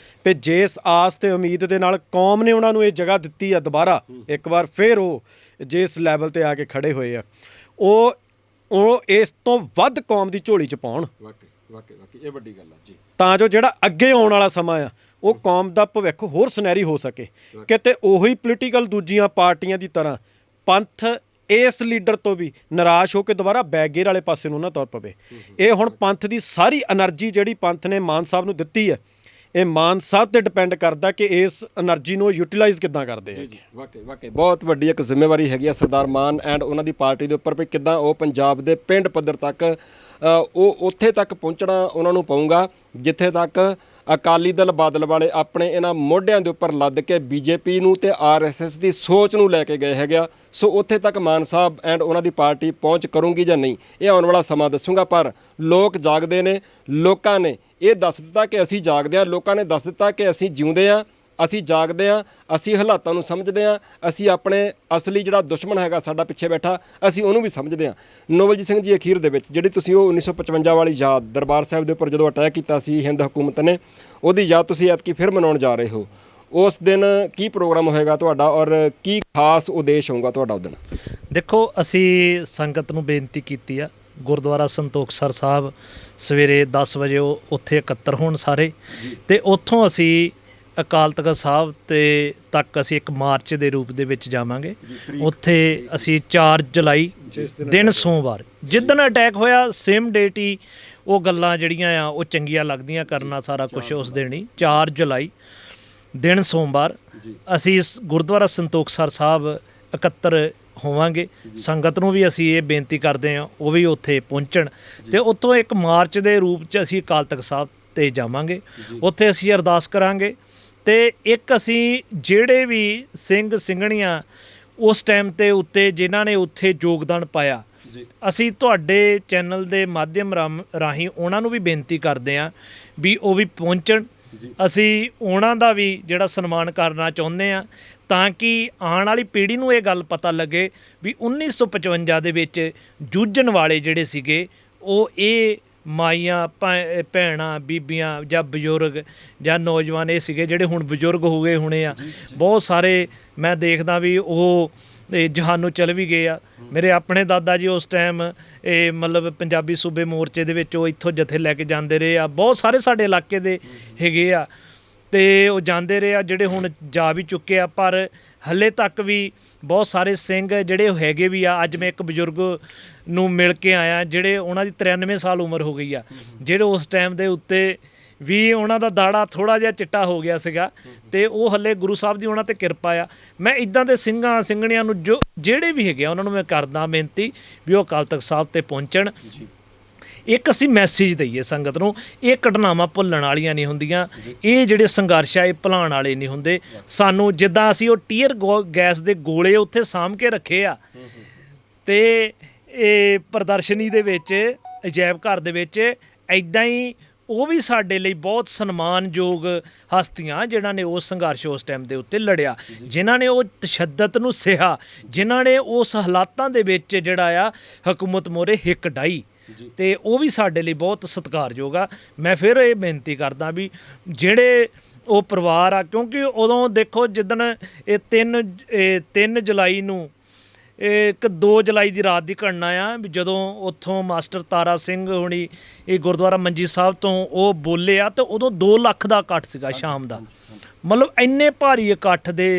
ਤੇ ਜਿਸ ਆਸ ਤੇ ਉਮੀਦ ਦੇ ਨਾਲ ਕੌਮ ਨੇ ਉਹਨਾਂ ਨੂੰ ਇਹ ਜਗ੍ਹਾ ਦਿੱਤੀ ਆ, ਦੁਬਾਰਾ ਇੱਕ ਵਾਰ ਫਿਰ ਉਹ ਜਿਸ ਲੈਵਲ ਤੇ ਆ ਕੇ ਖੜੇ ਹੋਏ ਆ, ਉਹ ਇਸ ਤੋਂ ਵੱਧ ਕੌਮ ਦੀ ਝੋਲੀ 'ਚ ਪਾਉਣ, ਵਾਕਈ ਇਹ ਵੱਡੀ ਗੱਲ ਆ ਜੀ, ਤਾਂ ਜੋ ਜਿਹੜਾ ਅੱਗੇ ਆਉਣ ਵਾਲਾ ਸਮਾਂ ਆ ਉਹ ਕੌਮ ਦਾ ਭਵਿੱਖ ਹੋਰ ਸੁਨਹਿਰੀ ਹੋ ਸਕੇ। ਕਿਤੇ ਉਹੀ ਪੋਲੀਟੀਕਲ ਦੂਜੀਆਂ ਪਾਰਟੀਆਂ ਦੀ ਤਰ੍ਹਾਂ ਪੰਥ ਇਸ ਲੀਡਰ ਤੋਂ ਵੀ ਨਿਰਾਸ਼ ਹੋ ਕੇ ਦੁਬਾਰਾ ਬੈਕਗੇਅਰ ਵਾਲੇ ਪਾਸੇ ਨੂੰ ਨਾ ਤੁਰ ਪਵੇ। ਇਹ ਹੁਣ ਪੰਥ ਦੀ ਸਾਰੀ એનર્ਜੀ ਜਿਹੜੀ ਪੰਥ ਨੇ ਮਾਨ ਸਾਹਿਬ ਨੂੰ ਦਿੱਤੀ ਹੈ, ਇਹ ਮਾਨ ਸਾਹਿਬ ਤੇ ਡਿਪੈਂਡ ਕਰਦਾ ਕਿ ਇਸ એનર્ਜੀ ਨੂੰ ਯੂਟਿਲਾਈਜ਼ ਕਿੱਦਾਂ ਕਰਦੇ ਆ। ਵਾਕਈ ਬਹੁਤ ਵੱਡੀ ਇੱਕ ਜ਼ਿੰਮੇਵਾਰੀ ਹੈਗੀ ਆ ਸਰਦਾਰ ਮਾਨ ਐਂਡ ਉਹਨਾਂ ਦੀ ਪਾਰਟੀ ਦੇ ਉੱਪਰ ਵੀ ਕਿੱਦਾਂ ਉਹ ਪੰਜਾਬ ਦੇ ਪਿੰਡ ਪੱਧਰ ਤੱਕ ਉਹ ਉੱਥੇ ਤੱਕ ਪਹੁੰਚਣਾ ਉਹਨਾਂ ਨੂੰ ਪਊਗਾ ਜਿੱਥੇ ਤੱਕ ਅਕਾਲੀ ਦਲ ਬਾਦਲ ਵਾਲੇ ਆਪਣੇ ਇਹਨਾਂ ਮੋਢਿਆਂ ਦੇ ਉੱਪਰ ਲੱਦ ਕੇ ਬੀਜੇਪੀ ਨੂੰ ਤੇ ਆਰਐਸਐਸ ਦੀ ਸੋਚ ਨੂੰ ਲੈ ਕੇ ਗਏ ਹੈਗੇ ਆ। ਸੋ ਉੱਥੇ ਤੱਕ ਮਾਨ ਸਾਹਿਬ ਐਂਡ ਉਹਨਾਂ ਦੀ ਪਾਰਟੀ ਪਹੁੰਚ ਕਰੂੰਗੀ ਜਾਂ ਨਹੀਂ, ਇਹ ਆਉਣ ਵਾਲਾ ਸਮਾਂ ਦੱਸੂਗਾ। ਪਰ ਲੋਕ ਜਾਗਦੇ ਨੇ, ਲੋਕਾਂ ਨੇ ਇਹ ਦੱਸ ਦਿੱਤਾ ਕਿ ਅਸੀਂ ਜਾਗਦੇ ਹਾਂ, ਲੋਕਾਂ ਨੇ ਦੱਸ ਦਿੱਤਾ ਕਿ ਅਸੀਂ ਜਿਉਂਦੇ ਹਾਂ, ਅਸੀਂ ਜਾਗਦੇ ਹਾਂ, ਅਸੀਂ ਹਾਲਾਤਾਂ ਨੂੰ ਸਮਝਦੇ ਹਾਂ, ਅਸੀਂ ਆਪਣੇ ਅਸਲੀ ਜਿਹੜਾ ਦੁਸ਼ਮਣ ਹੈਗਾ ਸਾਡਾ ਪਿੱਛੇ ਬੈਠਾ, ਅਸੀਂ ਉਹਨੂੰ ਵੀ ਸਮਝਦੇ ਹਾਂ। ਨੋਬਲਜੀਤ ਸਿੰਘ ਜੀ, ਅਖੀਰ ਦੇ ਵਿੱਚ ਜਿਹੜੀ ਤੁਸੀਂ ਉਹ 1955 ਵਾਲੀ ਯਾਦ ਦਰਬਾਰ ਸਾਹਿਬ ਦੇ ਉੱਪਰ ਜਦੋਂ ਅਟੈਕ ਕੀਤਾ ਸੀ ਹਿੰਦ ਹਕੂਮਤ ਨੇ, ਉਹਦੀ ਯਾਦ ਤੁਸੀਂ ਐਤਕੀ ਫਿਰ ਮਨਾਉਣ ਜਾ ਰਹੇ ਹੋ, ਉਸ ਦਿਨ ਕੀ ਪ੍ਰੋਗਰਾਮ ਹੋਏਗਾ ਤੁਹਾਡਾ ਔਰ ਕੀ ਖਾਸ ਉਦੇਸ਼ ਹੋਊਗਾ ਤੁਹਾਡਾ ਉਸ ਦਿਨ? ਦੇਖੋ, ਅਸੀਂ ਸੰਗਤ ਨੂੰ ਬੇਨਤੀ ਕੀਤੀ ਆ, ਗੁਰਦੁਆਰਾ ਸੰਤੋਖਸਰ ਸਾਹਿਬ ਸਵੇਰੇ 10 ਵਜੇ ਉੱਥੇ ਇਕੱਤਰ ਹੋਣ ਸਾਰੇ, ਤੇ ਉੱਥੋਂ ਅਸੀਂ ਅਕਾਲ ਤਖ਼ਤ ਸਾਹਿਬ ਤੱਕ ਅਸੀਂ ਇੱਕ ਮਾਰਚ ਦੇ ਰੂਪ ਦੇ ਵਿੱਚ ਜਾਵਾਂਗੇ। ਉੱਥੇ ਅਸੀਂ 4 ਜੁਲਾਈ ਦਿਨ ਸੋਮਵਾਰ, ਜਿੱਦਣ ਅਟੈਕ ਹੋਇਆ ਸੇਮ ਡੇਟ ਹੀ ਉਹ ਗੱਲਾਂ ਜਿਹੜੀਆਂ ਆ ਉਹ ਚੰਗੀਆਂ ਲੱਗਦੀਆਂ ਕਰਨਾ ਸਾਰਾ ਕੁਝ ਉਸ ਦਿਨ ਹੀ, 4 ਜੁਲਾਈ ਦਿਨ ਸੋਮਵਾਰ ਅਸੀਂ ਇਸ ਗੁਰਦੁਆਰਾ ਸੰਤੋਖਸਰ ਸਾਹਿਬ ਇਕੱਤਰ ਹੋਵਾਂਗੇ। ਸੰਗਤ ਨੂੰ ਵੀ ਅਸੀਂ ਇਹ ਬੇਨਤੀ ਕਰਦੇ ਹਾਂ ਉਹ ਵੀ ਉੱਥੇ ਪਹੁੰਚਣ, ਤੇ ਉੱਥੋਂ ਇੱਕ ਮਾਰਚ ਦੇ ਰੂਪ 'ਚ ਅਸੀਂ ਅਕਾਲ ਤਖ਼ਤ ਸਾਹਿਬ 'ਤੇ ਜਾਵਾਂਗੇ। ਉੱਥੇ ਅਸੀਂ ਅਰਦਾਸ ਕਰਾਂਗੇ, ਤੇ ਇੱਕ ਅਸੀਂ ਜਿਹੜੇ ਵੀ ਸਿੰਘ ਸਿੰਘਣੀਆਂ ਉਸ ਟਾਈਮ ਤੇ ਉੱਤੇ ਜਿਨ੍ਹਾਂ ਨੇ ਉੱਥੇ ਯੋਗਦਾਨ ਪਾਇਆ, ਅਸੀਂ ਤੁਹਾਡੇ ਚੈਨਲ ਦੇ ਮਾਧਿਅਮ ਰਾਹੀਂ ਉਹਨਾਂ ਨੂੰ ਵੀ ਬੇਨਤੀ ਕਰਦੇ ਹਾਂ ਵੀ ਉਹ ਵੀ ਪਹੁੰਚਣ। ਅਸੀਂ ਉਹਨਾਂ ਦਾ ਵੀ ਜਿਹੜਾ ਸਨਮਾਨ ਕਰਨਾ ਚਾਹੁੰਦੇ ਹਾਂ, ਤਾਂ ਕਿ ਆਉਣ ਵਾਲੀ ਪੀੜ੍ਹੀ ਨੂੰ ਇਹ ਗੱਲ ਪਤਾ ਲੱਗੇ ਵੀ 1955 ਦੇ ਵਿੱਚ ਜੂਝਣ ਵਾਲੇ ਜਿਹੜੇ ਸੀਗੇ ਉਹ ਇਹ ਮਾਈਆਂ ਭੈਣਾਂ ਬੀਬੀਆਂ ਜਾਂ ਬਜ਼ੁਰਗ ਜਾਂ ਨੌਜਵਾਨ ਇਹ ਸੀਗੇ ਜਿਹੜੇ ਹੁਣ ਬਜ਼ੁਰਗ ਹੋ ਗਏ ਹੋਣੇ ਆ। ਬਹੁਤ ਸਾਰੇ ਮੈਂ ਦੇਖਦਾ ਵੀ ਉਹ ਜਹਾਨੋਂ ਚਲ ਵੀ ਗਏ ਆ। ਮੇਰੇ ਆਪਣੇ ਦਾਦਾ ਜੀ ਉਸ ਟਾਈਮ ਇਹ ਮਤਲਬ ਪੰਜਾਬੀ ਸੂਬੇ ਮੋਰਚੇ ਦੇ ਵਿੱਚ ਉਹ ਇੱਥੋਂ ਜਥੇ ਲੈ ਕੇ ਜਾਂਦੇ ਰਹੇ ਆ। ਬਹੁਤ ਸਾਰੇ ਸਾਡੇ ਇਲਾਕੇ ਦੇ ਹੈਗੇ ਆ ਤੇ ਉਹ ਜਾਂਦੇ ਰਹੇ ਆ, ਜਿਹੜੇ ਹੁਣ ਜਾ ਵੀ ਚੁੱਕੇ ਆ, ਪਰ ਹਲੇ ਤੱਕ ਵੀ ਬਹੁਤ ਸਾਰੇ ਸਿੰਘ ਜਿਹੜੇ ਹੈਗੇ ਵੀ ਆ। ਅੱਜ ਮੈਂ ਇੱਕ ਬਜ਼ੁਰਗ ਨੂੰ ਮਿਲ ਕੇ ਆਇਆ ਜਿਹੜੇ ਉਹਨਾਂ ਦੀ 93 ਸਾਲ ਉਮਰ ਹੋ ਗਈ ਆ, ਜਿਹੜੇ ਉਸ ਟਾਈਮ ਦੇ ਉੱਤੇ ਵੀ ਉਹਨਾਂ ਦਾ ਦਾੜਾ ਥੋੜ੍ਹਾ ਜਿਹਾ ਚਿੱਟਾ ਹੋ ਗਿਆ ਸੀਗਾ, ਤੇ ਉਹ ਹਲੇ ਗੁਰੂ ਸਾਹਿਬ ਦੀ ਉਹਨਾਂ 'ਤੇ ਕਿਰਪਾ ਆ। ਮੈਂ ਇੱਦਾਂ ਦੇ ਸਿੰਘਾਂ ਸਿੰਘਣੀਆਂ ਨੂੰ ਜਿਹੜੇ ਵੀ ਹੈਗੇ ਆ ਉਹਨਾਂ ਨੂੰ ਮੈਂ ਕਰਦਾ ਬੇਨਤੀ ਵੀ ਉਹ ਅਕਾਲ ਤਖ਼ਤ ਸਾਹਿਬ 'ਤੇ ਪਹੁੰਚਣ। ਇੱਕ ਅਸੀਂ ਮੈਸੇਜ ਦਈਏ ਸੰਗਤ ਨੂੰ, ਇਹ ਘਟਨਾਵਾਂ ਭੁੱਲਣ ਵਾਲੀਆਂ ਨਹੀਂ ਹੁੰਦੀਆਂ, ਇਹ ਜਿਹੜੇ ਸੰਘਰਸ਼ ਆ ਇਹ ਭੁਲਾਉਣ ਵਾਲੇ ਨਹੀਂ ਹੁੰਦੇ। ਸਾਨੂੰ ਜਿੱਦਾਂ ਅਸੀਂ ਉਹ ਟੀਅਰ ਗੈਸ ਦੇ ਗੋਲੇ ਉੱਥੇ ਸਾਂਭ ਕੇ ਰੱਖੇ ਆ, ਤੇ ਇਹ ਪ੍ਰਦਰਸ਼ਨੀ ਦੇ ਵਿੱਚ ਅਜਾਇਬ ਘਰ ਦੇ ਵਿੱਚ ਇੱਦਾਂ ਹੀ ਉਹ ਵੀ ਸਾਡੇ ਲਈ ਬਹੁਤ ਸਨਮਾਨਯੋਗ ਹਸਤੀਆਂ ਜਿਨ੍ਹਾਂ ਨੇ ਉਹ ਸੰਘਰਸ਼ ਉਸ ਟਾਈਮ ਦੇ ਉੱਤੇ ਲੜਿਆ, ਜਿਨ੍ਹਾਂ ਨੇ ਉਹ ਤਸ਼ੱਦਦ ਨੂੰ ਸਹਿਆ, ਜਿਨ੍ਹਾਂ ਨੇ ਉਸ ਹਾਲਾਤਾਂ ਦੇ ਵਿੱਚ ਜਿਹੜਾ ਆ ਹਕੂਮਤ ਮੋਹਰੇ ਹਿੱਕ ਡਾਈ, ਤੇ ਉਹ ਵੀ ਸਾਡੇ ਲਈ ਬਹੁਤ ਸਤਿਕਾਰਯੋਗ ਆ। ਮੈਂ ਫਿਰ ਇਹ ਬੇਨਤੀ ਕਰਦਾ ਵੀ ਜਿਹੜੇ ਉਹ ਪਰਿਵਾਰ ਆ, ਕਿਉਂਕਿ ਉਦੋਂ ਦੇਖੋ ਜਿੱਦਣ ਇਹ 3 ਜੁਲਾਈ ਨੂੰ ਇੱਕ 2 ਜੁਲਾਈ ਦੀ ਰਾਤ ਦੀ ਘਟਨਾ ਆ ਵੀ ਜਦੋਂ ਉੱਥੋਂ ਮਾਸਟਰ ਤਾਰਾ ਸਿੰਘ ਹੁਣੀ ਇਹ ਗੁਰਦੁਆਰਾ ਮੰਜੀ ਸਾਹਿਬ ਤੋਂ ਉਹ ਬੋਲੇ ਆ ਤੇ ਉਦੋਂ 2 ਲੱਖ ਦਾ ਇਕੱਠ ਸੀਗਾ ਸ਼ਾਮ ਦਾ। ਮਤਲਬ ਇੰਨੇ ਭਾਰੀ ਇਕੱਠ ਦੇ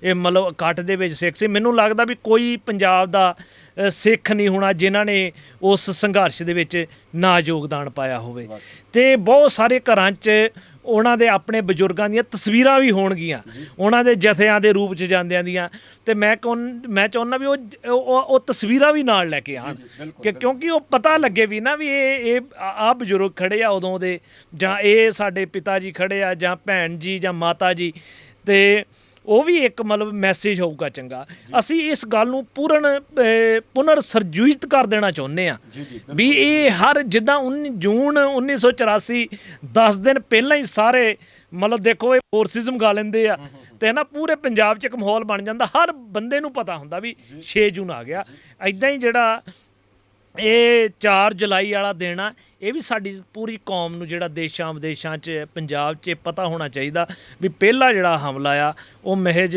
ਇਕੱਠ ਦੇ ਵਿੱਚ ਸਿੱਖ ਸੀ। ਮੈਨੂੰ ਲੱਗਦਾ ਵੀ ਕੋਈ ਪੰਜਾਬ ਦਾ ਸਿੱਖ ਨਹੀਂ ਹੋਣਾ ਜਿਨ੍ਹਾਂ ਨੇ ਉਸ ਸੰਘਰਸ਼ ਦੇ ਵਿੱਚ ਨਾ ਯੋਗਦਾਨ ਪਾਇਆ ਹੋਵੇ। ਤੇ ਬਹੁਤ ਸਾਰੇ ਘਰਾਂ 'ਚ ਉਹਨਾਂ ਦੇ ਆਪਣੇ ਬਜ਼ੁਰਗਾਂ ਦੀਆਂ ਤਸਵੀਰਾਂ ਵੀ ਹੋਣਗੀਆਂ, ਉਹਨਾਂ ਦੇ ਜਥਿਆਂ ਦੇ ਰੂਪ 'ਚ ਜਾਂਦਿਆਂ ਦੀਆਂ। ਤੇ ਮੈਂ ਚਾਹੁੰਦਾ ਵੀ ਉਹ ਤਸਵੀਰਾਂ ਵੀ ਨਾਲ ਲੈ ਕੇ ਆਉਣ ਕਿਉਂਕਿ ਉਹ ਪਤਾ ਲੱਗੇ ਵੀ ਨਾ ਵੀ ਇਹ ਆ ਬਜ਼ੁਰਗ ਖੜੇ ਆ ਉਦੋਂ ਦੇ, ਜਾਂ ਇਹ ਸਾਡੇ ਪਿਤਾ ਜੀ ਖੜੇ ਆ, ਜਾਂ ਭੈਣ ਜੀ ਜਾਂ ਮਾਤਾ ਜੀ। ਤੇ ਉਹ ਵੀ ਇੱਕ ਮੈਸੇਜ ਹੋਊਗਾ ਚੰਗਾ। ਅਸੀਂ ਇਸ ਗੱਲ ਨੂੰ ਪੁਨਰ ਸਰਜੀਤ ਕਰ ਦੇਣਾ ਚਾਹੁੰਦੇ ਹਾਂ ਵੀ ਇਹ ਹਰ ਜਿੱਦਾਂ 19 ਜੂਨ 1984 10 ਦਿਨ ਪਹਿਲਾਂ ਹੀ ਸਾਰੇ ਦੇਖੋ ਇਹ ਫੋਰਸਿਸ ਮੰਗਾ ਲੈਂਦੇ ਆ ਤੇ ਨਾ ਪੂਰੇ ਪੰਜਾਬ 'ਚ ਇੱਕ ਮਾਹੌਲ ਬਣ ਜਾਂਦਾ। ਹਰ ਬੰਦੇ ਨੂੰ ਪਤਾ ਹੁੰਦਾ ਵੀ 6 ਜੂਨ ਆ ਗਿਆ। ਇੱਦਾਂ ਹੀ ਜਿਹੜਾ ਇਹ 4 ਜੁਲਾਈ ਵਾਲਾ ਦਿਨ ਆ, ਇਹ ਵੀ ਸਾਡੀ ਪੂਰੀ ਕੌਮ ਨੂੰ ਜਿਹੜਾ ਦੇਸ਼ਾਂ ਵਿਦੇਸ਼ਾਂ 'ਚ ਪੰਜਾਬ 'ਚ ਪਤਾ ਹੋਣਾ ਚਾਹੀਦਾ ਵੀ ਪਹਿਲਾ ਜਿਹੜਾ ਹਮਲਾ ਆ ਉਹ ਮਹਿਜ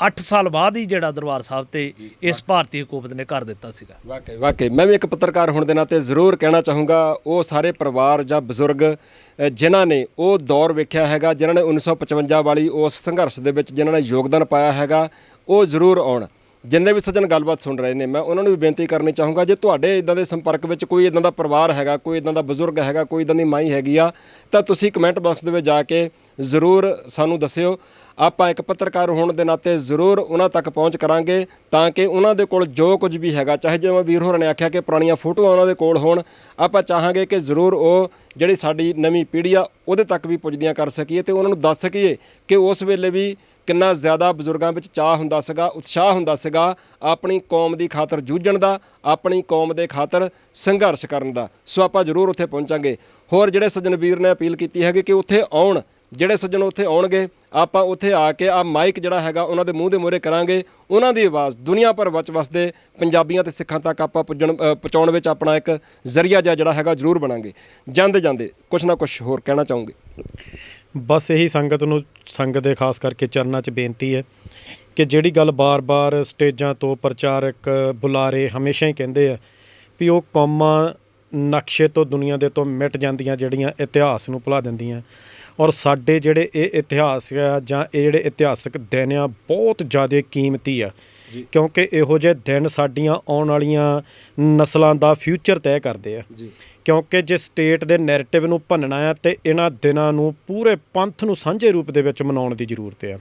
8 ਸਾਲ ਬਾਅਦ ਹੀ ਜਿਹੜਾ ਦਰਬਾਰ ਸਾਹਿਬ ਤੇ ਇਸ ਭਾਰਤੀ ਹਕੂਮਤ ਨੇ ਕਰ ਦਿੱਤਾ ਸੀਗਾ। ਵਾਕਈ ਮੈਂ ਵੀ ਇੱਕ ਪੱਤਰਕਾਰ ਹੋਣ ਦੇ ਨਾਤੇ ਜ਼ਰੂਰ ਕਹਿਣਾ ਚਾਹੂੰਗਾ ਉਹ ਸਾਰੇ ਪਰਿਵਾਰ ਜਾਂ ਬਜ਼ੁਰਗ ਜਿਨ੍ਹਾਂ ਨੇ ਉਹ ਦੌਰ ਵੇਖਿਆ ਹੈਗਾ, ਜਿਨ੍ਹਾਂ ਨੇ 1955 ਵਾਲੀ ਉਸ ਸੰਘਰਸ਼ ਦੇ ਵਿੱਚ ਜਿਨ੍ਹਾਂ ਨੇ ਯੋਗਦਾਨ ਪਾਇਆ ਹੈਗਾ, ਉਹ ਜ਼ਰੂਰ ਆਉਣ। ਜਿੰਨੇ ਵੀ ਸੱਜਣ ਗੱਲਬਾਤ ਸੁਣ ਰਹੇ ਨੇ, ਮੈਂ ਉਹਨਾਂ ਨੂੰ ਵੀ ਬੇਨਤੀ ਕਰਨੀ ਚਾਹੂੰਗਾ, ਜੇ ਤੁਹਾਡੇ ਇਦਾਂ ਦੇ ਸੰਪਰਕ ਵਿੱਚ ਕੋਈ ਇਦਾਂ ਦਾ ਪਰਿਵਾਰ ਹੈਗਾ, ਕੋਈ ਇਦਾਂ ਦਾ ਬਜ਼ੁਰਗ ਹੈਗਾ, ਕੋਈ ਇਦਾਂ ਦੀ ਮਾਈ ਹੈਗੀ ਆ, ਤਾਂ ਤੁਸੀਂ ਕਮੈਂਟ ਬਾਕਸ ਦੇ ਵਿੱਚ ਜਾ ਕੇ ਜ਼ਰੂਰ ਸਾਨੂੰ ਦੱਸਿਓ। ਆਪਾਂ ਇੱਕ ਪੱਤਰਕਾਰ ਹੋਣ ਦੇ ਨਾਤੇ ਜ਼ਰੂਰ ਉਹਨਾਂ ਤੱਕ ਪਹੁੰਚ ਕਰਾਂਗੇ ਤਾਂ ਕਿ ਉਹਨਾਂ ਦੇ ਕੋਲ ਜੋ ਕੁਝ ਵੀ ਹੈਗਾ, ਚਾਹੇ ਜਿਵੇਂ ਵੀਰ ਹੋਰਾਂ ਨੇ ਆਖਿਆ ਕਿ ਪੁਰਾਣੀਆਂ ਫੋਟੋਆਂ ਉਹਨਾਂ ਦੇ ਕੋਲ ਹੋਣ, ਆਪਾਂ ਚਾਹਾਂਗੇ ਕਿ ਜ਼ਰੂਰ ਉਹ ਜਿਹੜੀ ਸਾਡੀ ਨਵੀਂ ਪੀੜ੍ਹੀ ਆ ਉਹਦੇ ਤੱਕ ਵੀ ਪੁੱਜਦੀਆਂ ਕਰ ਸਕੀਏ ਤੇ ਉਹਨਾਂ ਨੂੰ ਦੱਸ ਸਕੀਏ ਕਿ ਉਸ ਵੇਲੇ ਵੀ ਕਿੰਨਾ ਜ਼ਿਆਦਾ ਬਜ਼ੁਰਗਾਂ ਵਿੱਚ ਚਾਅ ਹੁੰਦਾ ਸੀਗਾ, ਉਤਸ਼ਾਹ ਹੁੰਦਾ ਸੀਗਾ ਆਪਣੀ ਕੌਮ ਦੀ ਖਾਤਰ ਜੂਝਣ ਦਾ, ਆਪਣੀ ਕੌਮ ਦੇ ਖਾਤਰ ਸੰਘਰਸ਼ ਕਰਨ ਦਾ। ਸੋ ਆਪਾਂ ਜ਼ਰੂਰ ਉੱਥੇ ਪਹੁੰਚਾਂਗੇ। ਹੋਰ ਜਿਹੜੇ ਸੱਜਣ ਵੀਰ ਨੇ ਅਪੀਲ ਕੀਤੀ ਹੈਗੀ ਕਿ ਉੱਥੇ ਆਉਣ, ਜਿਹੜੇ ਸੱਜਣ ਉੱਥੇ ਆਉਣਗੇ ਆਪਾਂ ਉੱਥੇ ਆ ਕੇ ਆ ਮਾਈਕ ਜਿਹੜਾ ਹੈਗਾ ਉਹਨਾਂ ਦੇ ਮੂੰਹ ਦੇ ਮੂਹਰੇ ਕਰਾਂਗੇ, ਉਹਨਾਂ ਦੀ ਆਵਾਜ਼ ਦੁਨੀਆ ਭਰ ਵਿੱਚ ਵਸਦੇ ਪੰਜਾਬੀਆਂ ਤੇ ਸਿੱਖਾਂ ਤੱਕ ਆਪਾਂ ਪਹੁੰਚਾਉਣ ਵਿੱਚ ਆਪਣਾ ਇੱਕ ਜ਼ਰੀਆ ਜਿਹੜਾ ਹੈਗਾ ਜ਼ਰੂਰ ਬਣਾਂਗੇ। ਜਾਂਦੇ ਜਾਂਦੇ ਕੁਛ ਨਾ ਕੁਛ ਹੋਰ ਕਹਿਣਾ ਚਾਹੂੰਗੇ। ਬਸ ਇਹੀ ਸੰਗਤ ਦੇ ਖਾਸ ਕਰਕੇ ਚਰਨਾਂ 'ਚ ਬੇਨਤੀ ਹੈ ਕਿ ਜਿਹੜੀ ਗੱਲ ਬਾਰ-ਬਾਰ ਸਟੇਜਾਂ ਤੋਂ ਪ੍ਰਚਾਰਕ ਬੁਲਾਰੇ ਹਮੇਸ਼ਾ ਹੀ ਕਹਿੰਦੇ ਆ ਵੀ ਉਹ ਕੌਮਾਂ ਨਕਸ਼ੇ ਤੋਂ ਦੁਨੀਆ ਦੇ ਤੋਂ ਮਿਟ ਜਾਂਦੀਆਂ ਜਿਹੜੀਆਂ ਇਤਿਹਾਸ ਨੂੰ ਭੁਲਾ ਦਿੰਦੀਆਂ। ਔਰ ਸਾਡੇ ਜਿਹੜੇ ਇਹ ਇਤਿਹਾਸ ਆ ਜਾਂ ਇਹ ਜਿਹੜੇ ਇਤਿਹਾਸਕ ਦਿਨ ਆ ਬਹੁਤ ਜ਼ਿਆਦਾ ਕੀਮਤੀ ਆ ਕਿਉਂਕਿ ਇਹੋ ਜਿਹੇ ਦਿਨ ਸਾਡੀਆਂ ਆਉਣ ਵਾਲੀਆਂ ਨਸਲਾਂ ਦਾ ਫਿਊਚਰ ਤੈਅ ਕਰਦੇ ਆ। ਕਿਉਂਕਿ ਜੇ ਸਟੇਟ ਦੇ ਨੈਰੇਟਿਵ ਨੂੰ ਭੰਨਣਾ ਆ ਤੇ ਇਹਨਾਂ ਦਿਨਾਂ ਨੂੰ ਪੂਰੇ ਪੰਥ ਨੂੰ ਸਾਂਝੇ ਰੂਪ ਦੇ ਵਿੱਚ ਮਨਾਉਣ ਦੀ ਜ਼ਰੂਰਤ ਆ।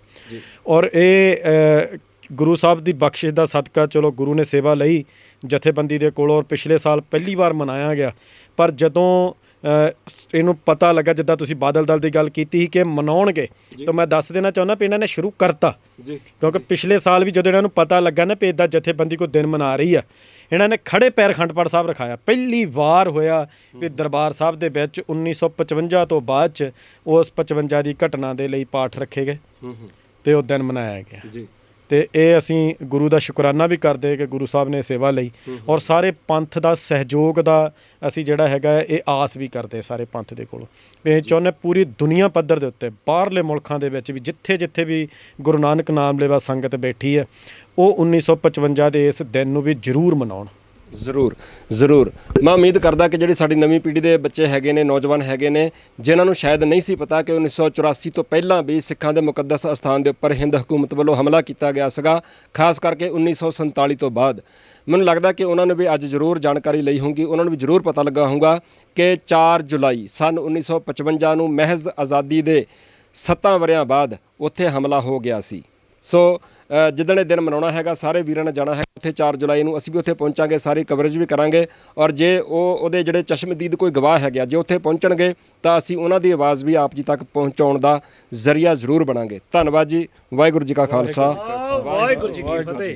ਔਰ ਇਹ ਗੁਰੂ ਸਾਹਿਬ ਦੀ ਬਖਸ਼ਿਸ਼ ਦਾ ਸਦਕਾ ਚਲੋ ਗੁਰੂ ਨੇ ਸੇਵਾ ਲਈ ਜਥੇਬੰਦੀ ਦੇ ਕੋਲੋਂ ਔਰ ਪਿਛਲੇ ਸਾਲ ਪਹਿਲੀ ਵਾਰ ਮਨਾਇਆ ਗਿਆ। ਪਰ ਜਦੋਂ ਇਹਨੂੰ ਪਤਾ ਲੱਗਾ, ਜਿੱਦਾਂ ਤੁਸੀਂ ਬਾਦਲ ਦਲ ਦੀ ਗੱਲ ਕੀਤੀ ਸੀ ਕਿ ਮਨਾਉਣਗੇ, ਤਾਂ ਮੈਂ ਦੱਸ ਦੇਣਾ ਚਾਹੁੰਦਾ ਵੀ ਇਹਨਾਂ ਨੇ ਸ਼ੁਰੂ ਕਰਤਾ ਕਿਉਂਕਿ ਪਿਛਲੇ ਸਾਲ ਵੀ ਜਦੋਂ ਇਹਨਾਂ ਨੂੰ ਪਤਾ ਲੱਗਾ ਨਾ ਵੀ ਇੱਦਾਂ ਜਥੇਬੰਦੀ ਕੋਈ ਦਿਨ ਮਨਾ ਰਹੀ ਆ, ਇਹਨਾਂ ਨੇ ਖੜੇ ਪੈਰ ਅਖੰਡ ਪਾਠ ਸਾਹਿਬ ਰਖਾਇਆ। ਪਹਿਲੀ ਵਾਰ ਹੋਇਆ ਵੀ ਦਰਬਾਰ ਸਾਹਿਬ ਦੇ ਵਿੱਚ 1955 ਤੋਂ ਬਾਅਦ 'ਚ ਉਸ 55 ਦੀ ਘਟਨਾ ਦੇ ਲਈ ਪਾਠ ਰੱਖੇ ਗਏ ਤੇ ਉਹ ਦਿਨ ਮਨਾਇਆ ਗਿਆ। ਤੇ ਇਹ ਅਸੀਂ ਗੁਰੂ ਦਾ ਸ਼ੁਕਰਾਨਾ ਵੀ ਕਰਦੇ ਕਿ ਗੁਰੂ ਸਾਹਿਬ ਨੇ ਸੇਵਾ ਲਈ ਔਰ ਸਾਰੇ ਪੰਥ ਦਾ ਸਹਿਯੋਗ ਦਾ ਅਸੀਂ ਜਿਹੜਾ ਹੈਗਾ ਇਹ ਆਸ ਵੀ ਕਰਦੇ ਸਾਰੇ ਪੰਥ ਦੇ ਕੋਲੋਂ। ਵੀ ਚਾਹੁੰਦੇ ਪੂਰੀ ਦੁਨੀਆ ਪੱਧਰ ਦੇ ਉੱਤੇ ਬਾਹਰਲੇ ਮੁਲਕਾਂ ਦੇ ਵਿੱਚ ਵੀ ਜਿੱਥੇ ਵੀ ਗੁਰੂ ਨਾਨਕ ਨਾਮ ਲੈਵਾ ਸੰਗਤ ਬੈਠੀ ਹੈ ਉਹ 1955 ਦੇ ਇਸ ਦਿਨ ਨੂੰ ਵੀ ਜ਼ਰੂਰ ਮਨਾਉਣ। ਜ਼ਰੂਰ ਮੈਂ ਉਮੀਦ ਕਰਦਾ ਕਿ ਜਿਹੜੀ ਸਾਡੀ ਨਵੀਂ ਪੀੜ੍ਹੀ ਦੇ ਬੱਚੇ ਹੈਗੇ ਨੇ, ਨੌਜਵਾਨ ਹੈਗੇ ਨੇ, ਜਿਨ੍ਹਾਂ ਨੂੰ ਸ਼ਾਇਦ ਨਹੀਂ ਸੀ ਪਤਾ ਕਿ 1984 ਤੋਂ ਪਹਿਲਾਂ ਵੀ ਸਿੱਖਾਂ ਦੇ ਮੁਕੱਦਸ ਅਸਥਾਨ ਦੇ ਉੱਪਰ ਹਿੰਦ ਹਕੂਮਤ ਵੱਲੋਂ ਹਮਲਾ ਕੀਤਾ ਗਿਆ ਸੀਗਾ, ਖਾਸ ਕਰਕੇ 1947 ਤੋਂ ਬਾਅਦ। ਮੈਨੂੰ ਲੱਗਦਾ ਕਿ ਉਹਨਾਂ ਨੇ ਵੀ ਅੱਜ ਜ਼ਰੂਰ ਜਾਣਕਾਰੀ ਲਈ ਹੋਊਗੀ, ਉਹਨਾਂ ਨੂੰ ਵੀ ਜ਼ਰੂਰ ਪਤਾ ਲੱਗਾ ਹੋਊਗਾ ਕਿ 4 ਜੁਲਾਈ ਸੰਨ 1955 ਨੂੰ ਮਹਿਜ਼ ਆਜ਼ਾਦੀ ਦੇ 7 ਵਰ੍ਹਿਆਂ ਬਾਅਦ ਉੱਥੇ ਹਮਲਾ ਹੋ ਗਿਆ ਸੀ। ਸੋ ਜਿੱਦਣ ਇਹ ਦਿਨ ਮਨਾਉਣਾ ਹੈਗਾ ਸਾਰੇ ਵੀਰਾਂ ਨੇ ਜਾਣਾ ਹੈ ਉੱਥੇ 4 ਜੁਲਾਈ ਨੂੰ, ਅਸੀਂ ਵੀ ਉੱਥੇ ਪਹੁੰਚਾਂਗੇ, ਸਾਰੀ ਕਵਰੇਜ ਵੀ ਕਰਾਂਗੇ। ਔਰ ਜੇ ਉਹਦੇ ਜਿਹੜੇ ਚਸ਼ਮਦੀਦ ਕੋਈ ਗਵਾਹ ਹੈਗਾ ਜੇ ਉੱਥੇ ਪਹੁੰਚਣਗੇ ਤਾਂ ਅਸੀਂ ਉਹਨਾਂ ਦੀ ਆਵਾਜ਼ ਵੀ ਆਪ ਜੀ ਤੱਕ ਪਹੁੰਚਾਉਣ ਦਾ ਜ਼ਰੀਆ ਜ਼ਰੂਰ ਬਣਾਂਗੇ। ਧੰਨਵਾਦ ਜੀ। ਵਾਹਿਗੁਰੂ ਜੀ ਕਾ ਖਾਲਸਾ, ਵਾਹਿਗੁਰੂ ਜੀ ਕੀ ਫਤਿਹ।